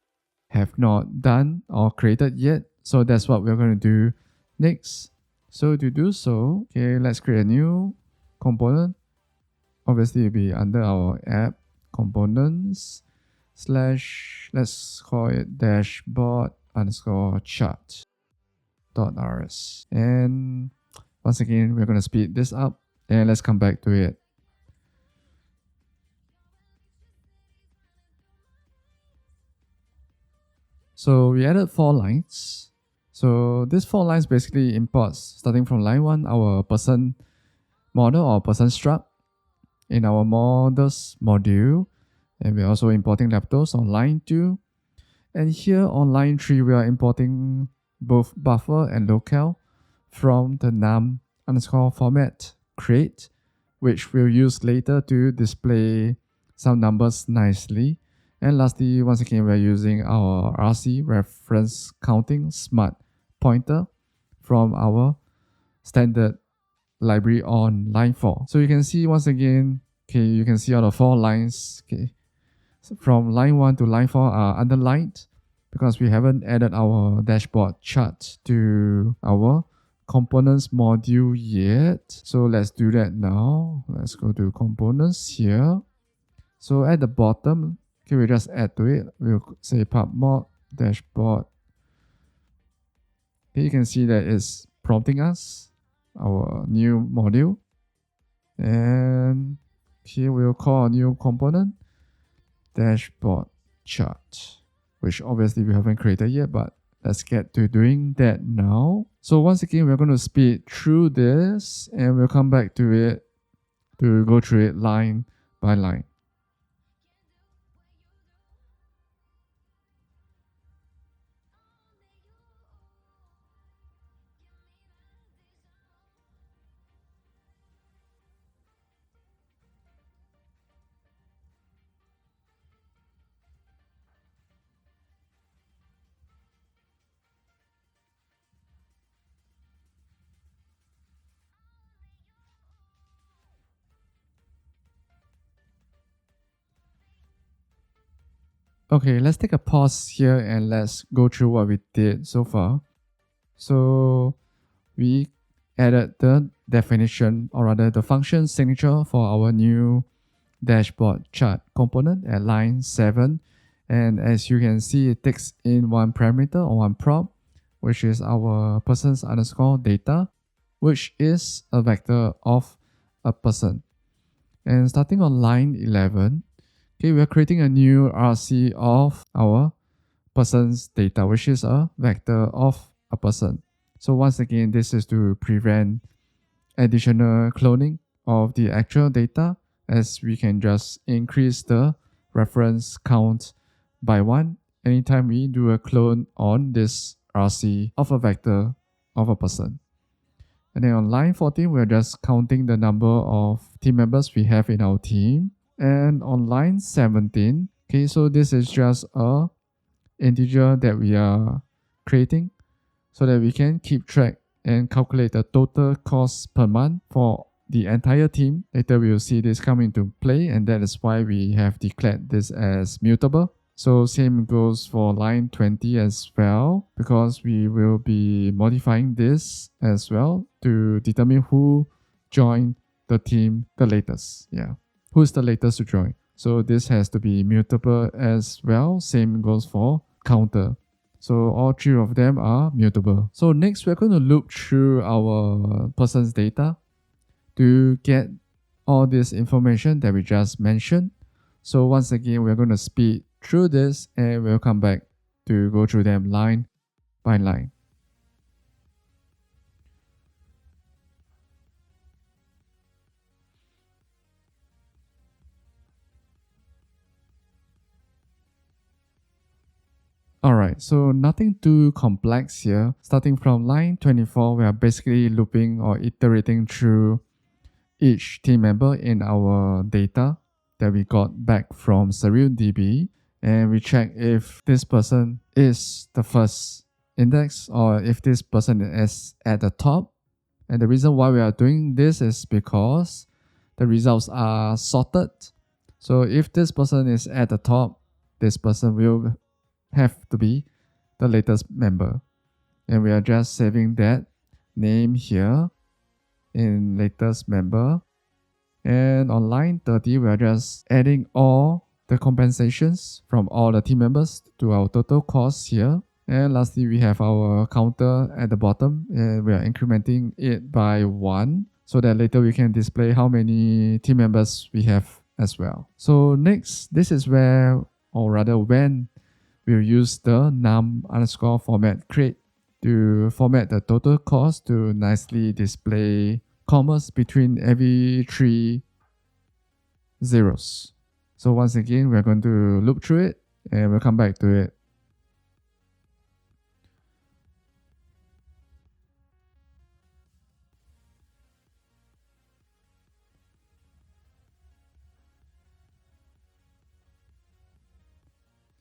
have not done or created yet. So that's what we're going to do next. So to do so, okay, let's create a new component. Obviously, it'll be under our app components / let's call it dashboard underscore chart .rs. And once again, we're going to speed this up and let's come back to it. So we added 4 lines. So these 4 lines basically imports, starting from line 1, our person model or person struct in our models module. And we're also importing Leptos on line 2. And here on line 3, we are importing both buffer and locale from the num underscore format create, which we'll use later to display some numbers nicely. And lastly, once again, we're using our RC reference counting smart pointer from our standard library on line 4. So you can see once again, okay, you can see all the 4 lines, okay, so from line 1 to line 4 are underlined because we haven't added our dashboard chart to our components module yet. So let's do that now. Let's go to components here. So at the bottom, okay, we just add to it. We'll say pub mod dashboard. Okay, you can see that it's prompting us our new module. And here we'll call a new component dashboard chart, which obviously we haven't created yet, but let's get to doing that now. So once again, we're going to speed through this and we'll come back to it to go through it line by line. Okay, let's take a pause here and let's go through what we did so far. So we added the definition, or rather the function signature for our new dashboard chart component at line 7. And as you can see, it takes in one parameter or one prop, which is our persons underscore data, which is a vector of a person. And starting on line 11, okay, we are creating a new RC of our person's data, which is a vector of a person. So once again, this is to prevent additional cloning of the actual data, as we can just increase the reference count by 1 anytime we do a clone on this RC of a vector of a person. And then on line 14, we're just counting the number of team members we have in our team. And on line 17, okay, so this is just a integer that we are creating so that we can keep track and calculate the total cost per month for the entire team. Later we will see this come into play, and that is why we have declared this as mutable. So same goes for line 20 as well, because we will be modifying this as well to determine who joined the team the latest. Yeah, who's the latest to join. So this has to be mutable as well. Same goes for counter. So all three of them are mutable. So next, we're going to loop through our person's data to get all this information that we just mentioned. So once again, we're going to speed through this and we'll come back to go through them line by line. Alright, so nothing too complex here. Starting from line 24, we are basically looping or iterating through each team member in our data that we got back from SurrealDB, and we check if this person is the first index or if this person is at the top. And the reason why we are doing this is because the results are sorted. So if this person is at the top, this person will have to be the latest member. And we are just saving that name here in latest member. And on line 30, we are just adding all the compensations from all the team members to our total cost here. And lastly, we have our counter at the bottom, and we are incrementing it by 1 so that later we can display how many team members we have as well. So next, this is where, or rather when, we'll use the num underscore format create to format the total cost to nicely display commas between every 3 zeros. So once again, we're going to loop through it and we'll come back to it.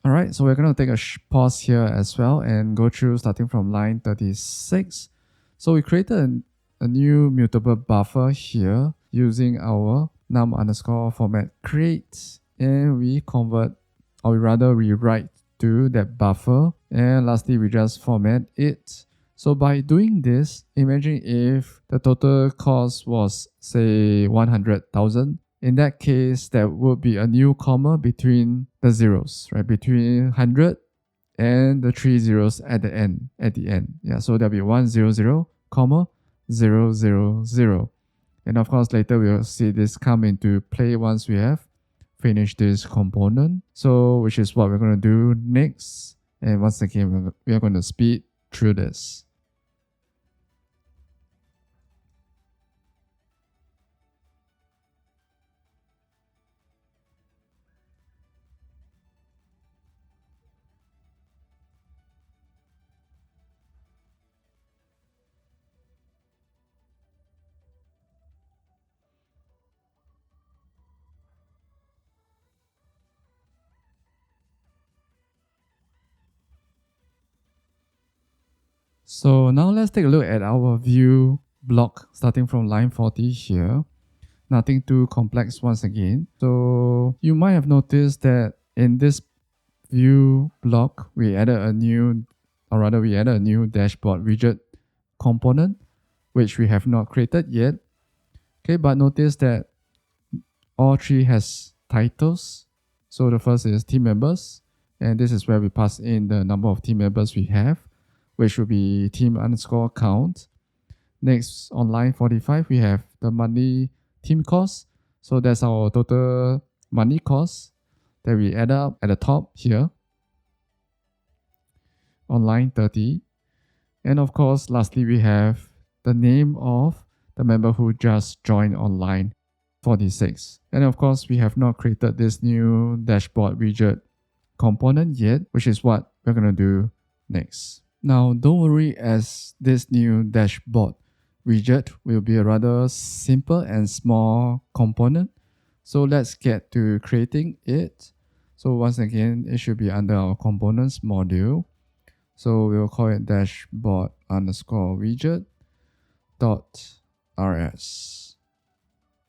Alright, so we're going to take a pause here as well and go through starting from line 36. So we created a new mutable buffer here using our num underscore format create, and we convert, or rather rewrite to that buffer, and lastly we just format it. So by doing this, imagine if the total cost was say 100,000. In that case, there would be a new comma between the zeros, right? Between 100 and the 3 zeros at the end. Yeah, so there'll be 100, comma 000. And of course, later we'll see this come into play once we have finished this component. So, which is what we're going to do next. And once again, we are going to speed through this. So now let's take a look at our view block starting from line 40 here. Nothing too complex once again. So you might have noticed that in this view block, we added a new dashboard widget component, which we have not created yet. Okay, but notice that all three has titles. So the first is team members, and this is where we pass in the number of team members we have, which will be team_count. Next, on line 45, we have the monthly team cost. So that's our total money cost that we add up at the top here on line 30. And of course, lastly, we have the name of the member who just joined on line 46. And of course, we have not created this new dashboard widget component yet, which is what we're going to do next. Now, don't worry, as this new dashboard widget will be a rather simple and small component. So let's get to creating it. So once again, it should be under our components module. So we'll call it dashboard_widget.rs.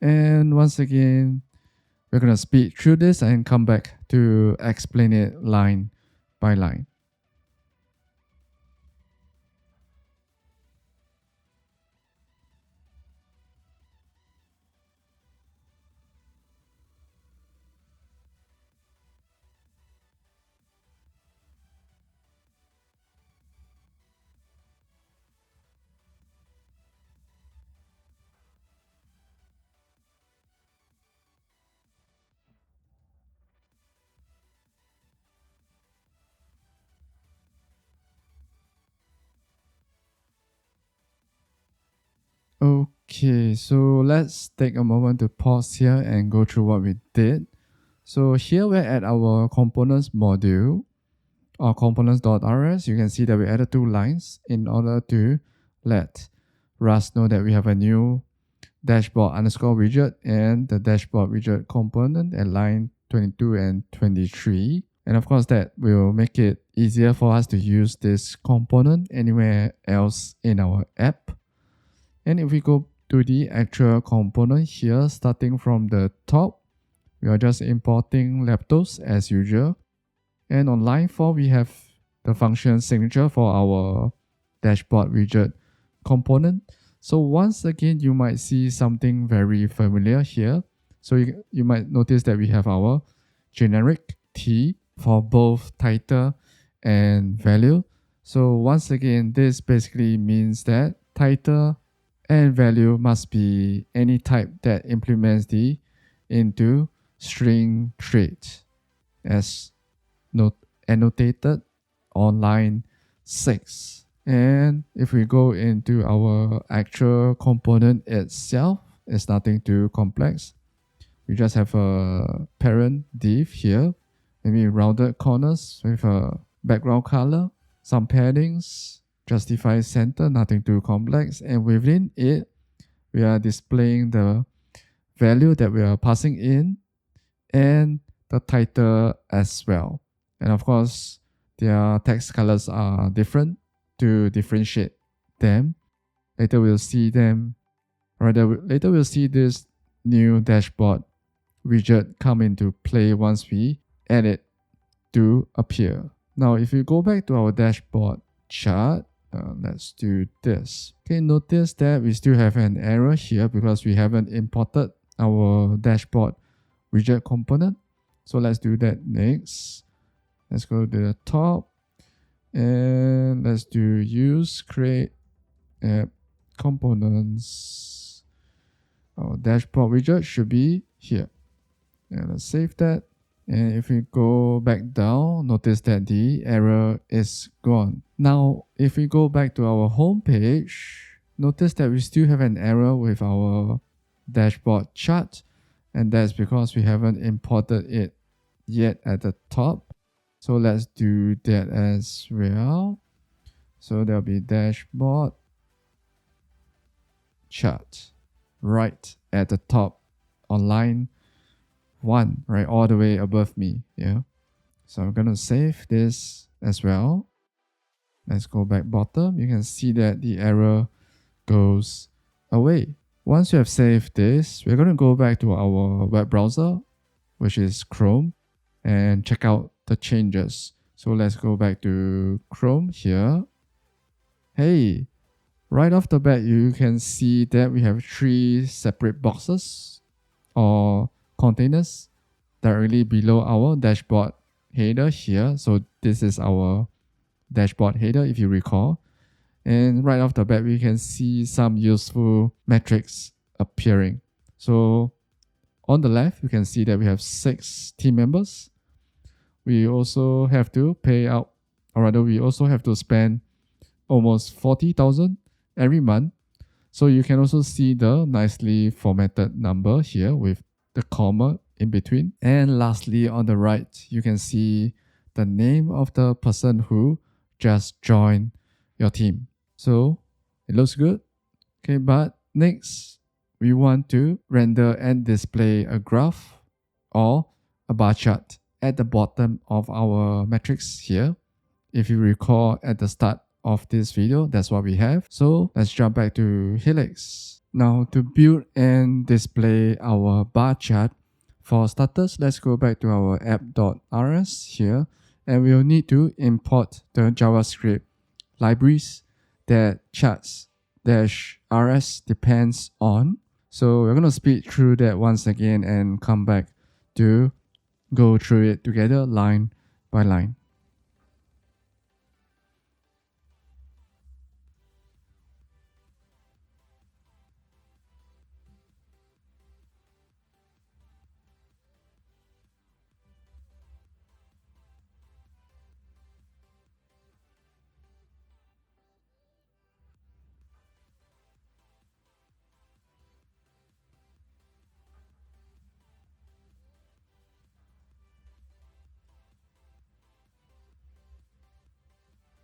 And once again, we're going to speed through this and come back to explain it line by line. Okay, so let's take a moment to pause here and go through what we did. So here we're at our components module, or components.rs. You can see that we added 2 lines in order to let Rust know that we have a new dashboard_widget and the dashboard widget component at line 22 and 23. And of course, that will make it easier for us to use this component anywhere else in our app. And if we go to the actual component here, starting from the top, we are just importing Leptos as usual. And on line 4, we have the function signature for our dashboard widget component. So once again, you might see something very familiar here. So you might notice that we have our generic T for both title and value. So once again, this basically means that title and value must be any type that implements the into string trait as annotated on line 6. And if we go into our actual component itself, it's nothing too complex. We just have a parent div here, maybe rounded corners with a background color, some paddings, justify center, nothing too complex. And within it, we are displaying the value that we are passing in and the title as well. And of course, their text colors are different to differentiate them. Later we'll see them, later we'll see this new dashboard widget come into play once we add it to appear. Now, if you go back to our dashboard chart, let's do this. Okay, notice that we still have an error here because we haven't imported our dashboard widget component. So let's do that next. Let's go to the top and let's do use create app components. Our dashboard widget should be here. And let's save that. And if we go back down, notice that the error is gone. Now, if we go back to our home page, notice that we still have an error with our dashboard chart. And that's because we haven't imported it yet at the top. So let's do that as well. So there'll be dashboard chart right at the top on line 1, right, all the way above me. Yeah. So I'm gonna save this as well. Let's go back bottom. You can see that the error goes away. Once you have saved this, we're gonna go back to our web browser, which is Chrome, and check out the the changes. So let's go back to Chrome here. Hey, right off the bat, you can see that we have 3 separate boxes or containers directly below our dashboard header here. So this is our dashboard header, if you recall. And right off the bat, we can see some useful metrics appearing. So on the left, you can see that we have 6 team members. We also have to pay out, or rather we also have to spend almost 40,000 every month. So you can also see the nicely formatted number here with the comma in between. And lastly, on the right, you can see the name of the person who just joined your team. So it looks good. Okay, but next, we want to render and display a graph or a bar chart at the bottom of our metrics here. If you recall at the start of this video, that's what we have. So let's jump back to Helix. Now to build and display our bar chart, for starters, let's go back to our app.rs here, and we'll need to import the JavaScript libraries that charts-rs depends on. So we're going to speed through that once again and come back to go through it together line by line.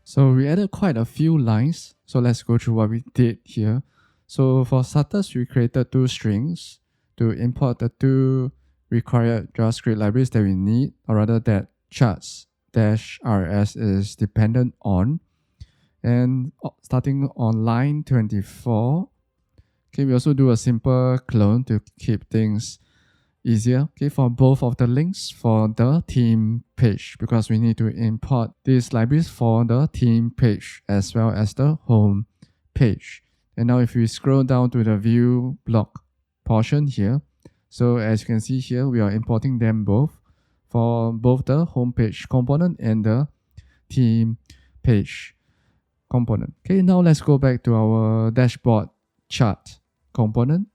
So we added quite a few lines. So let's go through what we did here. So for starters, we created 2 strings to import the 2 required JavaScript libraries that we need, or rather that charts-rs is dependent on. And starting on line 24, okay, we also do a simple clone to keep things easier, okay, for both of the links for the theme page, because we need to import these libraries for the theme page as well as the home page. And now if we scroll down to the view block portion here, so as you can see here, we are importing them both for both the home page component and the theme page component. Okay, now let's go back to our dashboard chart component.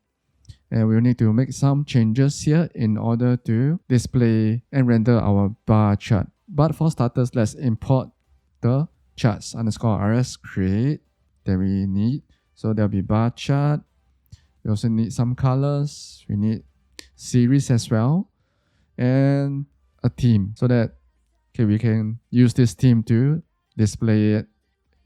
And we'll need to make some changes here in order to display and render our bar chart. But for starters, let's import the charts_rs create that we need. So there'll be bar chart. We also need some colors. We need series as well. And a theme so that we can use this theme to display it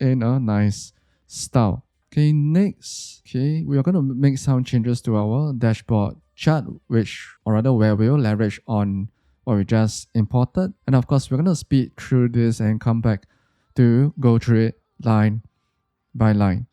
in a nice style. Okay, next, we are going to make some changes to our dashboard chart, where we'll leverage on what we just imported. And of course, we're going to speed through this and come back to go through it line by line.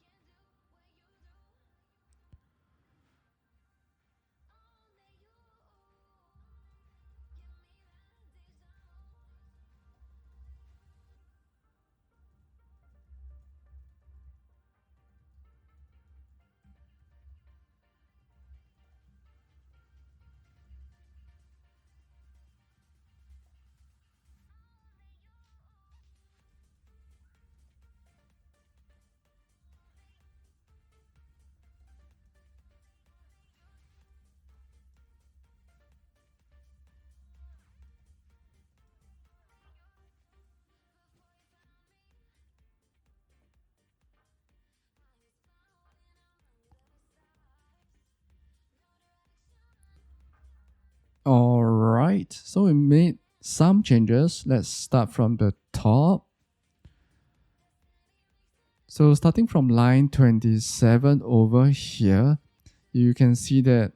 Alright, so we made some changes. Let's start from the top. So starting from line 27 over here, you can see that,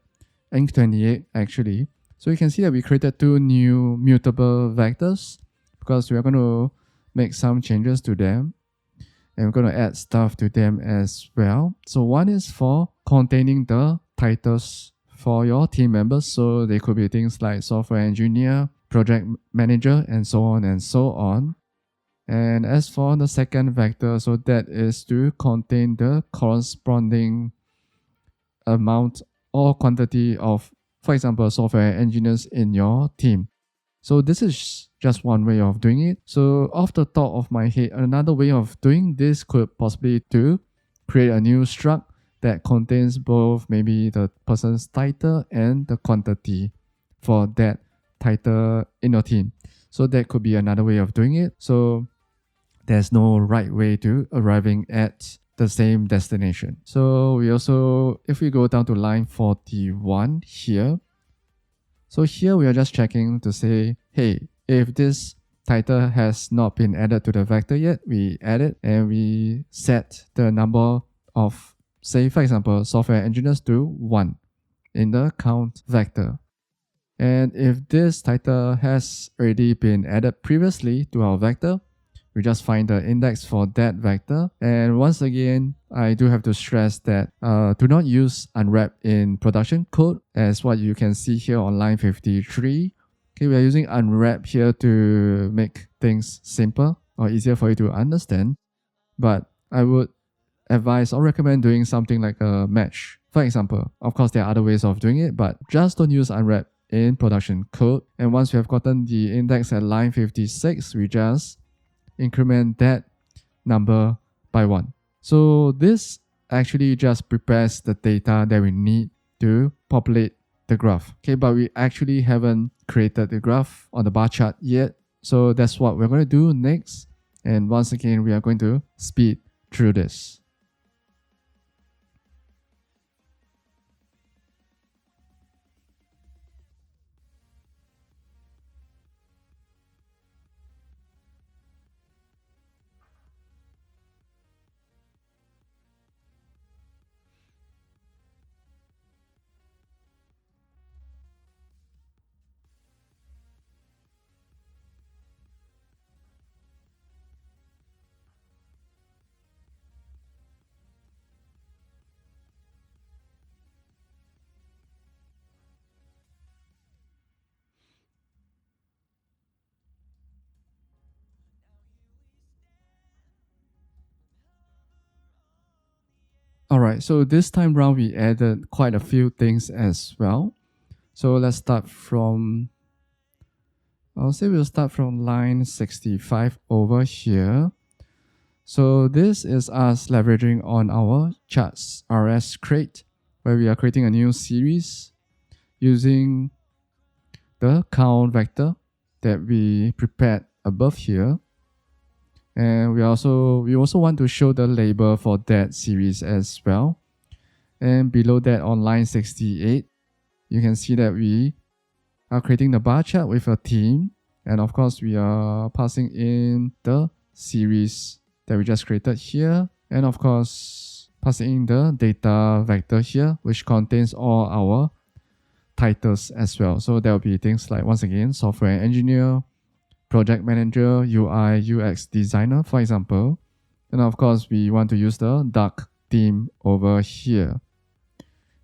and 28 actually. So you can see that we created 2 new mutable vectors because we're going to make some changes to them. And we're going to add stuff to them as well. So one is for containing the titles for your team members. So they could be things like software engineer, project manager, and so on and so on. And as for the second vector, so that is to contain the corresponding amount or quantity of, for example, software engineers in your team. So this is just one way of doing it. So off the top of my head, another way of doing this could possibly to create a new struct that contains both maybe the person's title and the quantity for that title in your team. So that could be another way of doing it. So there's no right way to arriving at the same destination. So we also, if we go down to line 41 here, so here we are just checking to say, hey, if this title has not been added to the vector yet, we add it and we set the number of, say for example, software engineers to 1 in the count vector. And if this title has already been added previously to our vector, we just find the index for that vector. And once again, I do have to stress that do not use unwrap in production code, as what you can see here on line 53. Okay, we are using unwrap here to make things simple or easier for you to understand. But I would advise or recommend doing something like a mesh. For example, of course, there are other ways of doing it, but just don't use unwrap in production code. And once we have gotten the index at line 56, we just increment that number by 1. So this actually just prepares the data that we need to populate the graph. Okay, but we actually haven't created the graph on the bar chart yet. So that's what we're going to do next. And once again, we are going to speed through this. Alright, so this time round we added quite a few things as well. So let's start from, I'll say we'll start from line 65 over here. So this is us leveraging on our charts RS crate, where we are creating a new series using the count vector that we prepared above here. And we also want to show the label for that series as well. And below that on line 68, you can see that we are creating the bar chart with a theme. And of course, we are passing in the series that we just created here. And of course, passing in the data vector here, which contains all our titles as well. So there will be things like, once again, software engineer, project manager, UI, UX designer, for example. And of course, we want to use the dark theme over here,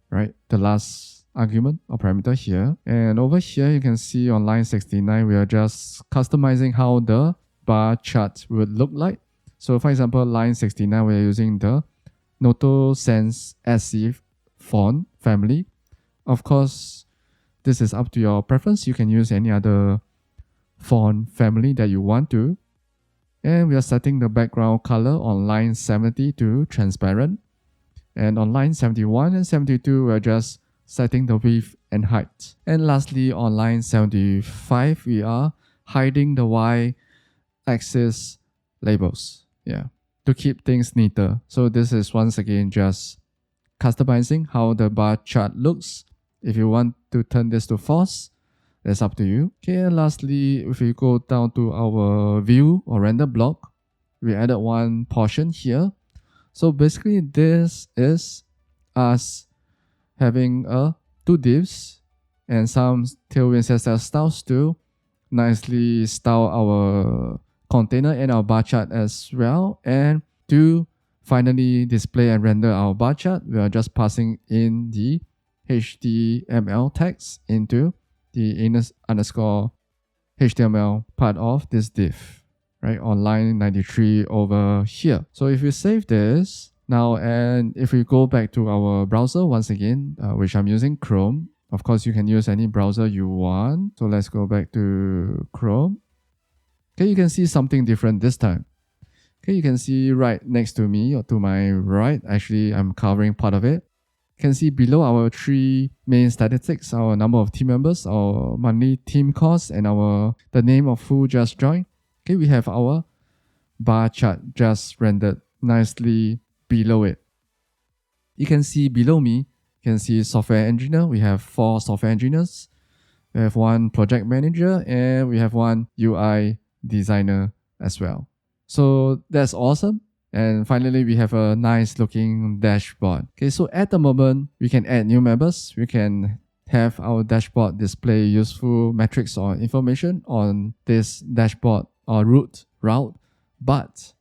right? The last argument or parameter here. And over here, you can see on line 69, we are just customizing how the bar chart would look like. So for example, line 69, we are using the Noto Sans SC font family. Of course, this is up to your preference. You can use any other font family that you want to. And we are setting the background color on line 70 to transparent. And on line 71 and 72, we're just setting the width and height. And lastly, on line 75, we are hiding the y-axis labels, to keep things neater. So this is once again just customizing how the bar chart looks. If you want to turn this to false, that's up to you. Okay, and lastly, if we go down to our view or render block, we added one portion here. So basically, this is us having two divs and some TailwindCSS styles to nicely style our container and our bar chart as well. And to finally display and render our bar chart, we are just passing in the HTML text into the underscore HTML part of this div, right? On line 93 over here. So if we save this now, and if we go back to our browser once again, which I'm using Chrome, of course, you can use any browser you want. So let's go back to Chrome. Okay, you can see something different this time. Okay, you can see right next to me or to my right, actually I'm covering part of it. You can see below our three main statistics, our number of team members, our monthly team cost, and the name of who just joined. Okay, we have our bar chart just rendered nicely below it. You can see below me, you can see software engineer. We have 4 software engineers. We have 1 project manager, and we have 1 UI designer as well. So that's awesome. And finally, we have a nice looking dashboard. Okay, so at the moment, we can add new members. We can have our dashboard display useful metrics or information on this dashboard or route, but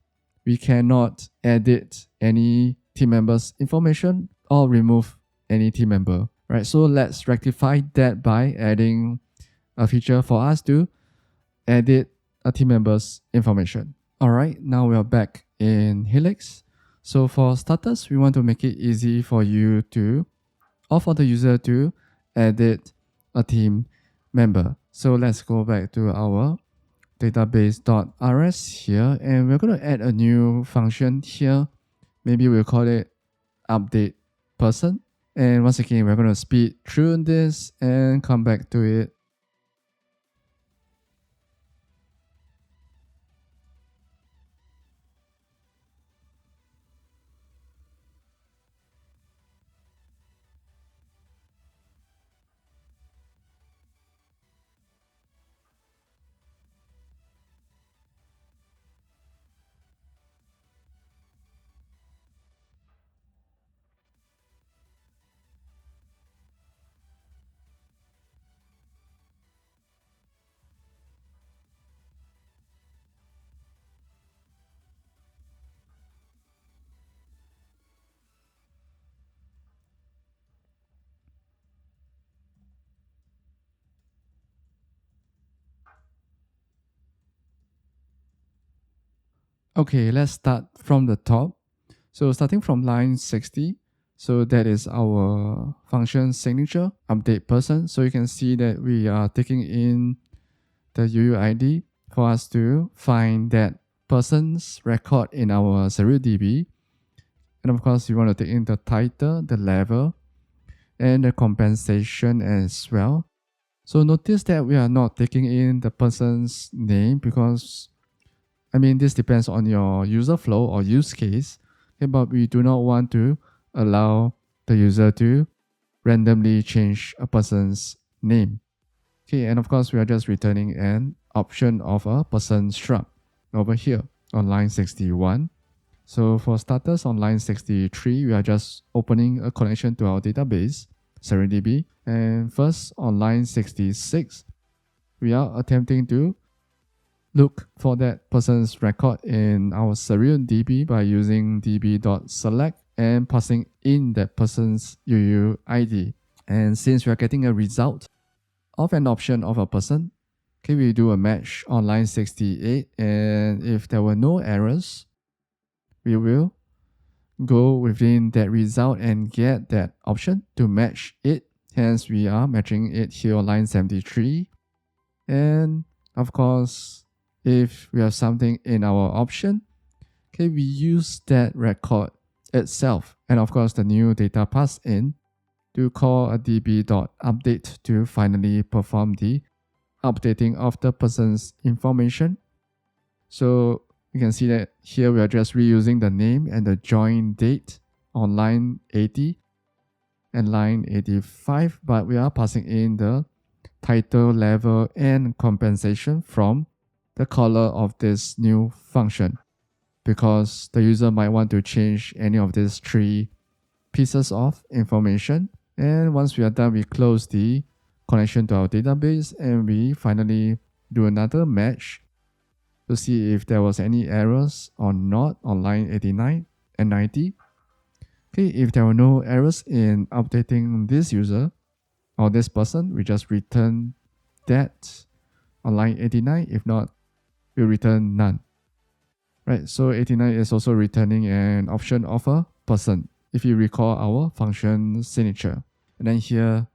we cannot edit any team members information or remove any team member, right? So let's rectify that by adding a feature for us to edit a team member's information. All right, now we are back in Helix. So for starters, we want to make it easy for you to, or for the user to edit a team member. So let's go back to our database.rs here, and we're going to add a new function here. Maybe we'll call it update person. And once again, we're going to speed through this and come back to it. Okay, let's start from the top. So starting from line 60, so that is our function signature, update person. So you can see that we are taking in the UUID for us to find that person's record in our SurrealDB. And of course, we want to take in the title, the level, and the compensation as well. So notice that we are not taking in the person's name because this depends on your user flow or use case, okay, but we do not want to allow the user to randomly change a person's name. Okay, and of course, we are just returning an option of a person struct over here on line 61. So for starters, on line 63, we are just opening a connection to our database, SurrealDB. And first, on line 66, we are attempting to look for that person's record in our SurrealDB by using db.select and passing in that person's UUID. And since we are getting a result of an option of a person, okay, we do a match on line 68, and if there were no errors, we will go within that result and get that option to match it. Hence, we are matching it here on line 73. And of course, if we have something in our option, okay, we use that record itself. And of course, the new data passed in to call a db.update to finally perform the updating of the person's information. So you can see that here we are just reusing the name and the join date on line 80 and line 85, but we are passing in the title, level, and compensation from the caller of this new function, because the user might want to change any of these 3 pieces of information. And once we are done, we close the connection to our database and we finally do another match to see if there was any errors or not on line 89 and 90. Okay, if there were no errors in updating this user or this person, we just return that on line 89. If not, we'll return none. Right, so 89 is also returning an option of a person, if you recall our function signature. And then here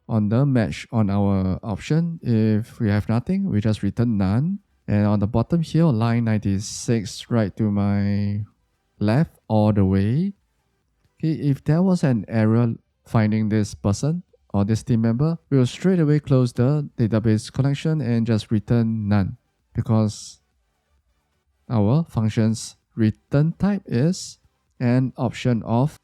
on the match on our option, if we have nothing, we just return none. And on the bottom here, on line 96, right to my left all the way, okay, if there was an error finding this person or this team member, we will straight away close the database connection and just return none, because our function's return type is an option of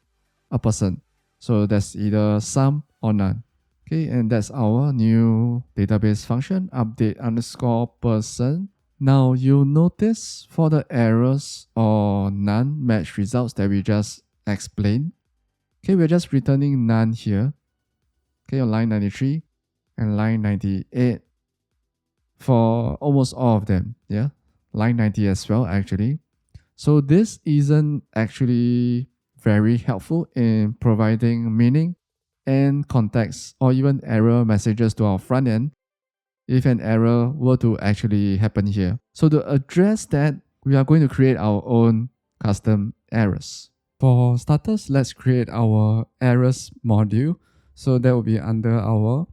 a person. So that's either some or none. Okay, and that's our new database function, update underscore person. Now you'll notice for the errors or none match results that we just explained, okay, we're just returning none here. Okay, on line 93 and line 98 for almost all of them. Yeah, line 90 as well, actually. So this isn't actually very helpful in providing meaning and context or even error messages to our front end if an error were to actually happen here. So to address that, we are going to create our own custom errors. For starters, let's create our errors module. So that will be under our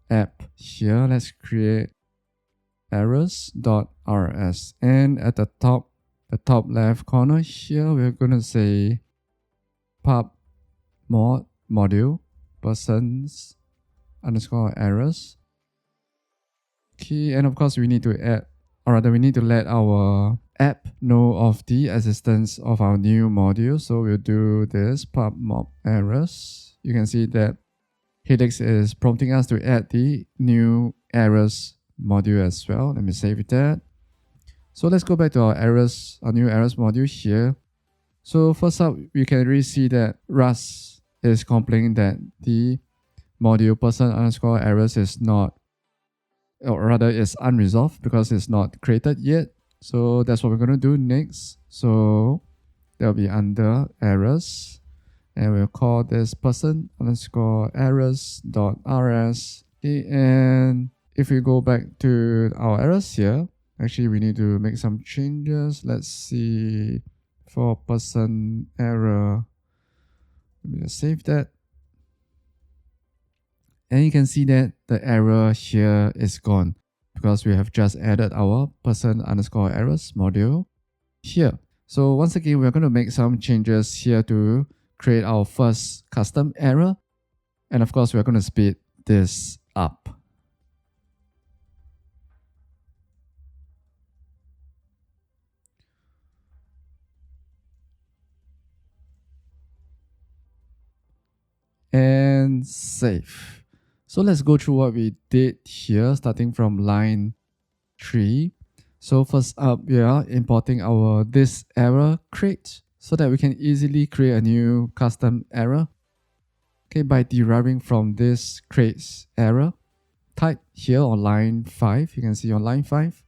app here. Let's create errors.rs, and at the top left corner here, we're going to say pub module persons underscore errors. Okay, and of course we need to add, or rather we need to let our app know of the existence of our new module. So we'll do this pub mob errors. You can see that Helix is prompting us to add the new errors module as well. Let me save that. So let's go back to our errors, our new errors module here. So first up, we can really see that Rust is complaining that the module person underscore errors is not, or rather is unresolved because it's not created yet. So that's what we're going to do next. So that'll be under errors, and we'll call this person underscore errors.rs. Okay, and if we go back to our errors here, actually we need to make some changes. Let's see, for person error, let me just save that. And you can see that the error here is gone because we have just added our person underscore errors module here. So once again, we're going to make some changes here to create our first custom error. And of course, we're going to speed this up. And save. So let's go through what we did here, starting from line 3. So first up, we are importing our this error crate so that we can easily create a new custom error. Okay, by deriving from this crates error type here on line 5. You can see on line 5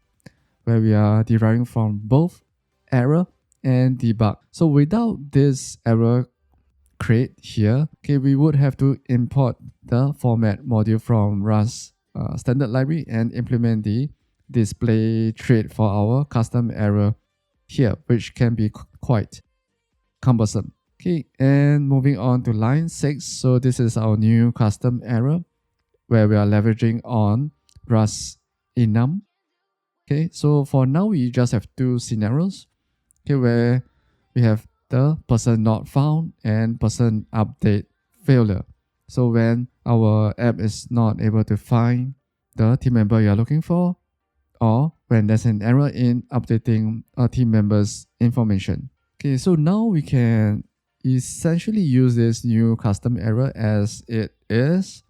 where we are deriving from both error and debug. So without this error crate here, okay, we would have to import the format module from Rust standard library and implement the display trait for our custom error here, which can be quite cumbersome. Okay, and moving on to line 6. So this is our new custom error where we are leveraging on Rust enum. Okay, so for now we just have two scenarios. Okay, where we have the person not found and person update failure. So when our app is not able to find the team member you are looking for, or when there's an error in updating a team member's information. Okay, so now we can essentially use this new custom error as it is,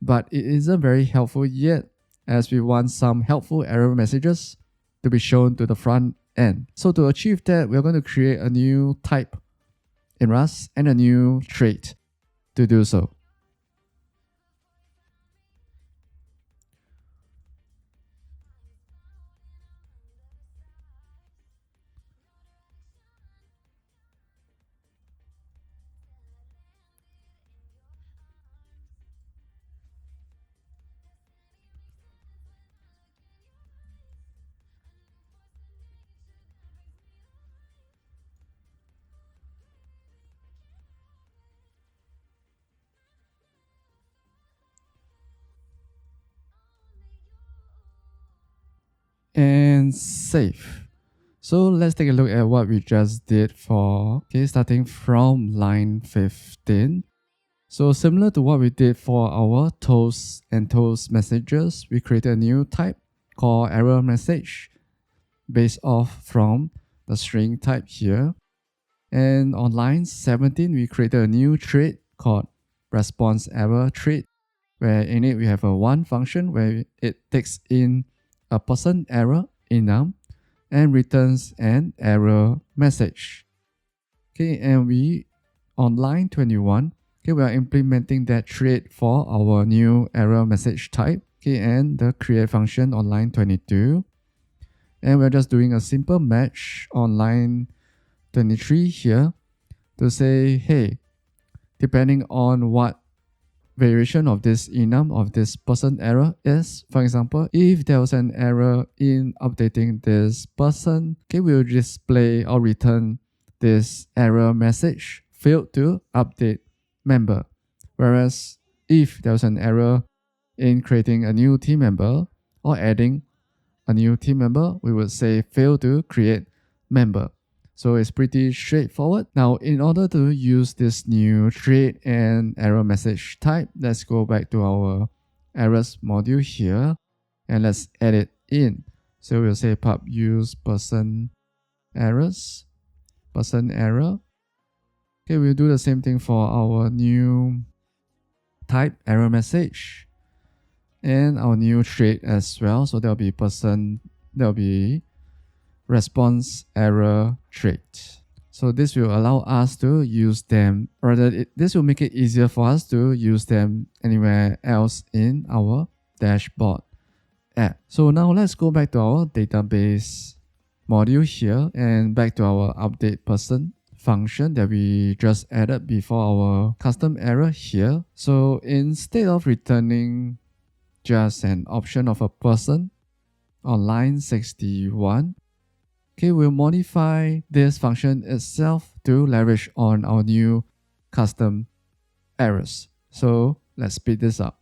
but it isn't very helpful yet, as we want some helpful error messages to be shown to the front end. So to achieve that, we're going to create a new type in Rust and a new trait to do so. and save. So let's take a look at what we just did for, starting from line 15. So similar to what we did for our toast and toast messages, we created a new type called error message based off from the string type here. And on line 17, we created a new trait called response error trait, where in it we have a one function where it takes in a person error enum and returns an error message. And we on line 21, we are implementing that trait for our new error message type. And the create function on line 22. And we're just doing a simple match on line 23 here to say, hey, depending on what variation of this enum of this person error is, for example, if there was an error in updating this person, we'll display or return this error message failed to update member. Whereas if there was an error in creating a new team member or adding a new team member, we would say fail to create member. So it's pretty straightforward. Now, in order to use this new trait and error message type, let's go back to our errors module here and let's add it in. So we'll say pub use person errors, person error. We'll do the same thing for our new type error message and our new trait as well. So there'll be response error trait. So this will allow us to use them, this will make it easier for us to use them anywhere else in our dashboard app. So now let's go back to our database module here and back to our update person function that we just added before our custom error here. So instead of returning just an option of a person on line 61, we'll modify this function itself to leverage on our new custom errors. So let's speed this up.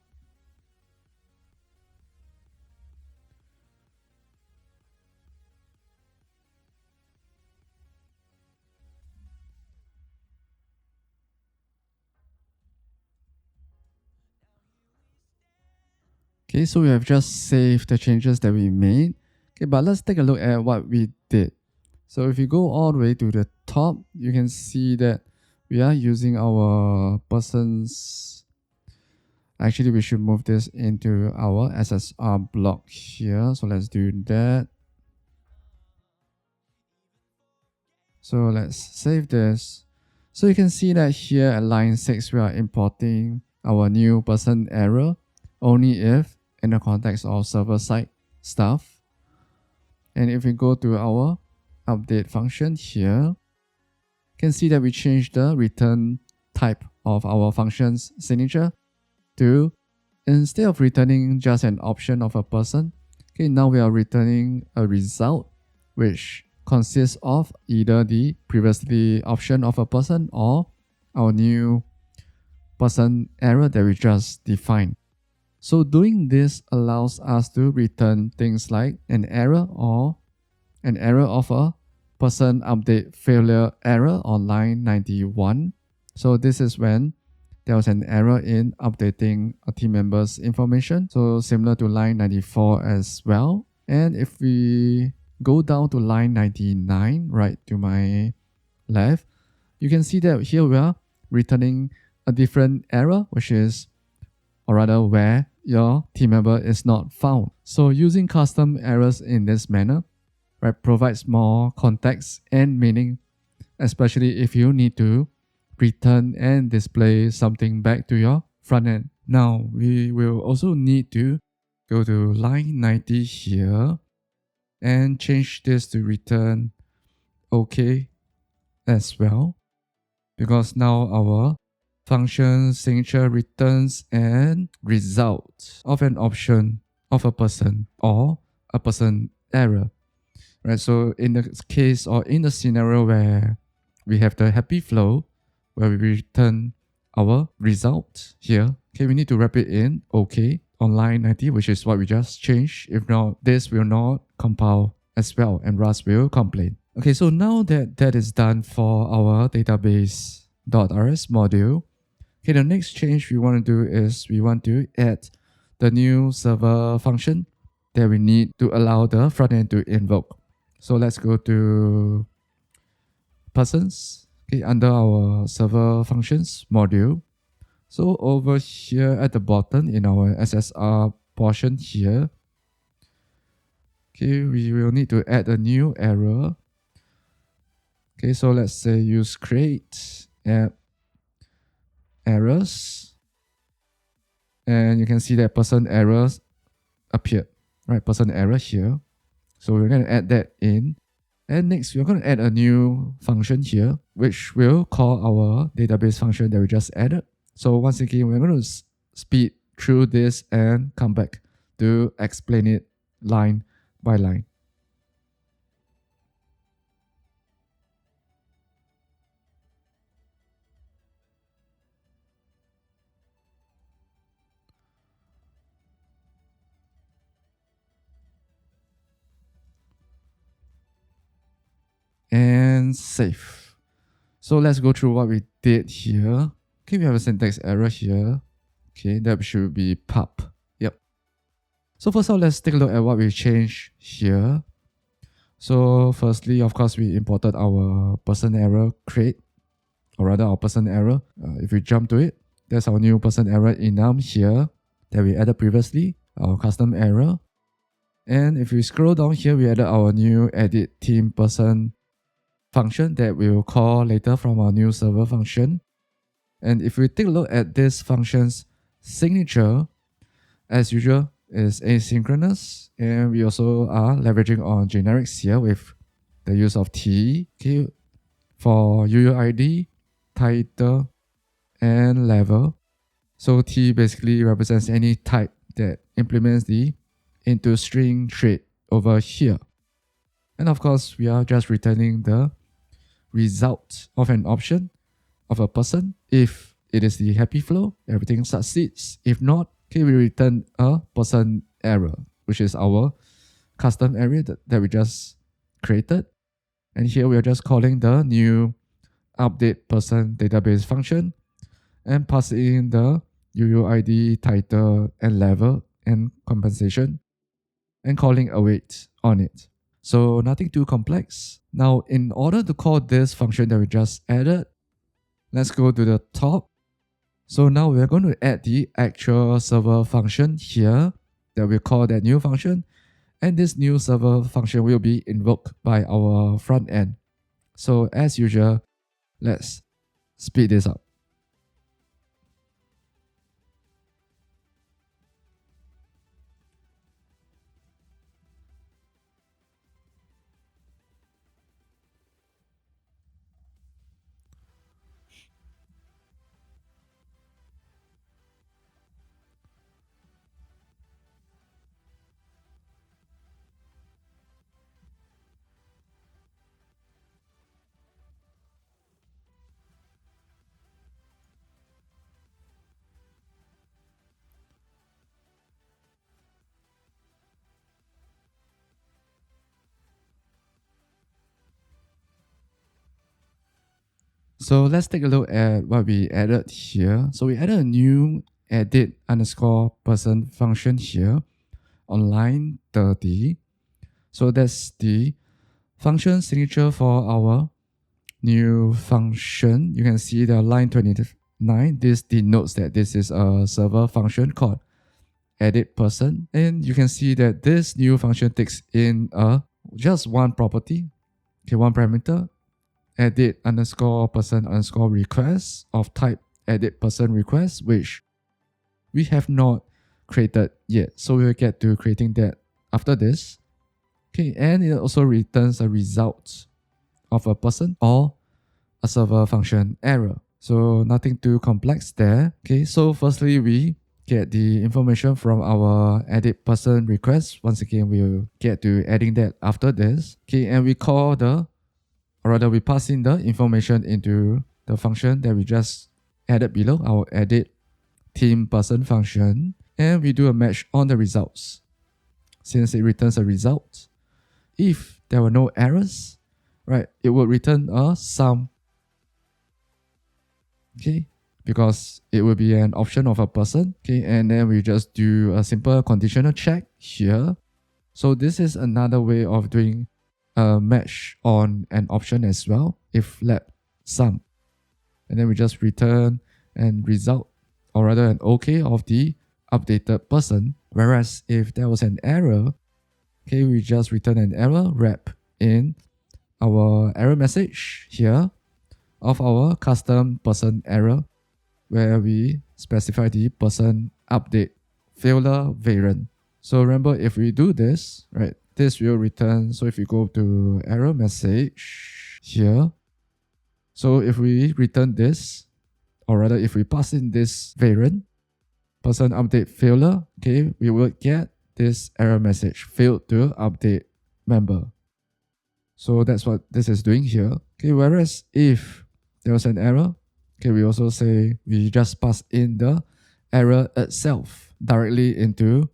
So we have just saved the changes that we made. But let's take a look at what we did. So if you go all the way to the top, you can see that we are using our persons. Actually, we should move this into our SSR block here. So let's do that. So let's save this. So you can see that here at line 6, we are importing our new person error only if in the context of server-side stuff. And if we go to our update function here, you can see that we changed the return type of our function's signature to, instead of returning just an option of a person, now we are returning a result which consists of either the previously option of a person or our new person error that we just defined. So doing this allows us to return things like an error or an error of a person update failure error on line 91. So this is when there was an error in updating a team member's information. So similar to line 94 as well. And if we go down to line 99, right to my left, you can see that here we are returning a different error, which is, or rather where your team member is not found. So using custom errors in this manner, right, provides more context and meaning, especially if you need to return and display something back to your front end. Now, we will also need to go to line 90 here and change this to return OK as well, because now our function signature returns an result of an option of a person or a person error. Right, so in the case or in the scenario where we have the happy flow, where we return our result here, we need to wrap it in OK on line 90, which is what we just changed. If not, this will not compile as well, and Rust will complain. Okay, so now that that is done for our database.rs module, okay, the next change we want to do is we want to add the new server function that we need to allow the front end to invoke. So let's go to persons, okay, under our server functions module. So over here at the bottom in our SSR portion here, okay, we will need to add a new error. Okay, so let's say use create app errors, and you can see that person errors appeared, right? Person error here. So we're going to add that in. And next, we're going to add a new function here, which will call our database function that we just added. So once again, we're going to speed through this and come back to explain it line by line. And save. So let's go through what we did here. Okay, we have a syntax error here. Okay, that should be pub. Yep. So first of all, let's take a look at what we changed here. So firstly, of course, we imported our person error create, or rather our person error. If we jump to it, there's our new person error enum here that we added previously, our custom error. And if we scroll down here, we added our new edit team person function that we will call later from our new server function. And if we take a look at this function's signature, as usual, is asynchronous, and we also are leveraging on generics here with the use of T, okay, for UUID, title, and level. So T basically represents any type that implements the into string trait over here. And of course, we are just returning the result of an option of a person. If it is the happy flow, everything succeeds. If not, okay, we return a person error, which is our custom error that we just created. And here we are just calling the new update person database function and passing in the UUID, title, and level and compensation, and calling await on it. So nothing too complex. Now, in order to call this function that we just added, let's go to the top. So now we're going to add the actual server function here that we call that new function. And this new server function will be invoked by our front end. So as usual, let's speed this up. So let's take a look at what we added here. So we added a new edit underscore person function here on line 30. So that's the function signature for our new function. You can see the line 29. This denotes that this is a server function called edit person. And you can see that this new function takes in just one property, okay, one parameter, edit underscore person underscore request of type edit person request, which we have not created yet. So we'll get to creating that after this. Okay, and it also returns a result of a person or a server function error. So nothing too complex there. Okay, so firstly, we get the information from our edit person request. Once again, we'll get to adding that after this. Okay, and we call or rather we pass in the information into the function that we just added below, our edit team person function, and we do a match on the results. Since it returns a result, if there were no errors, right, it would return a sum. Okay, because it will be an option of a person. Okay, and then we just do a simple conditional check here. So this is another way of doing a match on an option as well. If let sum, and then we just return and result, or rather an OK of the updated person. Whereas if there was an error, okay, we just return an error wrap in our error message here of our custom person error, where we specify the person update failure variant. So remember, if we do this, right, this will return. So if we go to error message here, so if we return this, or rather if we pass in this variant, person update failure, okay, we will get this error message, failed to update member. So that's what this is doing here. Okay, whereas if there was an error, okay, we also say we just pass in the error itself directly into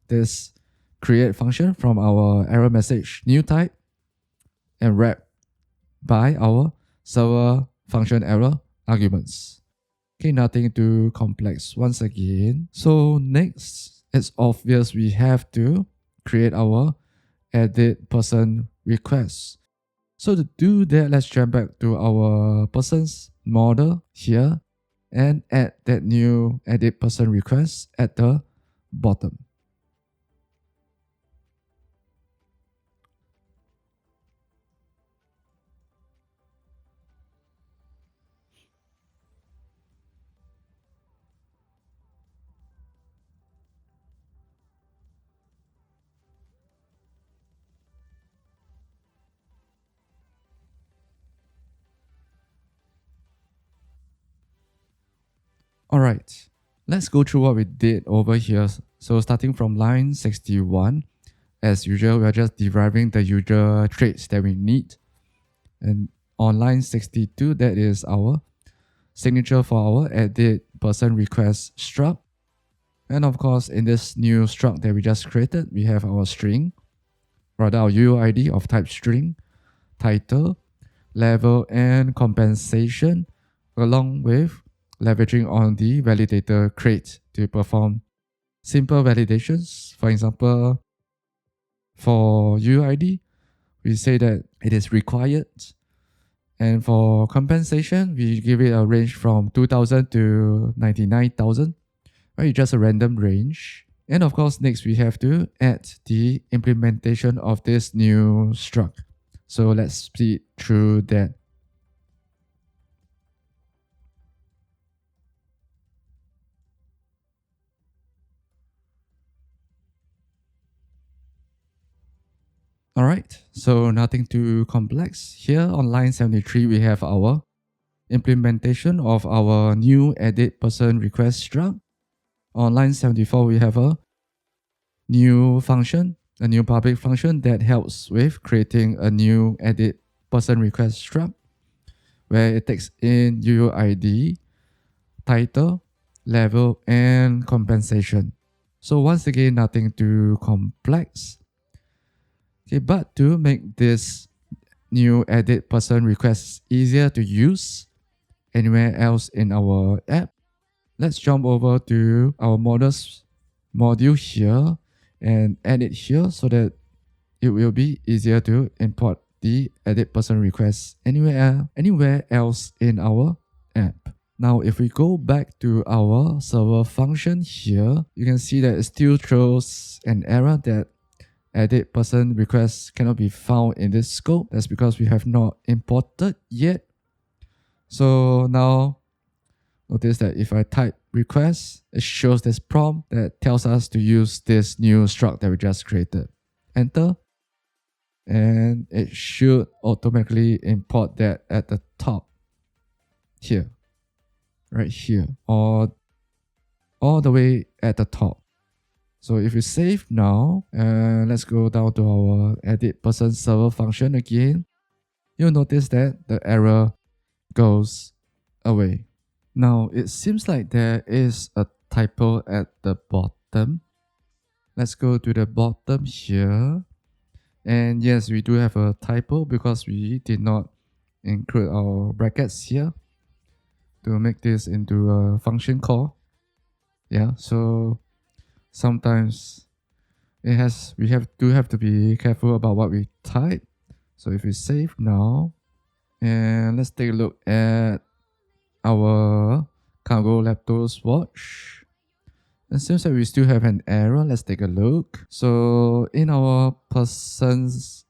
this create function from our error message new type and wrap by our server function error arguments. Okay, nothing too complex once again. So next, it's obvious we have to create our edit person request. So to do that, let's jump back to our person's model here and add that new edit person request at the bottom. All right, let's go through what we did over here. So starting from line 61, as usual, we are just deriving the usual traits that we need. And on line 62, that is our signature for our edit person request struct. And of course, in this new struct that we just created, we have our string, rather our UUID of type string, title, level, and compensation, along with leveraging on the validator crate to perform simple validations. For example, for UUID, we say that it is required. And for compensation, we give it a range from 2,000 to 99,000, right? Just a random range. And of course, next we have to add the implementation of this new struct. So let's speed through that. All right, so nothing too complex. Here on line 73, we have our implementation of our new edit person request struct. On line 74, we have a new function, a new public function that helps with creating a new edit person request struct, where it takes in UUID, title, level, and compensation. So once again, nothing too complex. Okay, but to make this new edit person requests easier to use anywhere else in our app, let's jump over to our models module here and add it here so that it will be easier to import the edit person requests anywhere else in our app. Now, if we go back to our server function here, you can see that it still throws an error that edit person requests cannot be found in this scope. That's because we have not imported yet. So now notice that if I type request, it shows this prompt that tells us to use this new struct that we just created. Enter, and it should automatically import that at the top here, right here, or all the way at the top. So if we save now, let's go down to our edit person server function again. You'll notice that the error goes away. Now, it seems like there is a typo at the bottom. Let's go to the bottom here And yes, we do have a typo because we did not include our brackets here to make this into a function call. Yeah, so sometimes we have to be careful about what we type. So if we save now, and let's take a look at our cargo Leptos watch. It seems that we still have an error. Let's take a look. So in our person's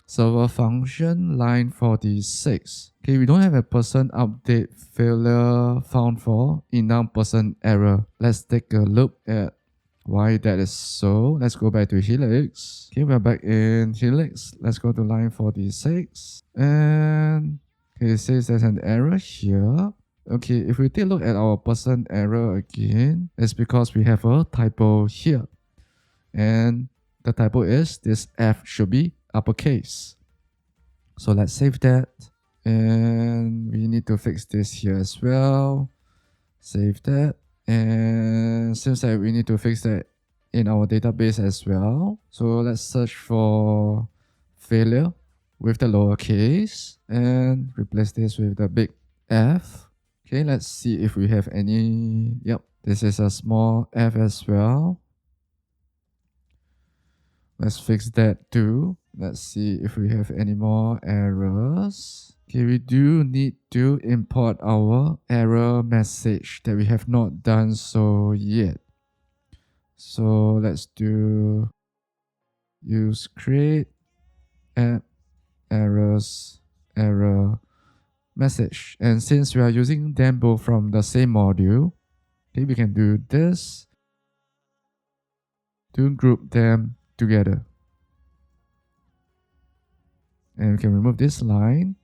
server function, line 46. Okay, we don't have a person update failure found for enum person error. Let's take a look at why that is so. Let's go back to Helix. Okay, we're back in Helix. Let's go to line 46. And okay, it says there's an error here. Okay, if we take a look at our person error again, it's because we have a typo here. And the typo is this F should be uppercase. So let's save that. And we need to fix this here as well. Save that. And seems like we need to fix that in our database as well. So let's search for failure with the lowercase and replace this with the big F. Okay, let's see if we have any. Yep, this is a small f as well. Let's fix that too. Let's see if we have any more errors. Okay, we do need to import our error message that we have not done so yet. So let's do use create app errors error message. And since we are using them both from the same module, okay, we can do this to group them together. And we can remove this line.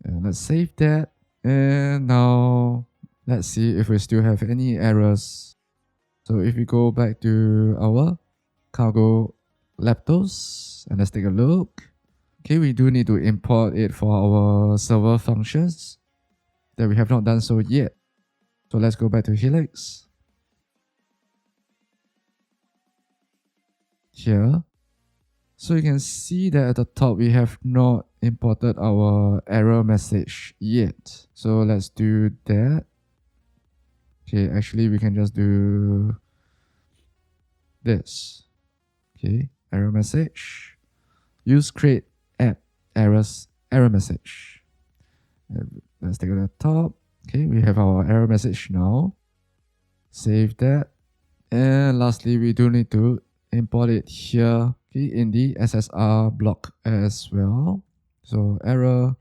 And let's save that. And now let's see if we still have any errors. So if we go back to our cargo Leptos and let's take a look. Okay, we do need to import it for our server functions that we have not done so yet. So let's go back to Helix. Here. So you can see that at the top we have not imported our error message yet. So let's do that. Okay, actually we can just do this. Okay, error message. Use create app errors error message. Let's take a look at the top. Okay, we have our error message now. Save that. And lastly, we do need to import it here, okay, in the SSR block as well. So error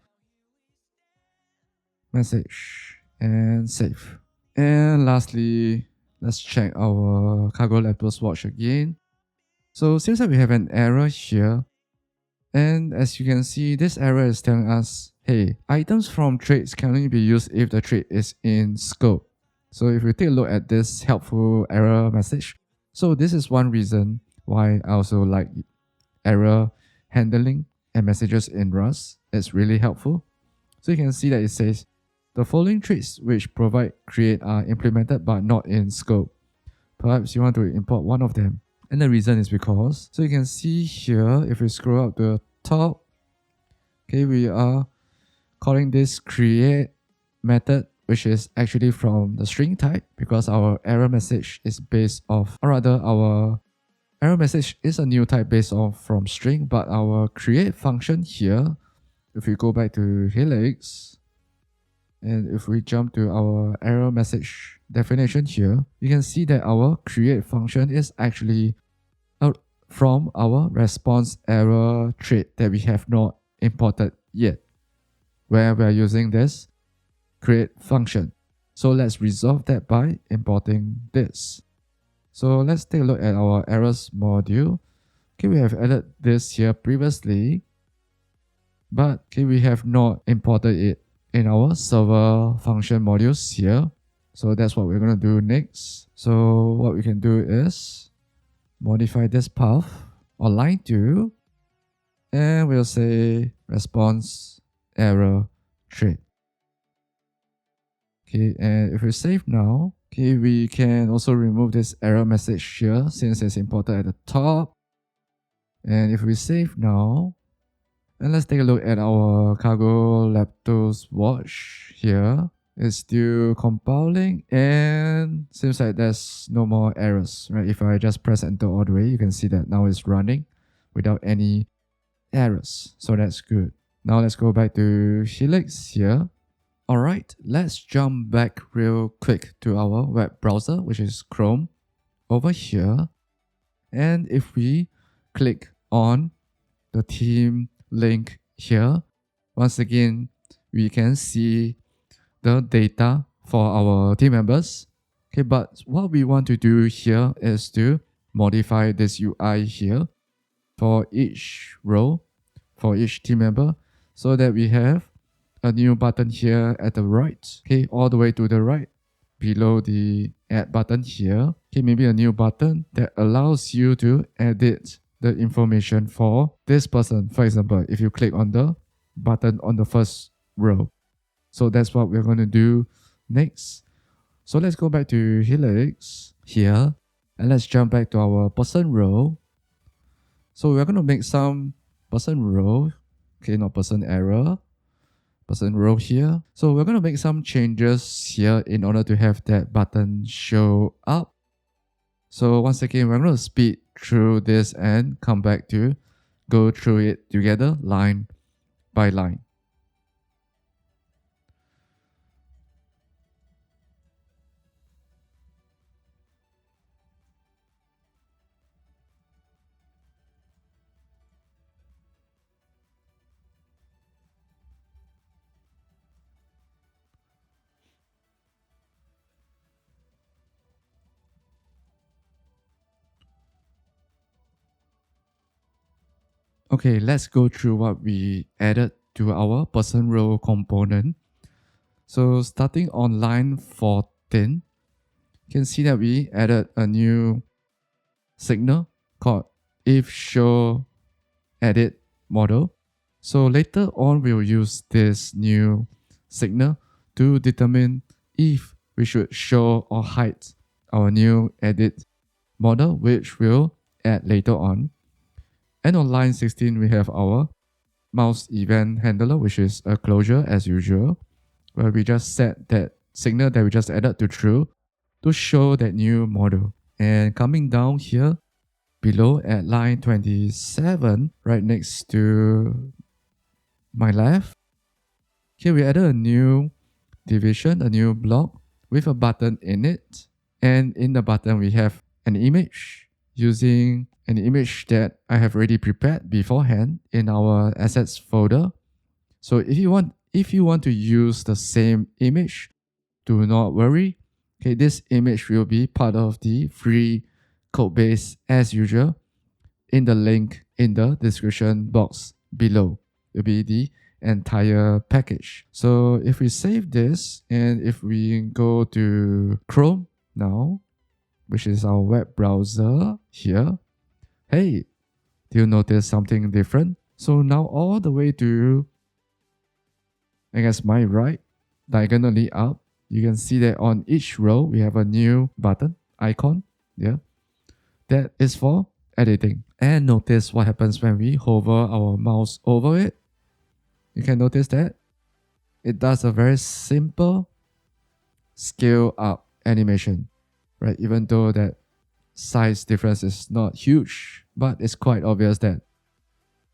message and save. And lastly, let's check our cargo Leptos watch again. So seems like we have an error here. And as you can see, this error is telling us, hey, items from trades can only be used if the trade is in scope. So if we take a look at this helpful error message, so this is one reason why I also like error handling and messages in Rust. It's really helpful. So you can see that it says, the following traits which provide create are implemented but not in scope. Perhaps you want to import one of them. And the reason is because, so you can see here, if we scroll up to the top, okay, we are calling this create method, which is actually from the string type because our error message is based off, or rather our error message is a new type based off from string, but our create function here, if we go back to Helix, and if we jump to our error message definition here, you can see that our create function is actually from our response error trait that we have not imported yet, where we are using this create function. So let's resolve that by importing this. So let's take a look at our errors module. Okay, we have added this here previously, but okay, we have not imported it in our server function modules here. So that's what we're going to do next. So what we can do is modify this path on line 2, and we'll say response error trait. Okay, and if we save now, okay, we can also remove this error message here since it's imported at the top. And if we save now, and let's take a look at our cargo Leptos watch here. It's still compiling and seems like there's no more errors, right? If I just press enter all the way, you can see that now it's running without any errors. So that's good. Now let's go back to Helix here. All right, let's jump back real quick to our web browser, which is Chrome over here. And if we click on the theme link here, once again, we can see the data for our team members. Okay, but what we want to do here is to modify this UI here for each row, for each team member, so that we have a new button here at the right, okay, all the way to the right, below the add button here. Okay, maybe a new button that allows you to edit the information for this person. For example, if you click on the button on the first row. So that's what we're going to do next. So let's go back to Helix here and let's jump back to our person row. So we're going to make some person row, okay, not person error, person row here. So we're going to make some changes here in order to have that button show up. So once again, we're going to speed through this and come back to go through it together line by line. Okay, let's go through what we added to our person row component. So starting on line 14, you can see that we added a new signal called if show edit modal. So later on, we'll use this new signal to determine if we should show or hide our new edit model, which we'll add later on. And on line 16, we have our mouse event handler, which is a closure as usual, where we just set that signal that we just added to true to show that new model. And coming down here below at line 27, right next to my left, here we added a new division, a new block with a button in it. And in the button, we have an image using an image that I have already prepared beforehand in our assets folder. So if you want to use the same image, do not worry. Okay, this image will be part of the free code base as usual in the link in the description box below. It will be the entire package. So if we save this and if we go to Chrome now, which is our web browser here, hey, do you notice something different? So now all the way to, I guess, my right, diagonally up, you can see that on each row, we have a new button icon. Yeah, that is for editing. And notice what happens when we hover our mouse over it. You can notice that it does a very simple scale up animation, right? Even though that size difference is not huge, but it's quite obvious that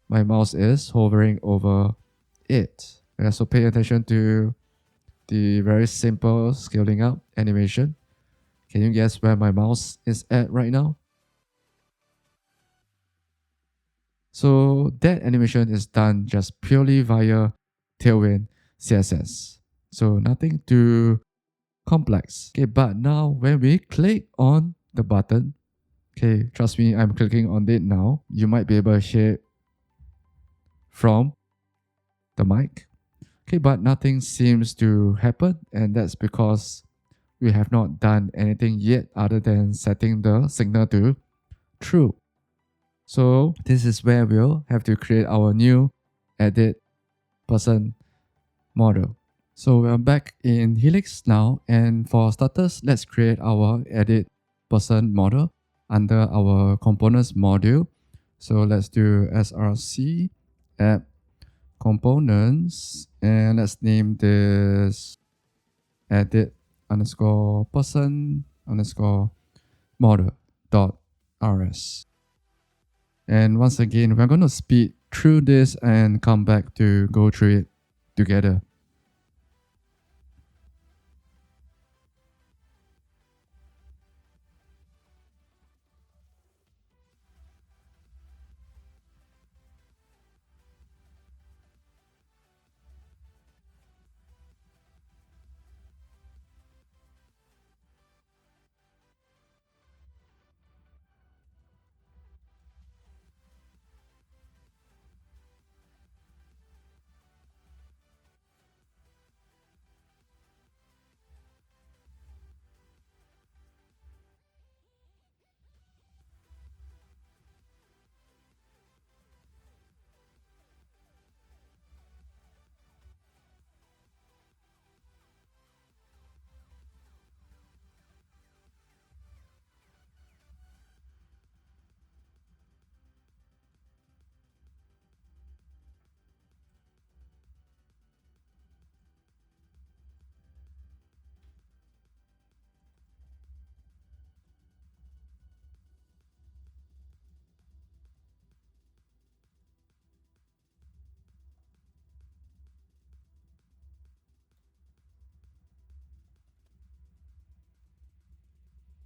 my mouse is hovering over it. Yeah, so pay attention to the very simple scaling up animation. Can you guess where my mouse is at right now? So that animation is done just purely via TailwindCSS. So nothing too complex. Okay, but now when we click on the button, okay, trust me, I'm clicking on it now. You might be able to hear it from the mic. Okay, but nothing seems to happen, and that's because we have not done anything yet other than setting the signal to true. So this is where we'll have to create our new edit person model. So we're back in Helix now, and for starters, let's create our edit person model under our components module. So let's do src app components, and let's name this edit underscore person underscore model dot rs. And once again, we're going to speed through this and come back to go through it together.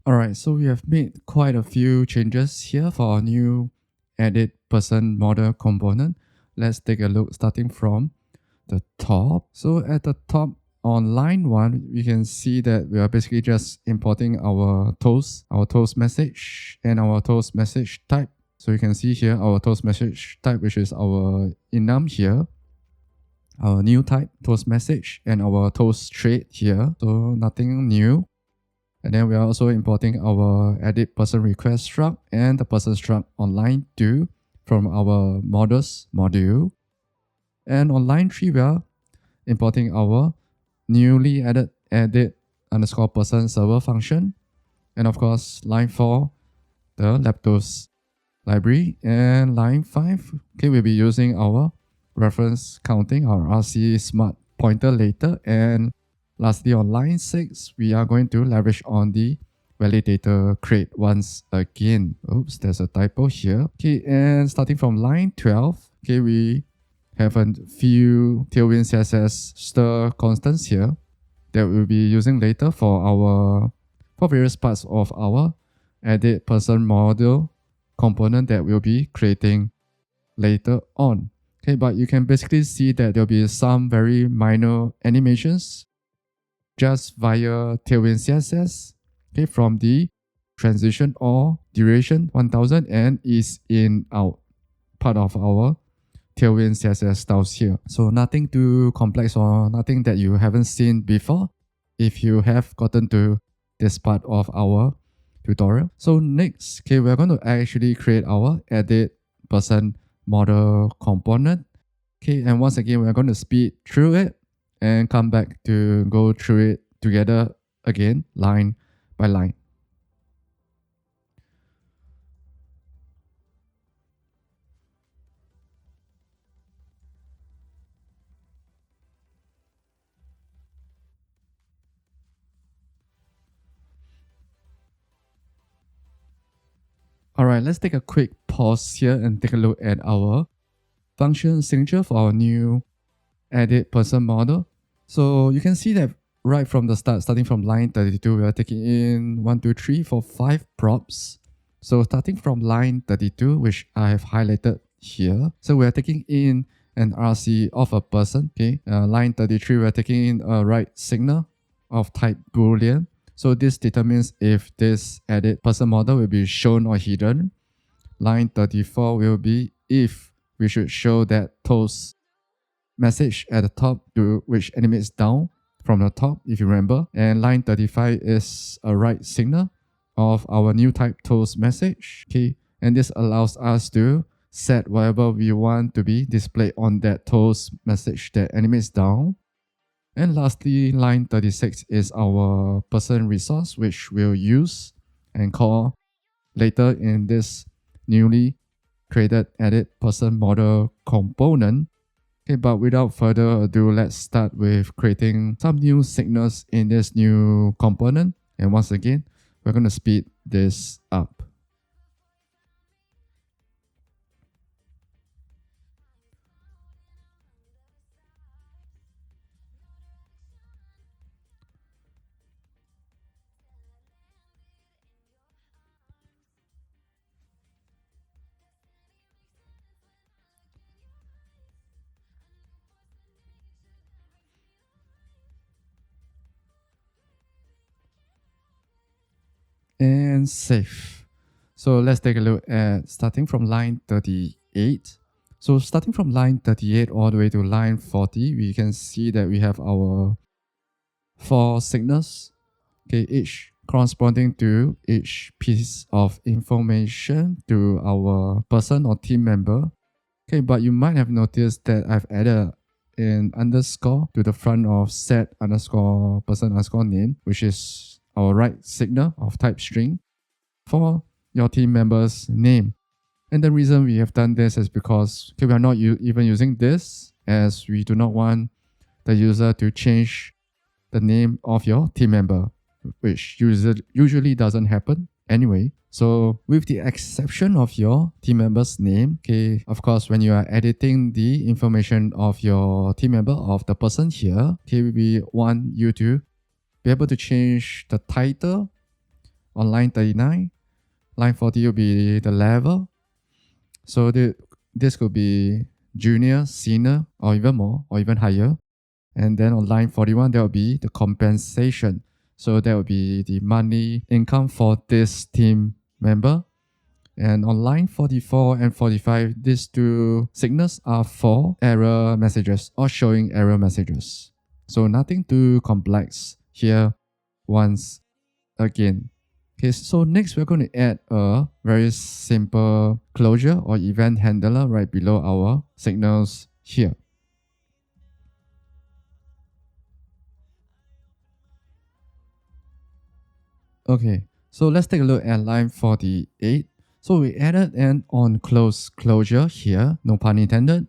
Alright, so we have made quite a few changes here for our new edit person model component. Let's take a look starting from the top. So at the top on line 1, we can see that we are basically just importing our toast message and our toast message type. So you can see here our toast message type, which is our enum here, our new type toast message, and our toast thread here. So nothing new. And then we are also importing our edit person request struct and the person struct on line 2 from our models module. And on line 3, we are importing our newly added edit underscore person server function. And of course, line 4, the Leptos library. And line 5, okay, we'll be using our reference counting, our RC smart pointer later. And lastly, on line 6, we are going to leverage on the validator crate once again. Oops, there's a typo here. Okay, and starting from line 12, okay, we have a few TailwindCSS stir constants here that we'll be using later for various parts of our edit person model component that we'll be creating later on. Okay, but you can basically see that there'll be some very minor animations just via TailwindCSS, okay, from the transition or duration 1000 and is in out part of our TailwindCSS styles here. So nothing too complex or nothing that you haven't seen before if you have gotten to this part of our tutorial. So next, okay, we're going to actually create our edit person model component. Okay, and once again, we're going to speed through it and come back to go through it together again, line by line. Alright, let's take a quick pause here and take a look at our function signature for our new edit person model. So you can see that right from the start, starting from line 32, we are taking in 1, 2, 3, 4, 5 props. So starting from line 32, which I have highlighted here. So we are taking in an RC of a person. Okay, line 33, we are taking in a right signal of type Boolean. So this determines if this edit person model will be shown or hidden. Line 34 will be if we should show that toast message at the top which animates down from the top, if you remember. And line 35 is a right signal of our new type toast message. Okay, and this allows us to set whatever we want to be displayed on that toast message that animates down. And lastly, line 36 is our person resource, which we'll use and call later in this newly created edit person model component. Okay, but without further ado, let's start with creating some new signals in this new component. And once again, we're going to speed this up. And save. So let's take a look at starting from line 38. So starting from line 38 all the way to line 40, we can see that we have our 4 signals, okay, each corresponding to each piece of information to our person or team member. Okay, but you might have noticed that I've added an underscore to the front of set underscore person underscore name, which is our right signal of type string for your team member's name. And the reason we have done this is because we are not even using this, as we do not want the user to change the name of your team member, which usually doesn't happen anyway. So with the exception of your team member's name, okay, of course, when you are editing the information of your team member, of the person here, okay, we want you to be able to change the title on line 39. Line 40 will be the level. So this could be junior, senior, or even more, or even higher. And then on line 41, there will be the compensation. So that will be the monthly income for this team member. And on line 44 and 45, these two signals are for error messages or showing error messages. So nothing too complex here once again. Okay, so next we're going to add a very simple closure or event handler right below our signals here. Okay, so let's take a look at line 48. So we added an on-close closure here, no pun intended,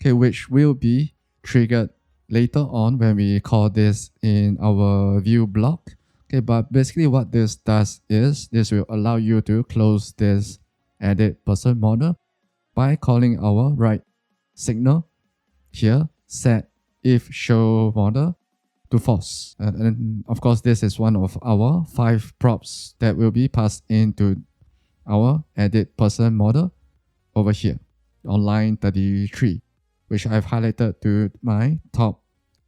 okay, which will be triggered later on when we call this in our view block. Okay, but basically what this does is this will allow you to close this edit person model by calling our right signal here, set if show model to false. And of course, this is one of our 5 props that will be passed into our edit person model over here on line 33, which I've highlighted to my top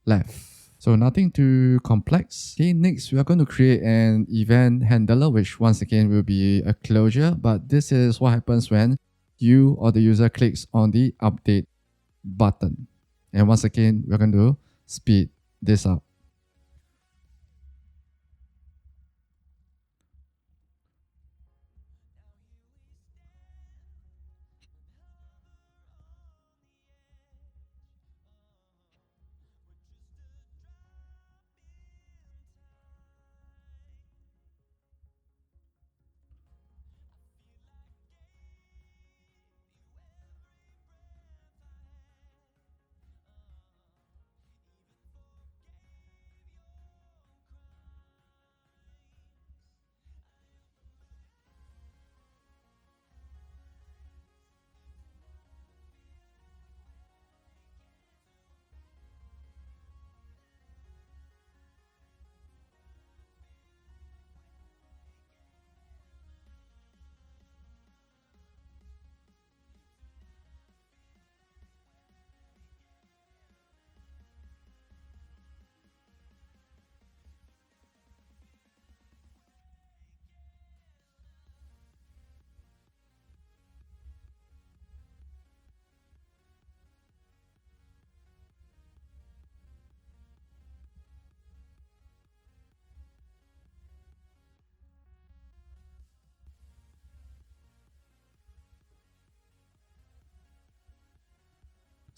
left. So nothing too complex. Okay, next we are going to create an event handler, which once again will be a closure, but this is what happens when you or the user clicks on the update button. And once again, we're going to speed this up.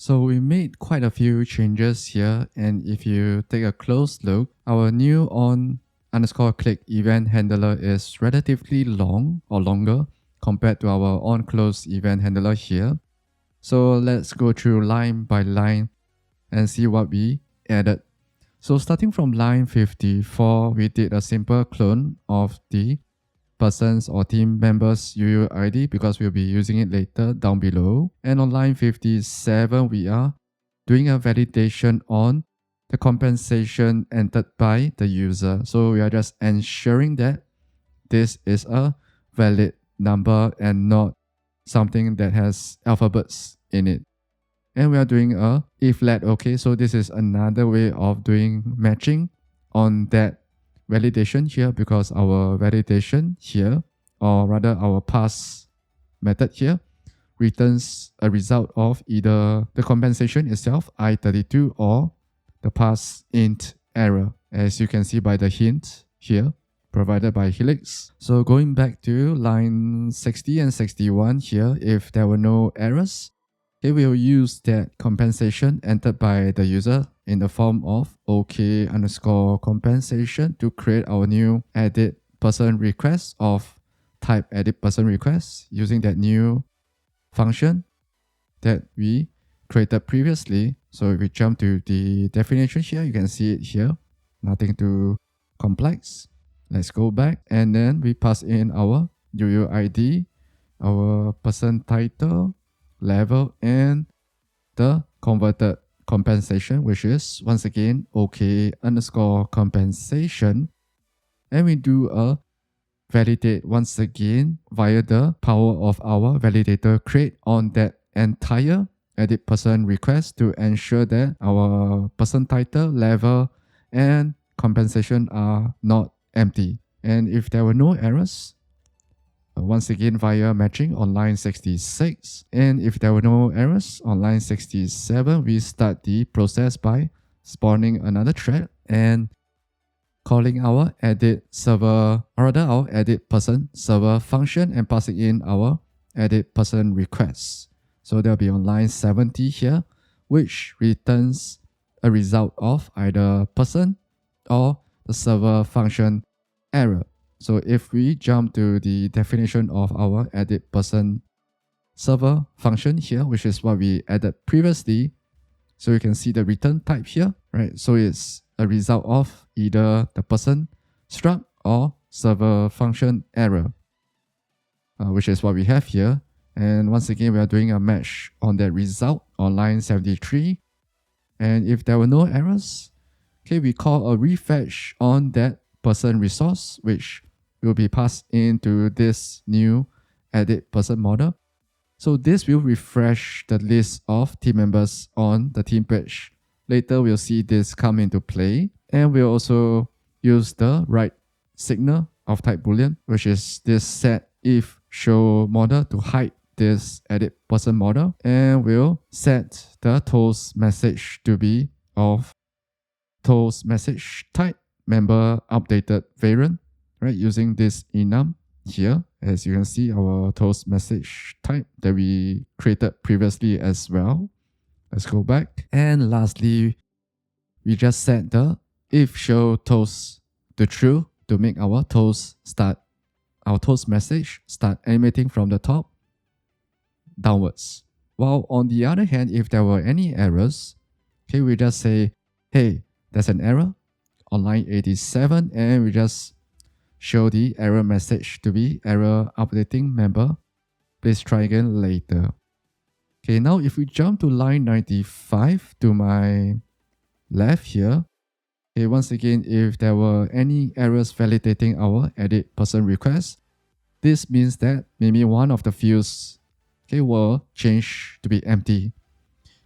So we made quite a few changes here, and if you take a close look, our new on_click event handler is relatively long or longer compared to our onClose event handler here. So let's go through line by line and see what we added. So starting from line 54, we did a simple clone of the person's or team members UUID because we'll be using it later down below. And on line 57, we are doing a validation on the compensation entered by the user. So we are just ensuring that this is a valid number and not something that has alphabets in it. And we are doing a if let, okay, so this is another way of doing matching on that validation here, because our validation here, or rather our pass method here, returns a result of either the compensation itself, I32, or the pass int error, as you can see by the hint here provided by Helix. So going back to line 60 and 61 here, if there were no errors, okay, we'll use that compensation entered by the user in the form of OK_compensation to create our new edit person request of type edit person request using that new function that we created previously. So if we jump to the definition here, you can see it here, nothing too complex. Let's go back and then we pass in our UUID, our person title, level, and the converted compensation, which is once again OK_compensation. And we do a validate once again via the power of our validator create on that entire edit person request to ensure that our person title, level, and compensation are not empty. And if there were no errors, once again via matching on line 66. And if there were no errors on line 67, we start the process by spawning another thread and calling our edit server, or rather our edit person server function, and passing in our edit person request. So they'll be on line 70 here, which returns a result of either person or the server function error. So if we jump to the definition of our edit person server function here, which is what we added previously, so you can see the return type here, right? So it's a result of either the person struct or server function error, which is what we have here. And once again, we are doing a match on that result on line 73. And if there were no errors, okay, we call a refetch on that person resource, which will be passed into this new edit person model. So this will refresh the list of team members on the team page. Later, we'll see this come into play. And we'll also use the write signal of type boolean, which is this set if show model to hide this edit person model. And we'll set the toast message to be of toast message type member updated variant, right? Using this enum here, as you can see, our toast message type that we created previously as well. Let's go back. And lastly, we just set the if show toast to true to make our toast message start animating from the top downwards. While on the other hand, if there were any errors, okay, we just say, hey, there's an error on line 87, and we just show the error message to be error updating member. Please try again later. Okay, now if we jump to line 95 to my left here, okay, once again, if there were any errors validating our edit person request, this means that maybe one of the fields, okay, will change to be empty.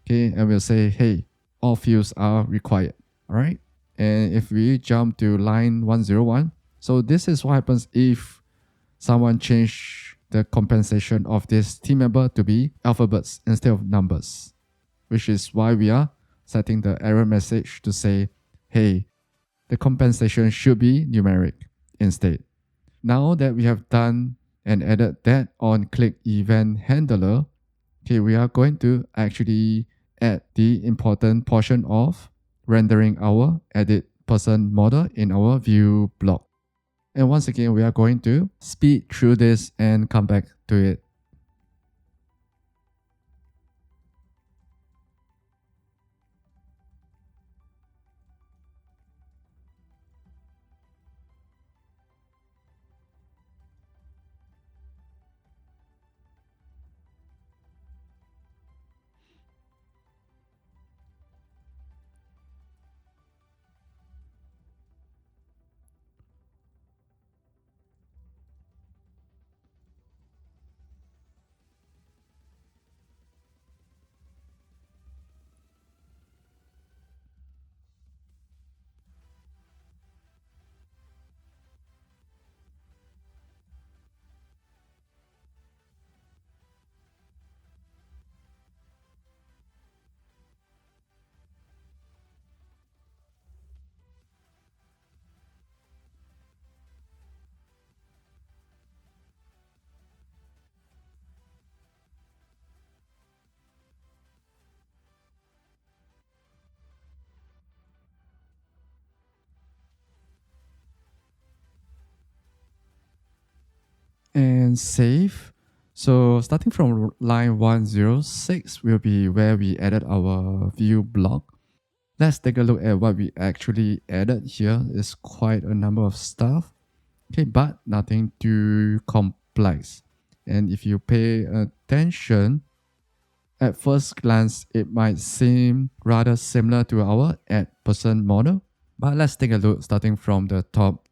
Okay, and we'll say, hey, all fields are required. All right. And if we jump to line 101, so this is what happens if someone changed the compensation of this team member to be alphabets instead of numbers, which is why we are setting the error message to say, hey, the compensation should be numeric instead. Now that we have done and added that on click event handler, okay, we are going to actually add the important portion of rendering our edit person model in our view block. And once again, we are going to speed through this and come back to it. And save. So starting from line 106 will be where we added our view block. Let's take a look at what we actually added here. It's quite a number of stuff. Okay, but nothing too complex. And if you pay attention, at first glance, it might seem rather similar to our add person model. But let's take a look starting from the top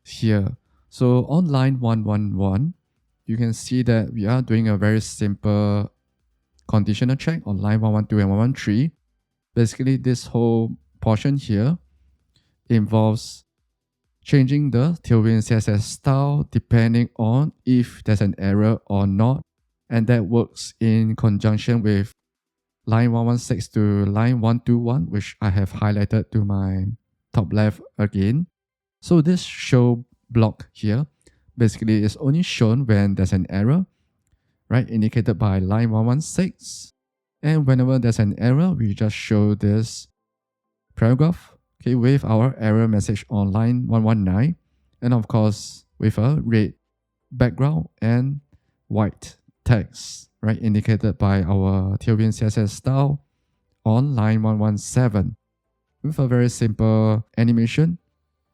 here. So on line 111, you can see that we are doing a very simple conditional check on line 112 and 113. Basically, this whole portion here involves changing the Tailwind CSS style depending on if there's an error or not. And that works in conjunction with line 116 to line 121, which I have highlighted to my top left again. So this show block here basically is only shown when there's an error, right? Indicated by line 116. And whenever there's an error, we just show this paragraph, okay, with our error message on line 119. And of course, with a red background and white text, right? Indicated by our Tailwind CSS style on line 117 with a very simple animation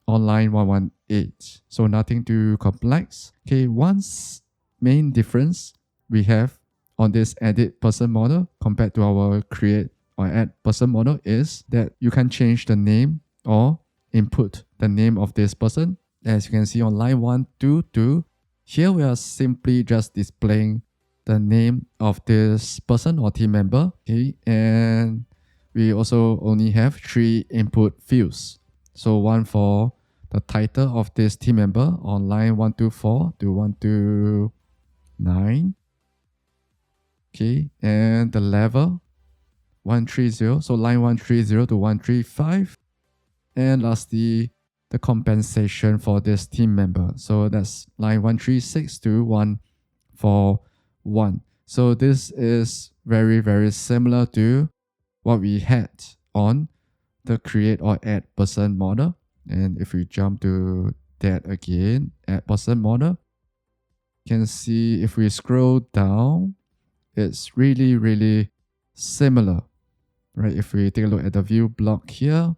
on line 118. So nothing too complex. Okay, one main difference we have on this edit person model compared to our create or add person model is that you can change the name or input the name of this person. As you can see on line 122, here we are simply just displaying the name of this person or team member. Okay, and we also only have 3 input fields. So one for the title of this team member on line 124 to 129. Okay, and the level 130, so line 130 to 135. And lastly, the compensation for this team member. So that's line 136 to 141. So this is very, very similar to what we had on the create or add person model. And if we jump to that again, add person model, you can see if we scroll down, it's really, really similar, right? If we take a look at the view block here,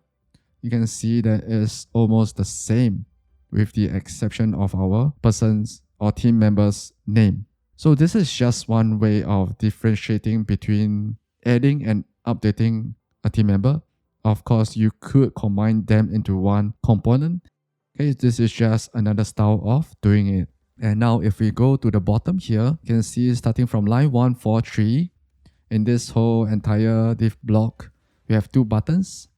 you can see that it's almost the same with the exception of our person's or team member's name. So this is just one way of differentiating between adding and updating a team member. Of course, you could combine them into one component. Okay, this is just another style of doing it. And now if we go to the bottom here, you can see starting from line 143, in this whole entire div block, we have 2 buttons.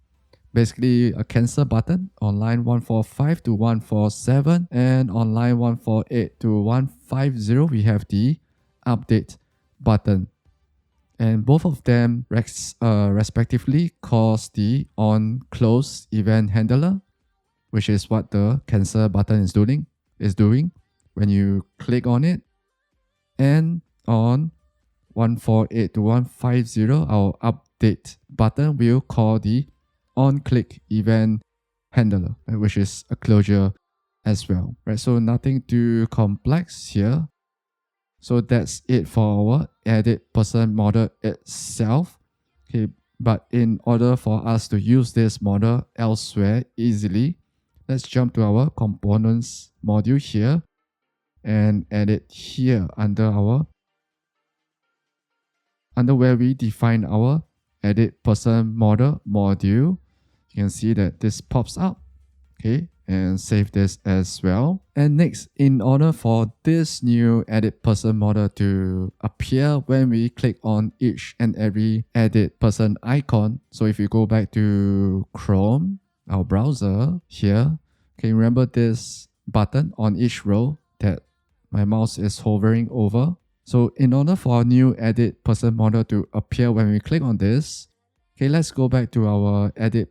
Basically a cancel button on line 145 to 147, and on line 148 to 150, we have the update button. And both of them respectively cause the on-close event handler, which is what the cancel button is doing when you click on it. And on 148 to 150, our update button will call the on-click event handler, right, which is a closure as well, right? So nothing too complex here. So that's it for our edit person model itself. Okay, but in order for us to use this model elsewhere easily, let's jump to our components module here and edit here under where we define our edit person model module. You can see that this pops up. Okay, and save this as well. And next, in order for this new edit person model to appear when we click on each and every edit person icon, so if you go back to Chrome, our browser here, okay, remember this button on each row that my mouse is hovering over. So in order for our new edit person model to appear when we click on this, okay, let's go back to our edit,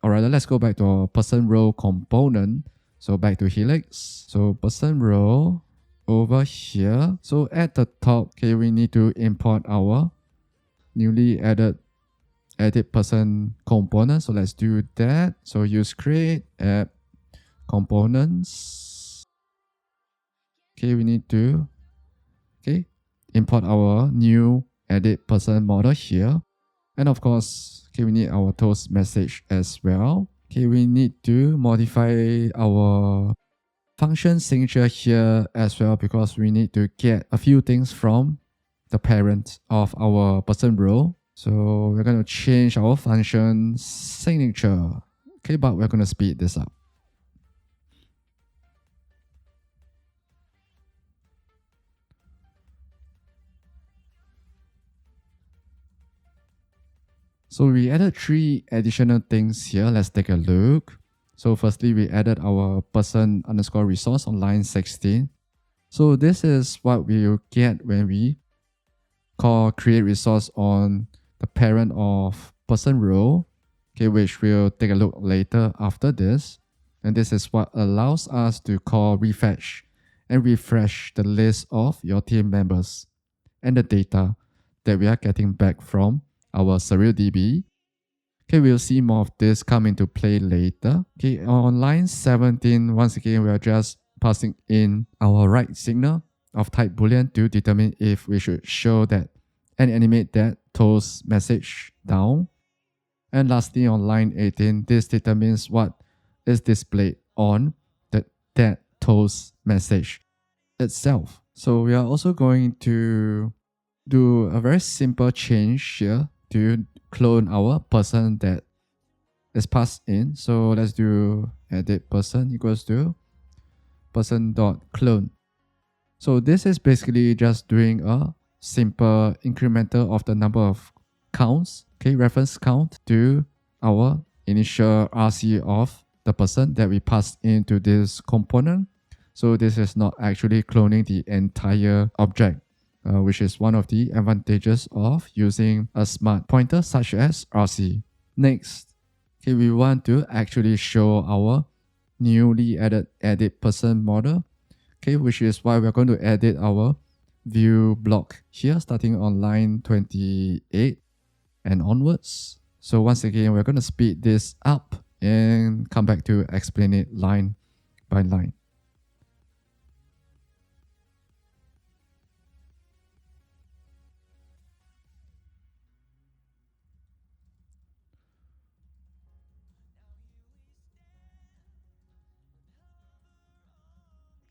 or rather, let's go back to our person row component. So back to Helix. So person row over here. So at the top, okay, we need to import our newly added edit person component. So let's do that. So use create app components. Okay, we need to import our new edit person model here. And of course, okay, we need our toast message as well. Okay, we need to modify our function signature here as well because we need to get a few things from the parent of our person row. So we're going to change our function signature. Okay, but we're going to speed this up. So we added 3 additional things here. Let's take a look. So firstly, we added our person underscore resource on line 16. So this is what we will get when we call create resource on the parent of person row, okay, which we'll take a look later after this. And this is what allows us to call refetch and refresh the list of your team members and the data that we are getting back from our SurrealDB. Okay, we'll see more of this come into play later. Okay, on line 17, once again, we are just passing in our right signal of type boolean to determine if we should show that and animate that toast message down. And lastly, on line 18, this determines what is displayed on that toast message itself. So we are also going to do a very simple change here to clone our person that is passed in. So let's do edit person equals to person.clone. So this is basically just doing a simple incremental of the number of counts, okay, reference count to our initial RC of the person that we passed into this component. So this is not actually cloning the entire object. Which is one of the advantages of using a smart pointer such as RC. Next, okay, we want to actually show our newly added edit person model, okay, which is why we're going to edit our view block here starting on line 28 and onwards. So once again, we're going to speed this up and come back to explain it line by line.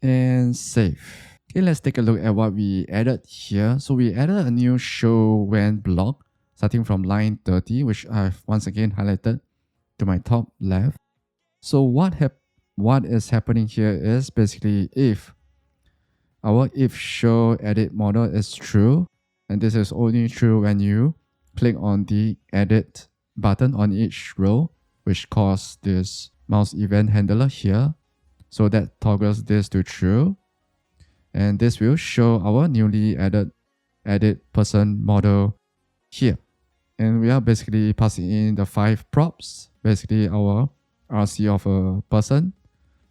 And save. Okay, let's take a look at what we added here. So we added a new show when block starting from line 30, which I've once again highlighted to my top left. So what is happening here is basically if our if show edit model is true, and this is only true when you click on the edit button on each row, which calls this mouse event handler here. So that toggles this to true. And this will show our newly added edit person model here. And we are basically passing in the 5 props, basically our RC of a person.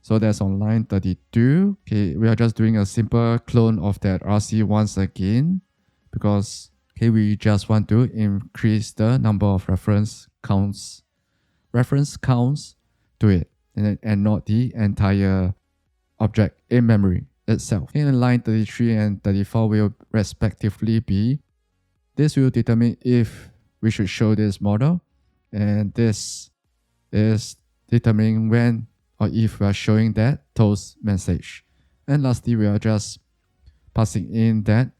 So that's on line 32. Okay, we are just doing a simple clone of that RC once again because okay, we just want to increase the number of reference counts to it and not the entire object in memory. itself. In line 33 and 34 will respectively be, this will determine if we should show this modal, and this is determining when or if we are showing that toast message. And lastly, we are just passing in that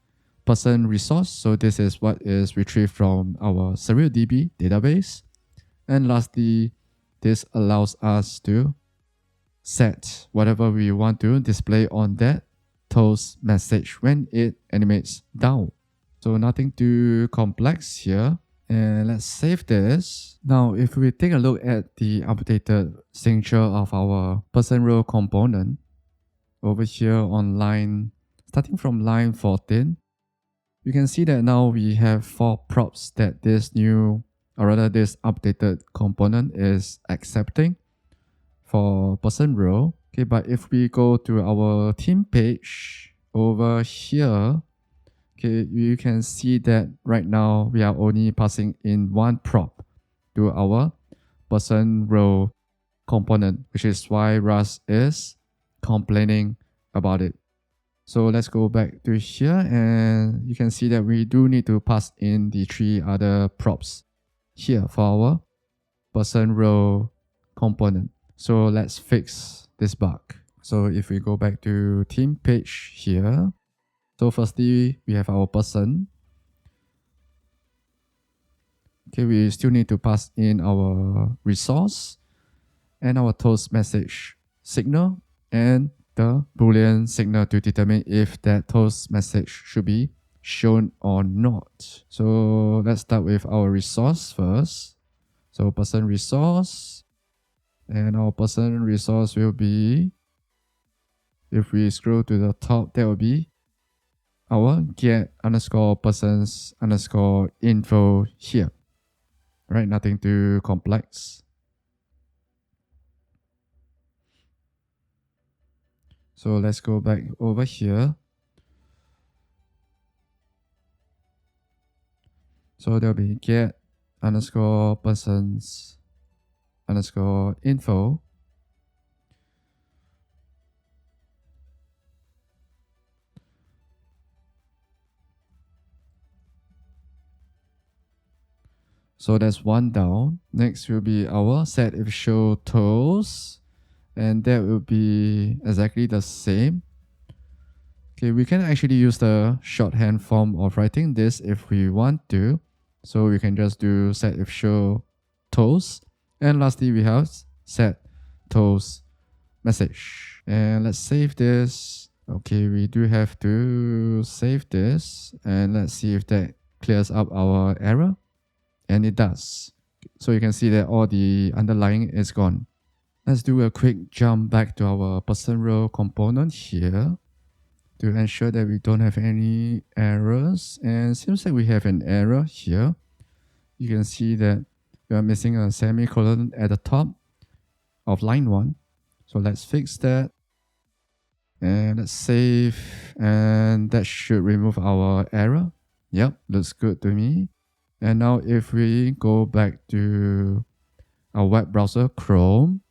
person resource. So this is what is retrieved from our SurrealDB database. And lastly, this allows us to set whatever we want to display on that toast message when it animates down. So nothing too complex here. And let's save this. Now, if we take a look at the updated signature of our person row component over here on line, starting from line 14, you can see that now we have 4 props that this new, or rather this updated component is accepting for person row. Okay, but if we go to our theme page over here, okay, you can see that right now we are only passing in 1 prop to our person row component, which is why Rust is complaining about it. So let's go back to here, and you can see that we do need to pass in the 3 other props here for our person row component. So let's fix this bug. So if we go back to theme page here, so firstly, we have our person. Okay, we still need to pass in our resource and our toast message signal and the Boolean signal to determine if that toast message should be shown or not. So let's start with our resource first. So person resource, and our person resource will be, if we scroll to the top, that will be our get underscore persons underscore info here. Right, nothing too complex. So let's go back over here. So there'll be get underscore persons underscore info. So that's 1 down. Next will be our set if show toast, and that will be exactly the same. Okay, we can actually use the shorthand form of writing this if we want to. So we can just do set if show toast, and lastly we have set toast message. And let's save this. Okay, we do have to save this, and let's see if that clears up our error. And it does. So you can see that all the underlying is gone. Let's do a quick jump back to our person row component here to ensure that we don't have any errors. And seems like we have an error here. You can see that we are missing a semicolon at the top of line 1. So let's fix that. And let's save. And that should remove our error. Yep, looks good to me. And now if we go back to our web browser, Chrome,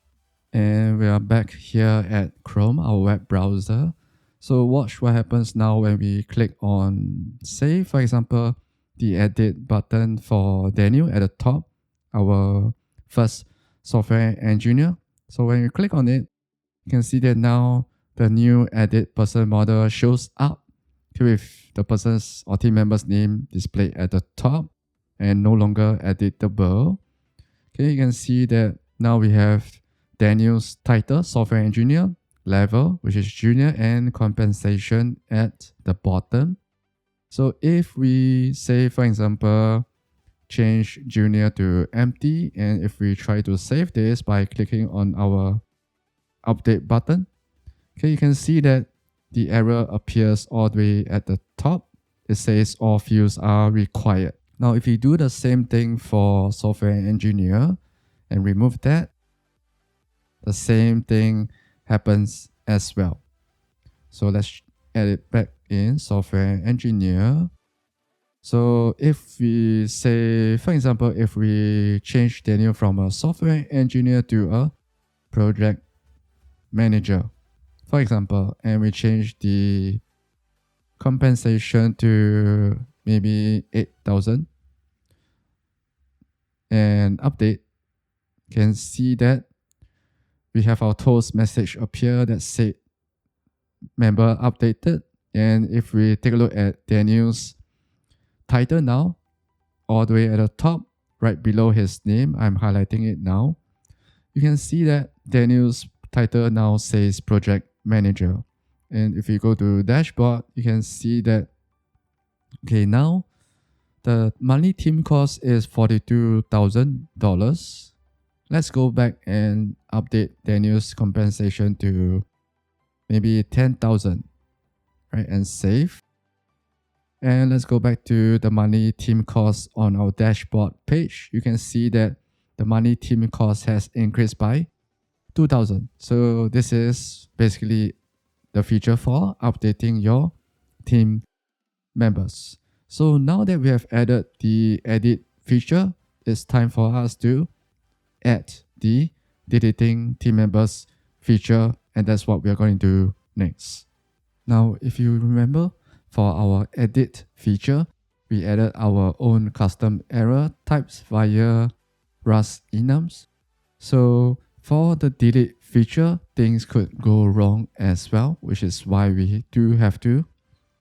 and we are back here at Chrome, our web browser. So watch what happens now when we click on save. For example, the edit button for Daniel at the top, our first software engineer. So when you click on it, you can see that now the new edit person model shows up with the person's or team member's name displayed at the top and no longer editable. Okay, you can see that now we have Daniel's title, software engineer, level, which is junior, and compensation at the bottom. So if we say, for example, change junior to empty, and if we try to save this by clicking on our update button, okay, you can see that the error appears all the way at the top. It says all fields are required. Now, if you do the same thing for software engineer and remove that, the same thing happens as well. So let's add it back in software engineer. So if we say, for example, if we change Daniel from a software engineer to a project manager, for example, and we change the compensation to maybe 8,000 and update, you can see that we have our toast message appear that said member updated. And if we take a look at Daniel's title now, all the way at the top, right below his name, I'm highlighting it now. You can see that Daniel's title now says project manager. And if you go to dashboard, you can see that, okay, now the monthly team cost is $42,000. Let's go back and update Daniel's compensation to maybe 10,000, right? And save. And let's go back to the monthly team cost on our dashboard page. You can see that the monthly team cost has increased by 2,000. So this is basically the feature for updating your team members. So now that we have added the edit feature, it's time for us to add the deleting team members feature, and that's what we are going to do next. Now, if you remember, for our edit feature, we added our own custom error types via Rust enums. So for the delete feature, things could go wrong as well, which is why we do have to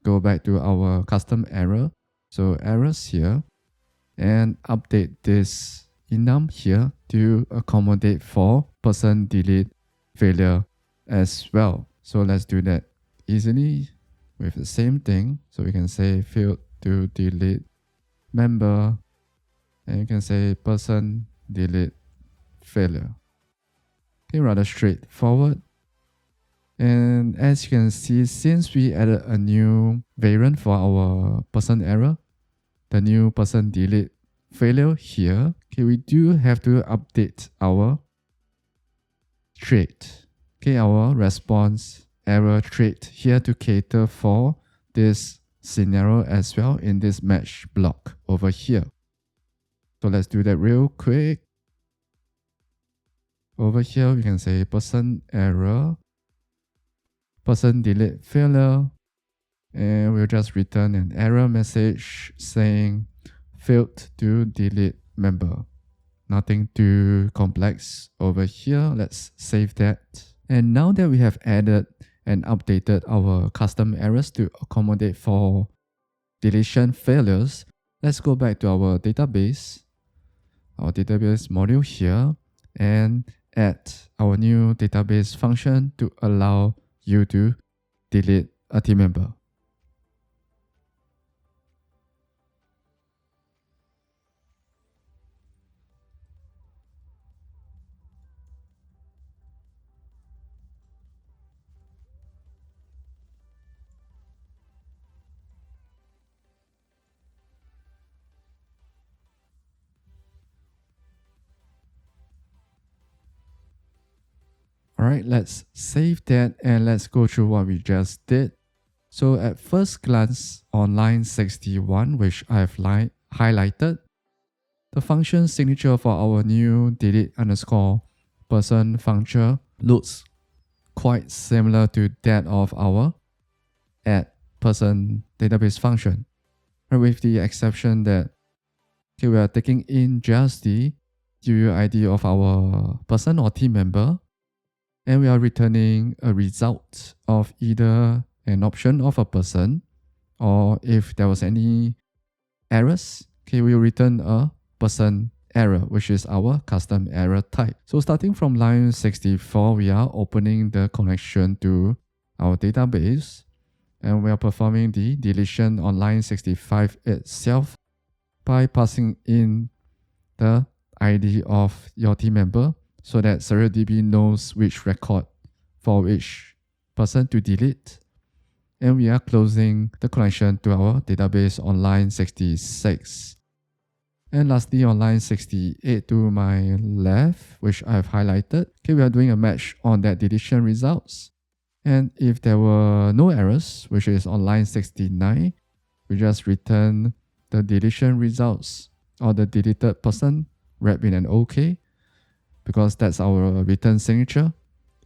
go back to our custom error. So errors here, and update this enum here to accommodate for person delete failure as well. So let's do that easily with the same thing. So we can say failed to delete member, and you can say person delete failure. Okay, rather straightforward. And as you can see, since we added a new variant for our person error, the new person delete failure here, okay, we do have to update our trait, okay, our response error trait here to cater for this scenario as well in this match block over here. So let's do that real quick. Over here, we can say person error, person delete failure, and we'll just return an error message saying failed to delete member. Nothing too complex over here. Let's save that. And now that we have added and updated our custom errors to accommodate for deletion failures, let's go back to our database module here, and add our new database function to allow you to delete a team member. Alright, let's save that and let's go through what we just did. So at first glance on line 61, which I've highlighted, the function signature for our new delete underscore person function looks quite similar to that of our add person database function, with the exception that okay, we are taking in just the UUID of our person or team member, and we are returning a result of either an option of a person, or if there was any errors, okay, we'll return a person error, which is our custom error type. So starting from line 64, we are opening the connection to our database, and we are performing the deletion on line 65 itself by passing in the ID of your team member, so that SurrealDB knows which record for which person to delete. And we are closing the connection to our database on line 66. And lastly, on line 68 to my left, which I've highlighted, okay, we are doing a match on that deletion results. And if there were no errors, which is on line 69, we just return the deletion results or the deleted person wrapped in an OK, because that's our return signature.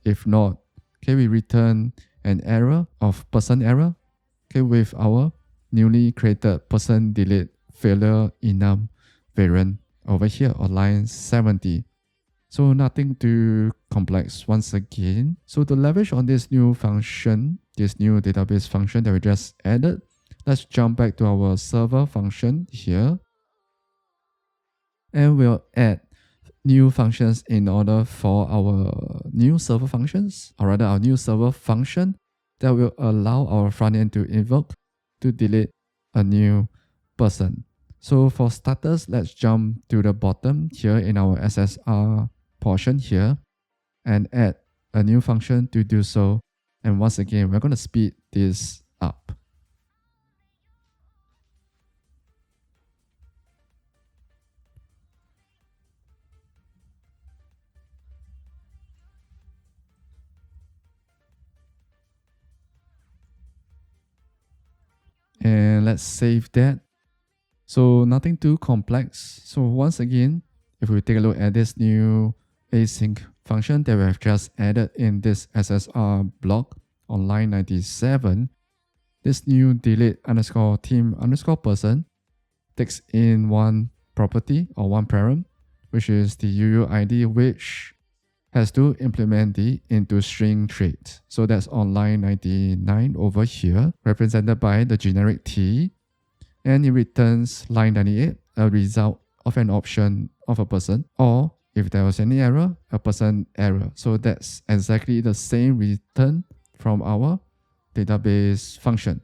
If not, Okay, we return an error of person error. Okay, with our newly created person delete failure enum variant over here on line 70. So nothing too complex once again. So to leverage on this new function, this new database function that we just added, let's jump back to our server function here. And we'll add new functions in order for our new server functions, or rather our new server function that will allow our front end to invoke to delete a new person. So for starters, let's jump to the bottom here in our SSR portion here and add a new function to do so. And once again, we're going to speed this up. And let's save that. So nothing too complex. So once again, if we take a look at this new async function that we have just added in this SSR block on line 97, this new delete underscore team underscore person takes in one property or one parent, which is the UUID, which has to implement the into string trait. So that's on line 99 over here, represented by the generic T. And it returns line 98, a result of an option of a person, or if there was any error, a person error. So that's exactly the same return from our database function,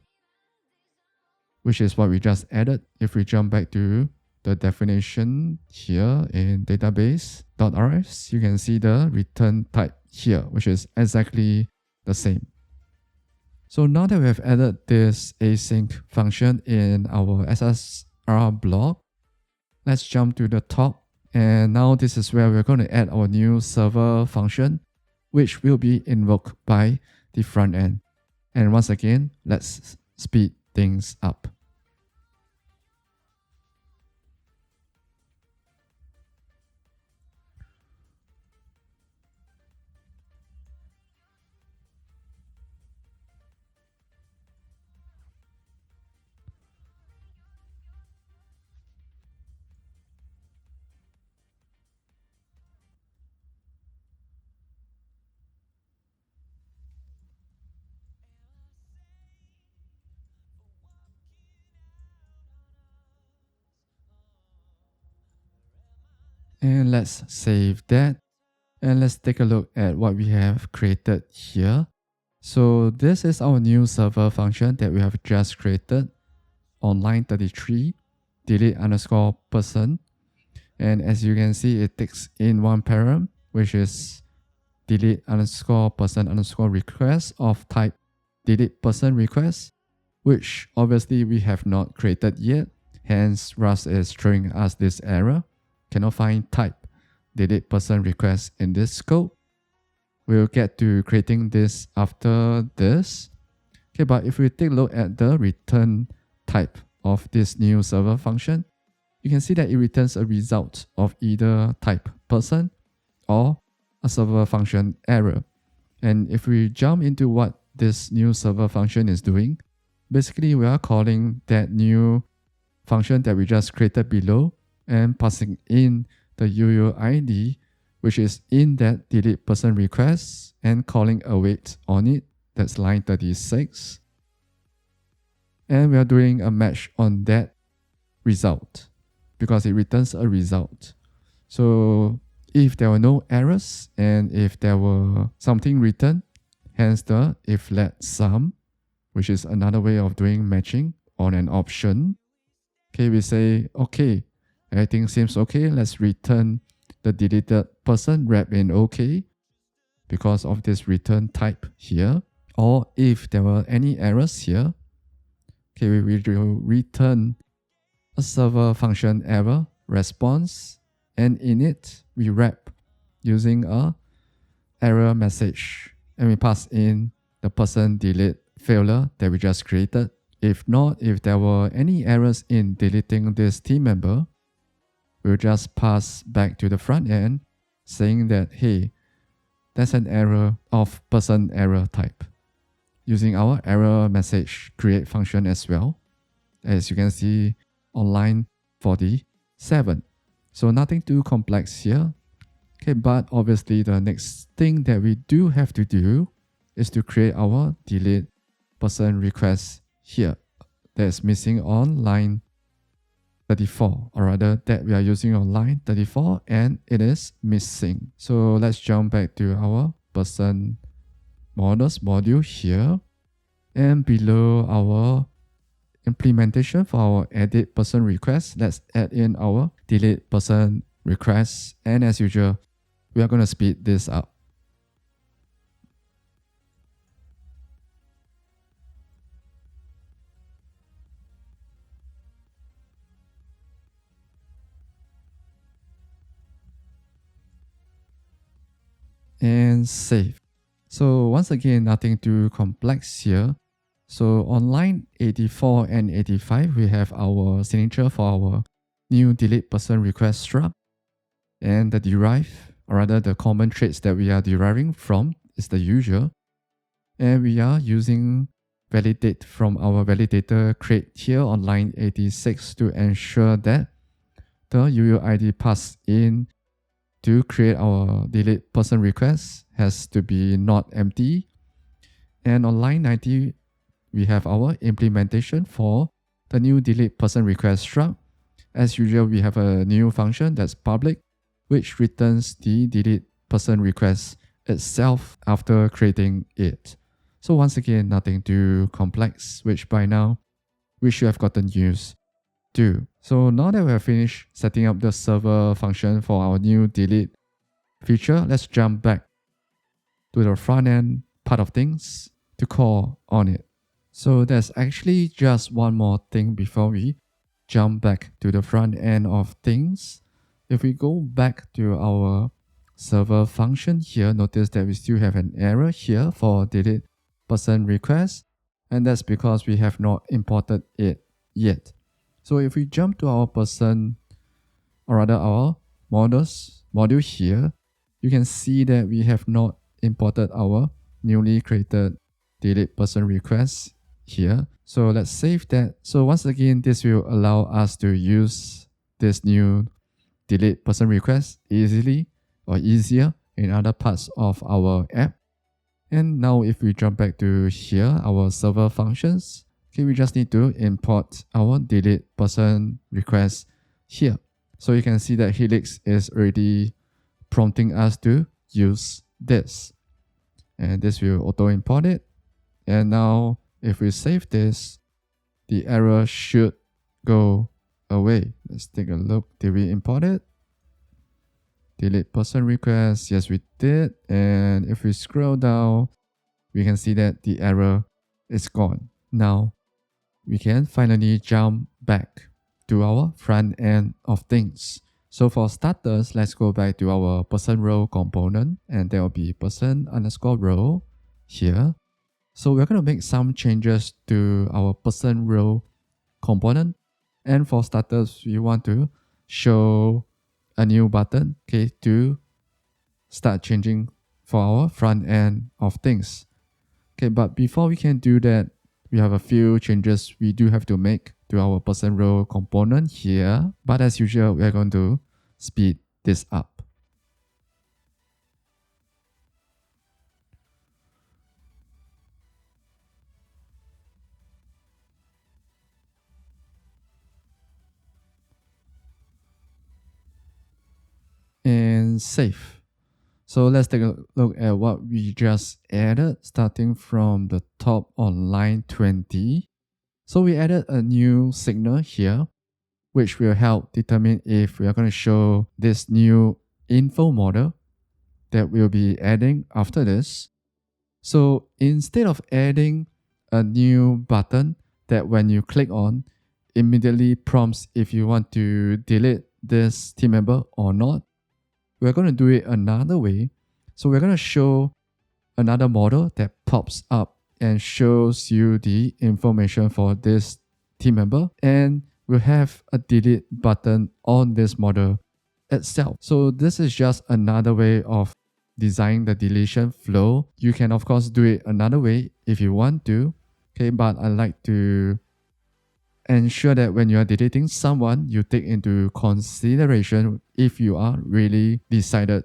which is what we just added. If we jump back to the definition here in database.rs, you can see the return type here, which is exactly the same. So now that we have added this async function in our SSR block, let's jump to the top. And now this is where we're going to add our new server function, which will be invoked by the front end. And once again, let's speed things up. And let's save that. And let's take a look at what we have created here. So this is our new server function that we have just created on line 33, delete underscore person. And as you can see, it takes in one parent, which is delete underscore person underscore request of type delete person request, which obviously we have not created yet. Hence, Rust is throwing us this error. Cannot find type delete person request in this scope. We'll get to creating this after this. Okay, but if we take a look at the return type of this new server function, you can see that it returns a result of either type person or a server function error. And if we jump into what this new server function is doing, basically we are calling that new function that we just created below and passing in the UUID, which is in that delete person request, and calling await on it. That's line 36. And we are doing a match on that result because it returns a result. So if there were no errors and if there were something written, hence the if let sum, which is another way of doing matching on an option. Okay, we say, okay, everything seems okay. Let's return the deleted person wrap in OK because of this return type here. Or if there were any errors here, okay, we will return a server function error response, and in it we wrap using a error message, and we pass in the person delete failure that we just created. If not, if there were any errors in deleting this team member, we'll just pass back to the front end saying that, hey, that's an error of person error type using our error message create function as well, as you can see on line 47. So nothing too complex here. Okay, but obviously the next thing that we do have to do is to create our delete person request here that's missing on line 34, or rather that we are using on line 34 and it is missing. So let's jump back to our person models module here, and below our implementation for our edit person request, let's add in our delete person request, and as usual we are going to speed this up. And save. So once again, nothing too complex here. So on line 84 and 85, we have our signature for our new delete person request struct, and the derive, or rather the common traits that we are deriving from is the usual, and we are using validate from our validator create here on line 86 to ensure that the UUID passed in to create our delete person request has to be not empty. And on line 90, we have our implementation for the new delete person request struct. As usual, we have a new function that's public, which returns the delete person request itself after creating it. So once again, nothing too complex, which by now we should have gotten used to. So now that we have finished setting up the server function for our new delete feature, let's jump back to the front end part of things to call on it. So there's actually just one more thing before we jump back to the front end of things. If we go back to our server function here, notice that we still have an error here for delete person request, and that's because we have not imported it yet. So if we jump to our person, or rather our module here, you can see that we have not imported our newly created delete person request here. So let's save that. So once again, this will allow us to use this new delete person request easily or easier in other parts of our app. And now if we jump back to here, our server functions, okay, we just need to import our delete person request here. So you can see that Helix is already prompting us to use this. And this will auto import it. And now if we save this, the error should go away. Let's take a look. Did we import it? Delete person request. Yes, we did. And if we scroll down, we can see that the error is gone. Now we can finally jump back to our front end of things. So for starters, let's go back to our person row component, and there will be person_row here. So we're going to make some changes to our person row component. And for starters, we want to show a new button, okay, to start changing for our front end of things. Okay, but before we can do that, we have a few changes we do have to make to our person row component here. But as usual, we're going to speed this up. And save. So let's take a look at what we just added, starting from the top on line 20. So we added a new signal here, which will help determine if we are going to show this new info model that we'll be adding after this. So instead of adding a new button that when you click on, immediately prompts if you want to delete this team member or not, we're going to do it another way. So we're going to show another model that pops up and shows you the information for this team member, and we'll have a delete button on this model itself. So this is just another way of design the deletion flow. You can of course do it another way if you want to. Okay, but I like to ensure that when you are deleting someone, you take into consideration if you have really decided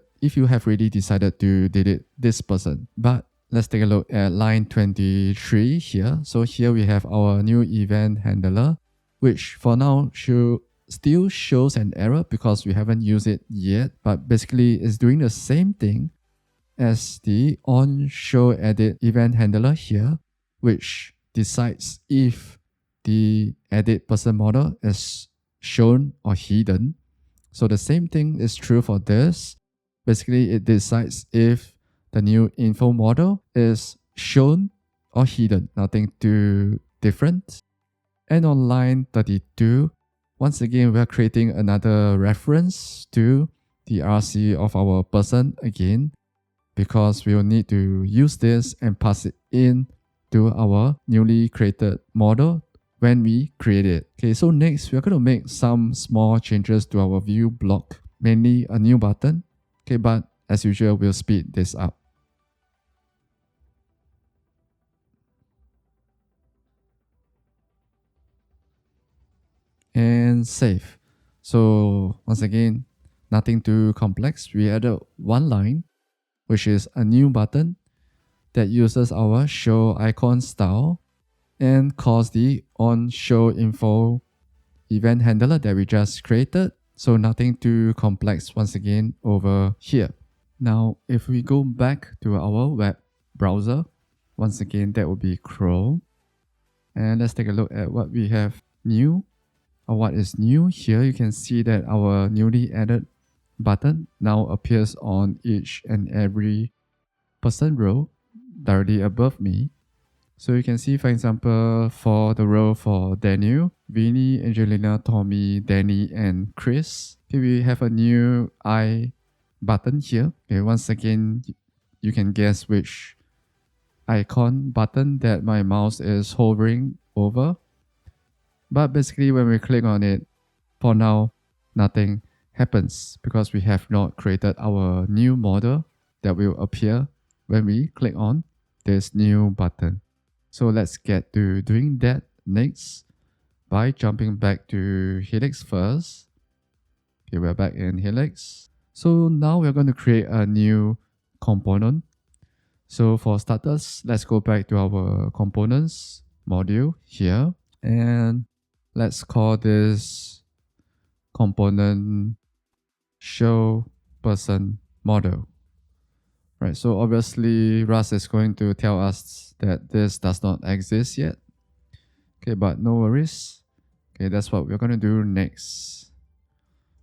to delete this person. But let's take a look at line 23 here. So here we have our new event handler, which for now still shows an error because we haven't used it yet, but basically it's doing the same thing as the onShowEdit event handler here, which decides if the edit person model is shown or hidden. So the same thing is true for this. Basically, it decides if the new info model is shown or hidden, nothing too different. And on line 32, once again, we are creating another reference to the RC of our person again, because we will need to use this and pass it in to our newly created model when we create it. Okay, so next, we're going to make some small changes to our view block, mainly a new button. Okay, but as usual, we'll speed this up. And save. So once again, nothing too complex. We added one line, which is a new button that uses our show icon style and calls the onShowInfo event handler that we just created. So nothing too complex once again over here. Now, if we go back to our web browser, once again, that will be Chrome. And let's take a look at what we have new, or what is new here. You can see that our newly added button now appears on each and every person row directly above me. So you can see, for example, for the row for Daniel, Vinny, Angelina, Tommy, Danny, and Chris, okay, we have a new I button here. Okay, once again, you can guess which icon button that my mouse is hovering over. But basically, when we click on it, for now, nothing happens because we have not created our new model that will appear when we click on this new button. So let's get to doing that next by jumping back to Helix first. Okay, we're back in Helix. So now we're going to create a new component. So for starters, let's go back to our components module here. And let's call this component show person model. Right, so obviously Rust is going to tell us that this does not exist yet. Okay, but no worries. Okay, that's what we're going to do next.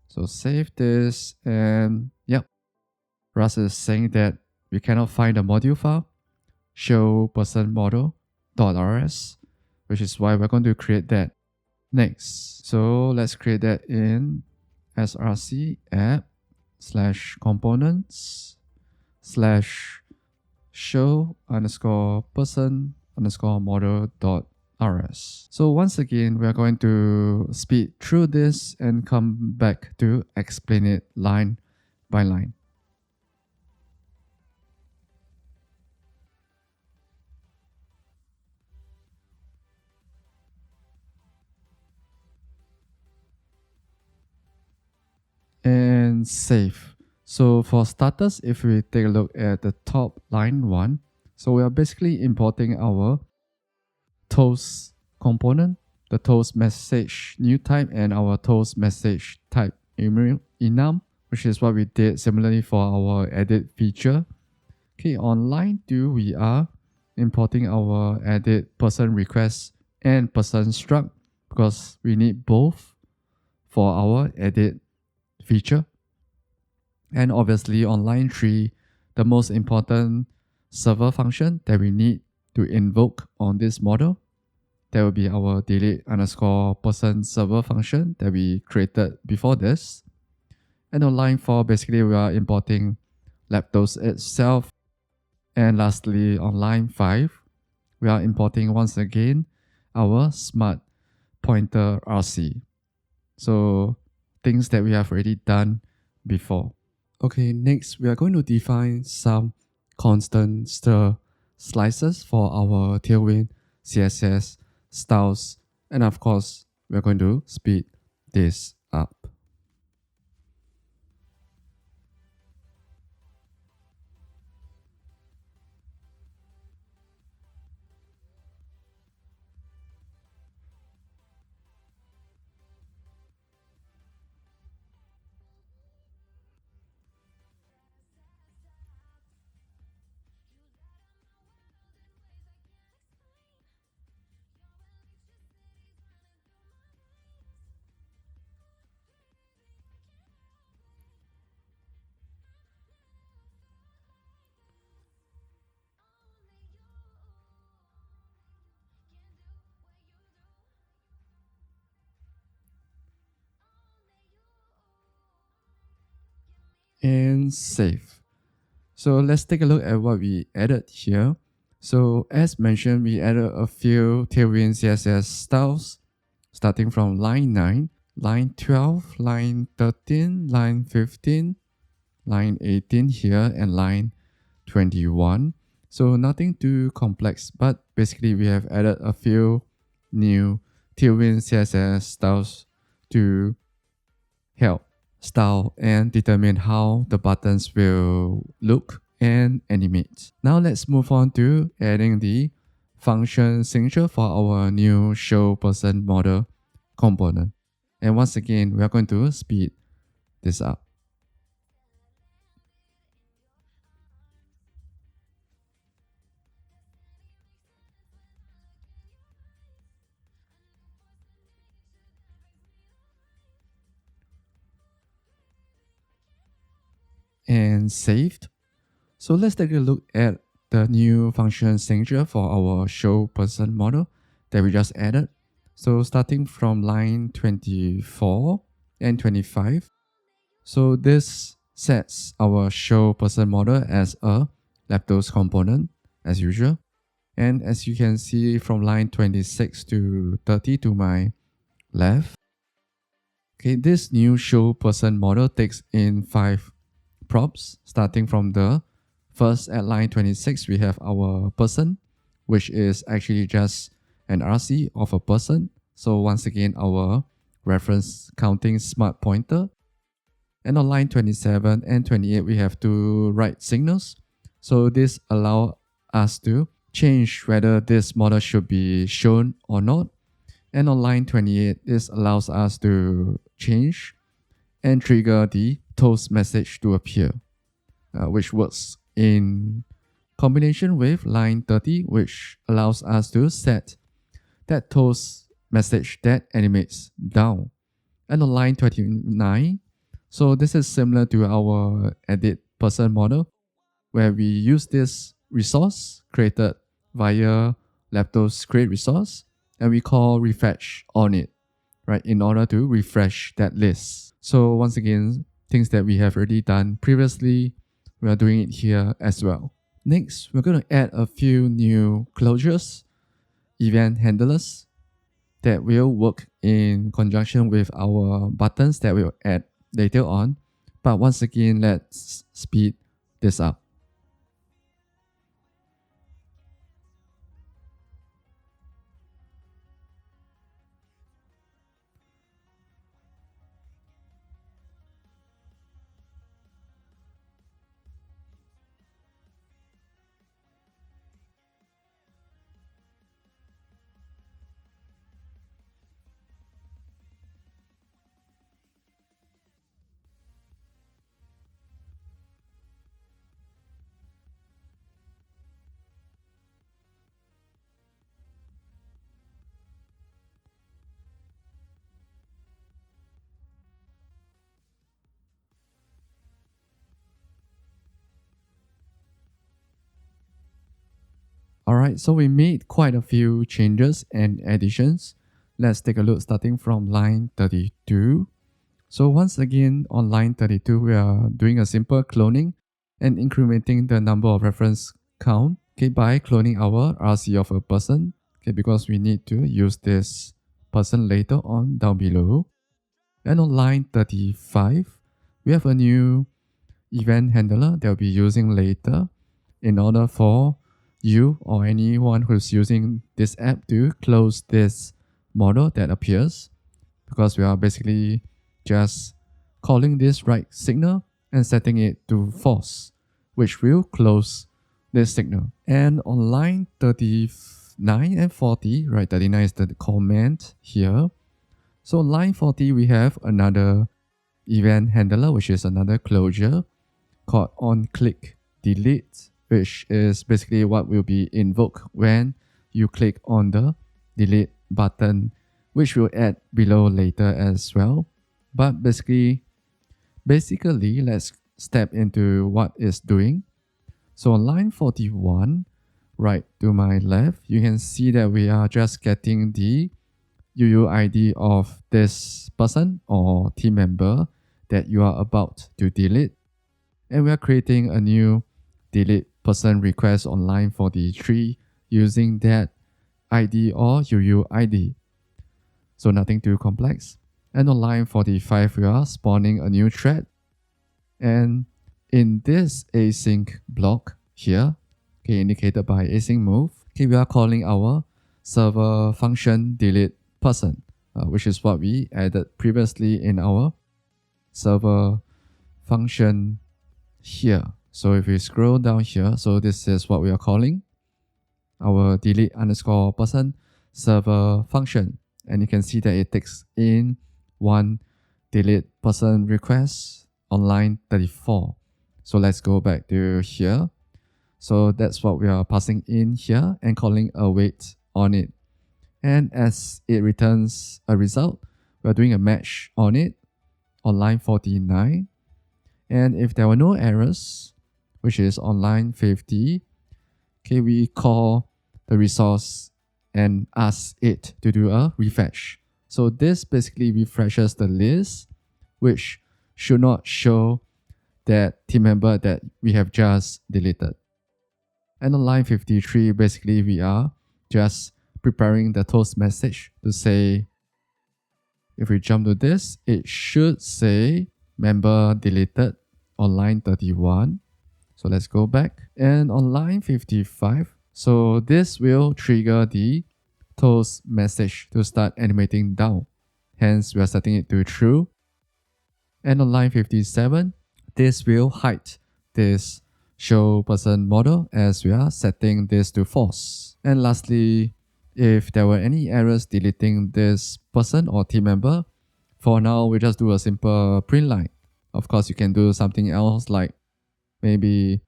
So save this, and yep, Rust is saying that we cannot find the module file, show person model.rs, which is why we're going to create that next. So let's create that in src app/components/ show _ person _ model.rs. So once again, we are going to speed through this and come back to explain it line by line. And save. So for starters, if we take a look at the top line 1, so we are basically importing our toast component, the toast message new type, and our toast message type enum, which is what we did similarly for our edit feature. Okay, on line 2, we are importing our edit person request and person struct because we need both for our edit feature. And obviously on line 3, the most important server function that we need to invoke on this model, that will be our delete _ person server function that we created before this. And on line 4, basically we are importing Leptos itself. And lastly, on line 5, we are importing once again our smart pointer RC. So things that we have already done before. Okay, next we are going to define some constant slices for our Tailwind CSS styles. And of course, we're going to speed this up. And save. So let's take a look at what we added here. So as mentioned, we added a few Tailwind CSS styles starting from line 9, line 12, line 13, line 15, line 18 here, and line 21. So nothing too complex, but basically we have added a few new Tailwind CSS styles to help style and determine how the buttons will look and animate. Now let's move on to adding the function signature for our new show person model component. And once again, we are going to speed this up. And saved. So let's take a look at the new function signature for our show person model that we just added. So starting from line 24 and 25. So this sets our show person model as a Leptos component as usual. And as you can see from line 26 to 30 to my left, okay, this new show person model takes in 5 props. Starting from the first at line 26, we have our person, which is actually just an RC of a person. So once again, our reference counting smart pointer. And on line 27 and 28, we have two write signals. So this allows us to change whether this model should be shown or not. And on line 28, this allows us to change and trigger the toast message to appear, which works in combination with line 30, which allows us to set that toast message that animates down. And on line 29, so this is similar to our edit person model, where we use this resource created via Leptos create resource, and we call refresh on it, right, in order to refresh that list. So once again, things that we have already done previously, we are doing it here as well. Next, we're going to add a few new closures, event handlers that will work in conjunction with our buttons that we'll add later on. But once again, let's speed this up. Alright, so we made quite a few changes and additions. Let's take a look starting from line 32. So once again, on line 32, we are doing a simple cloning and incrementing the number of reference count, okay, by cloning our RC of a person, okay, because we need to use this person later on down below. And on line 35, we have a new event handler that we'll be using later in order for you or anyone who's using this app to close this modal that appears, because we are basically just calling this right signal and setting it to false, which will close this signal. And on line 39 and 40, right, 39 is the comment here. So on line 40, we have another event handler, which is another closure called onClickDelete, which is basically what will be invoked when you click on the delete button, which we'll add below later as well. But basically, let's step into what it's doing. So on line 41, right to my left, you can see that we are just getting the UUID of this person or team member that you are about to delete. And we are creating a new delete person request on line 43 using that ID or UUID. So nothing too complex. And on line 45, we are spawning a new thread. And in this async block here, okay, indicated by async move, okay, we are calling our server function delete person, which is what we added previously in our server function here. So if we scroll down here, so this is what we are calling our delete underscore person server function. And you can see that it takes in one delete person request on line 34. So let's go back to here. So that's what we are passing in here and calling await on it. And as it returns a result, we're doing a match on it on line 49. And if there were no errors, which is on line 50, okay, we call the resource and ask it to do a refresh. So this basically refreshes the list, which should not show that team member that we have just deleted. And on line 53, basically we are just preparing the toast message to say, if we jump to this, it should say member deleted on line 31. So let's go back. And on line 55, so this will trigger the toast message to start animating down. Hence, we are setting it to true. And on line 57, this will hide this show person model as we are setting this to false. And lastly, if there were any errors deleting this person or team member, for now, we just do a simple print line. Of course, you can do something else like maybe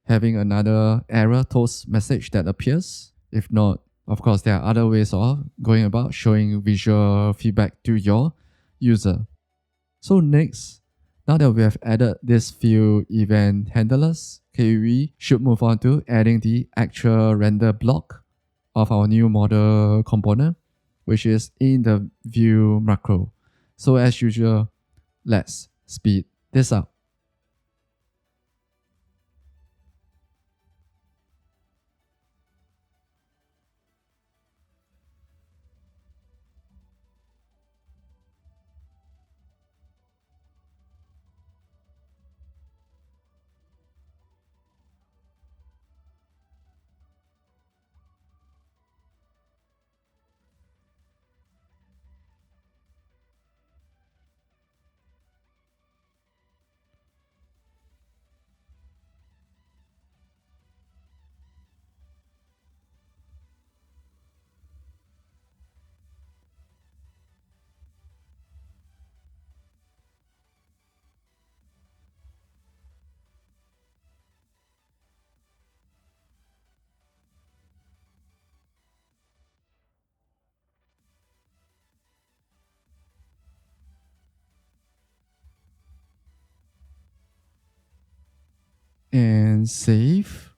having another error toast message that appears. If not, of course, there are other ways of going about showing visual feedback to your user. So next, now that we have added these few event handlers, okay, we should move on to adding the actual render block of our new model component, which is in the view macro. So as usual, let's speed this up. And save.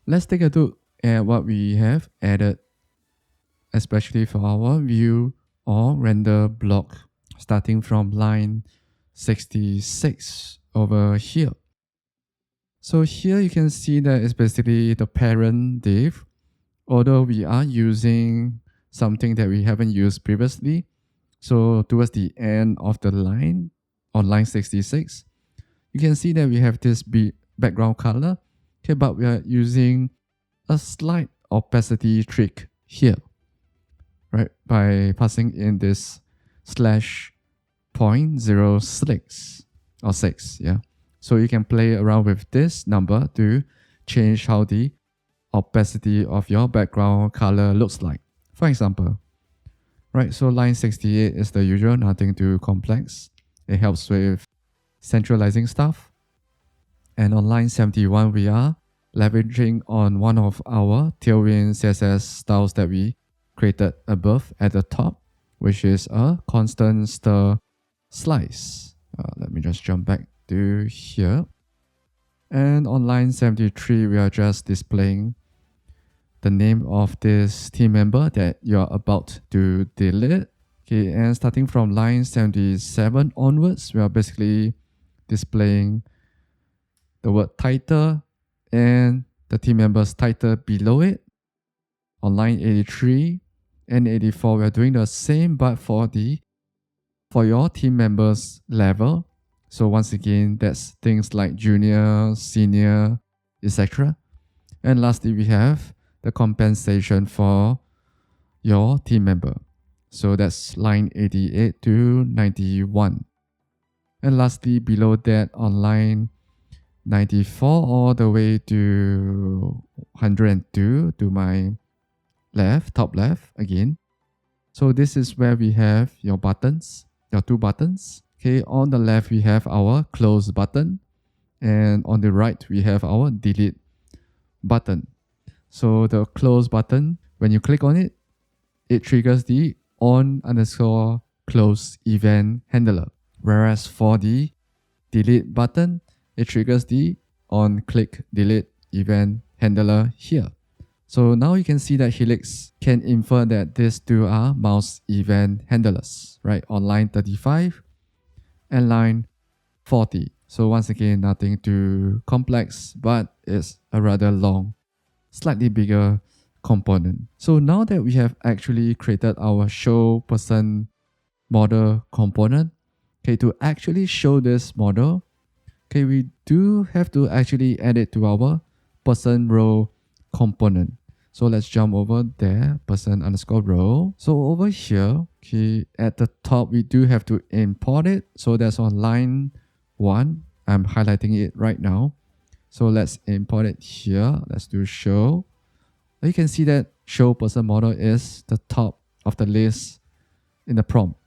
Let's take a look at what we have added, especially for our view or render block, starting from line 66 over here. So here you can see that it's basically the parent div, although we are using something that we haven't used previously. So towards the end of the line, on line 66, you can see that we have this background color, okay, but we are using a slight opacity trick here, right, by passing in this /0.06 or 6, yeah. So you can play around with this number to change how the opacity of your background color looks like. For example, right, so line 68 is the usual, nothing too complex. It helps with centralizing stuff. And on line 71, we are leveraging on one of our TailwindCSS styles that we created above at the top, which is a constant stir slice. Let me just jump back to here. And on line 73, we are just displaying the name of this team member that you're about to delete. Okay, and starting from line 77 onwards, we are basically displaying the word title and the team member's title below it. On line 83 and 84, we are doing the same, but for your team members level. So once again, that's things like junior, senior, etc. And lastly, we have the compensation for your team member. So that's line 88 to 91. And lastly, below that, on line 94 all the way to 102 to my left, top left again. So this is where we have your buttons, your two buttons. Okay, on the left, we have our close button. And on the right, we have our delete button. So the close button, when you click on it, it triggers the on_close event handler. Whereas for the delete button, it triggers the on-click delete event handler here. So now you can see that Helix can infer that these two are mouse event handlers, right? On line 35 and line 40. So once again, nothing too complex, but it's a rather long, slightly bigger component. So now that we have actually created our show person model component, okay, to actually show this model, okay, we do have to actually add it to our person row component. So let's jump over there, person_row. So over here, okay, at the top, we do have to import it. So that's on line 1. I'm highlighting it right now. So let's import it here. Let's do show. You can see that show person model is the top of the list in the prompt,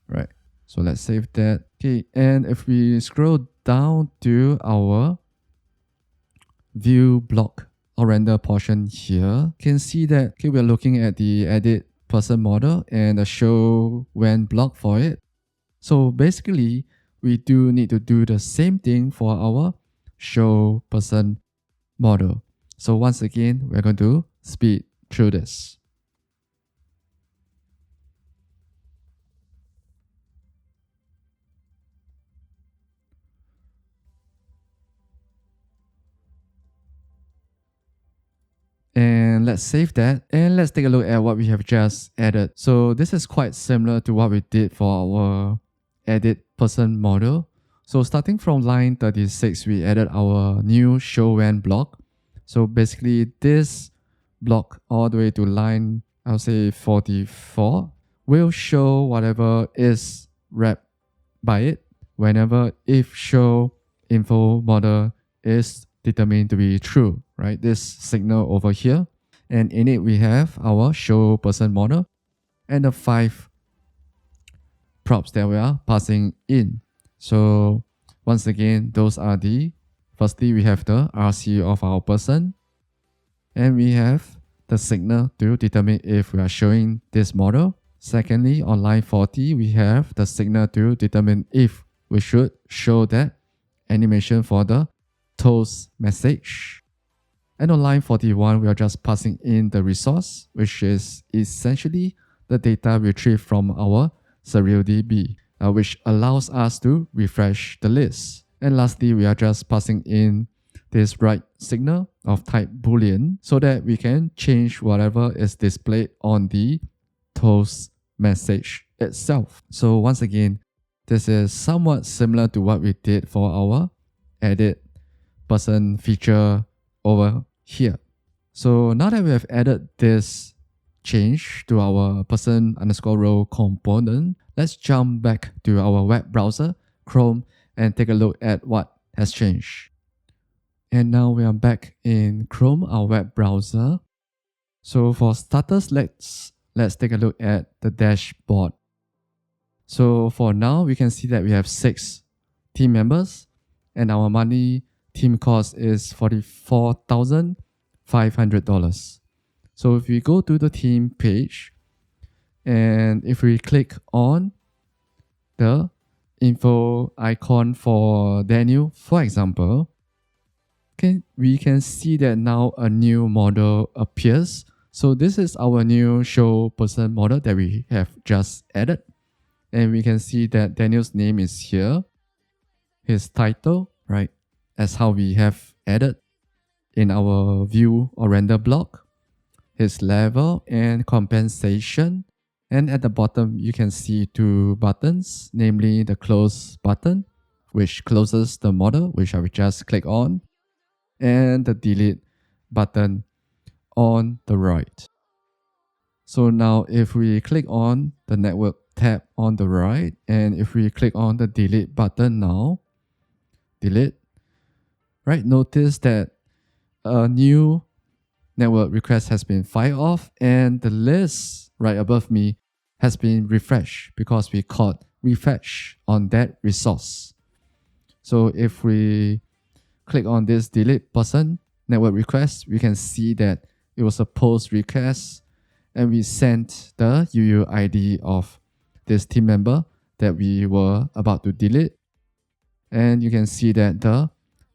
right? So let's save that. Okay, and if we scroll down to our view block or render portion here, you can see that, okay, we're looking at the edit person model and the show when block for it. So basically, we do need to do the same thing for our show person model. So once again, we're going to speed through this. And let's save that and let's take a look at what we have just added. So this is quite similar to what we did for our edit person model. So starting from line 36, we added our new show when block. So basically this block all the way to line, I'll say 44, will show whatever is wrapped by it whenever if show info model is determined to be true, right? This signal over here. And in it, we have our show person model and the 5 props that we are passing in. So once again, those are firstly, we have the RC of our person. And we have the signal to determine if we are showing this model. Secondly, on line 40, we have the signal to determine if we should show that animation for the toast message. And on line 41, we are just passing in the resource, which is essentially the data retrieved from our SurrealDB, which allows us to refresh the list. And lastly, we are just passing in this write signal of type boolean so that we can change whatever is displayed on the toast message itself. So once again, this is somewhat similar to what we did for our edit person feature over here. So now that we have added this change to our person_role component, let's jump back to our web browser, Chrome, and take a look at what has changed. And now we are back in Chrome, our web browser. So for starters, let's take a look at the dashboard. So for now, we can see that we have 6 team members and our monthly team cost is $44,500. So if we go to the team page and if we click on the info icon for Daniel, for example, we can see that now a new model appears. So this is our new show person model that we have just added. And we can see that Daniel's name is here. His title, right, as how we have added in our view or render block. His level and compensation. And at the bottom, you can see 2 buttons, namely the close button, which closes the model, which I will just click on, and the delete button on the right. So now if we click on the network tab on the right, and if we click on the delete button now, delete, right, notice that a new network request has been fired off and the list right above me has been refreshed because we called refresh on that resource. So if we click on this delete person network request, we can see that it was a post request and we sent the UUID of this team member that we were about to delete. And you can see that the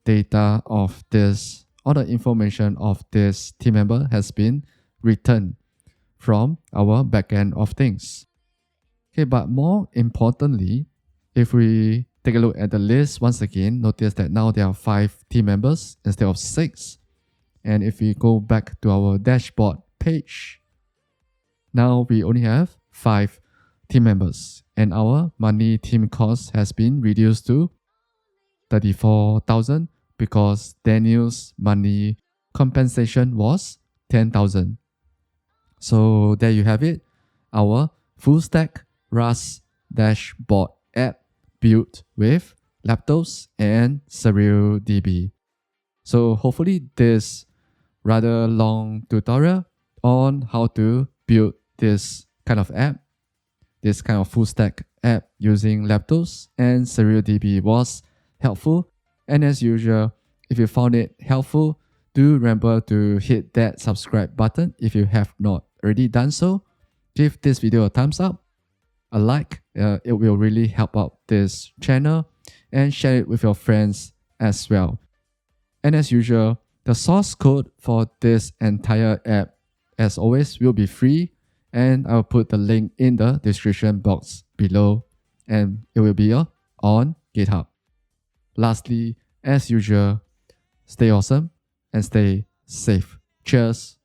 data of this, all the information of this team member has been returned from our backend of things. Okay, but more importantly, if we take a look at the list once again, notice that now there are 5 team members instead of 6. And if we go back to our dashboard page, now we only have 5 team members and our monthly team cost has been reduced to $34,000 because Daniel's monthly compensation was $10,000. So there you have it, our full stack Rust dashboard app built with Leptos and SurrealDB. So hopefully this rather long tutorial on how to build this kind of app, this kind of full stack app using Leptos and SurrealDB was helpful. And as usual, if you found it helpful, do remember to hit that subscribe button if you have not already done so. Give this video a thumbs up, a like, it will really help out this channel, and share it with your friends as well. And as usual, the source code for this entire app, as always, will be free, and I'll put the link in the description box below, and it will be on GitHub. Lastly, as usual, stay awesome and stay safe. Cheers.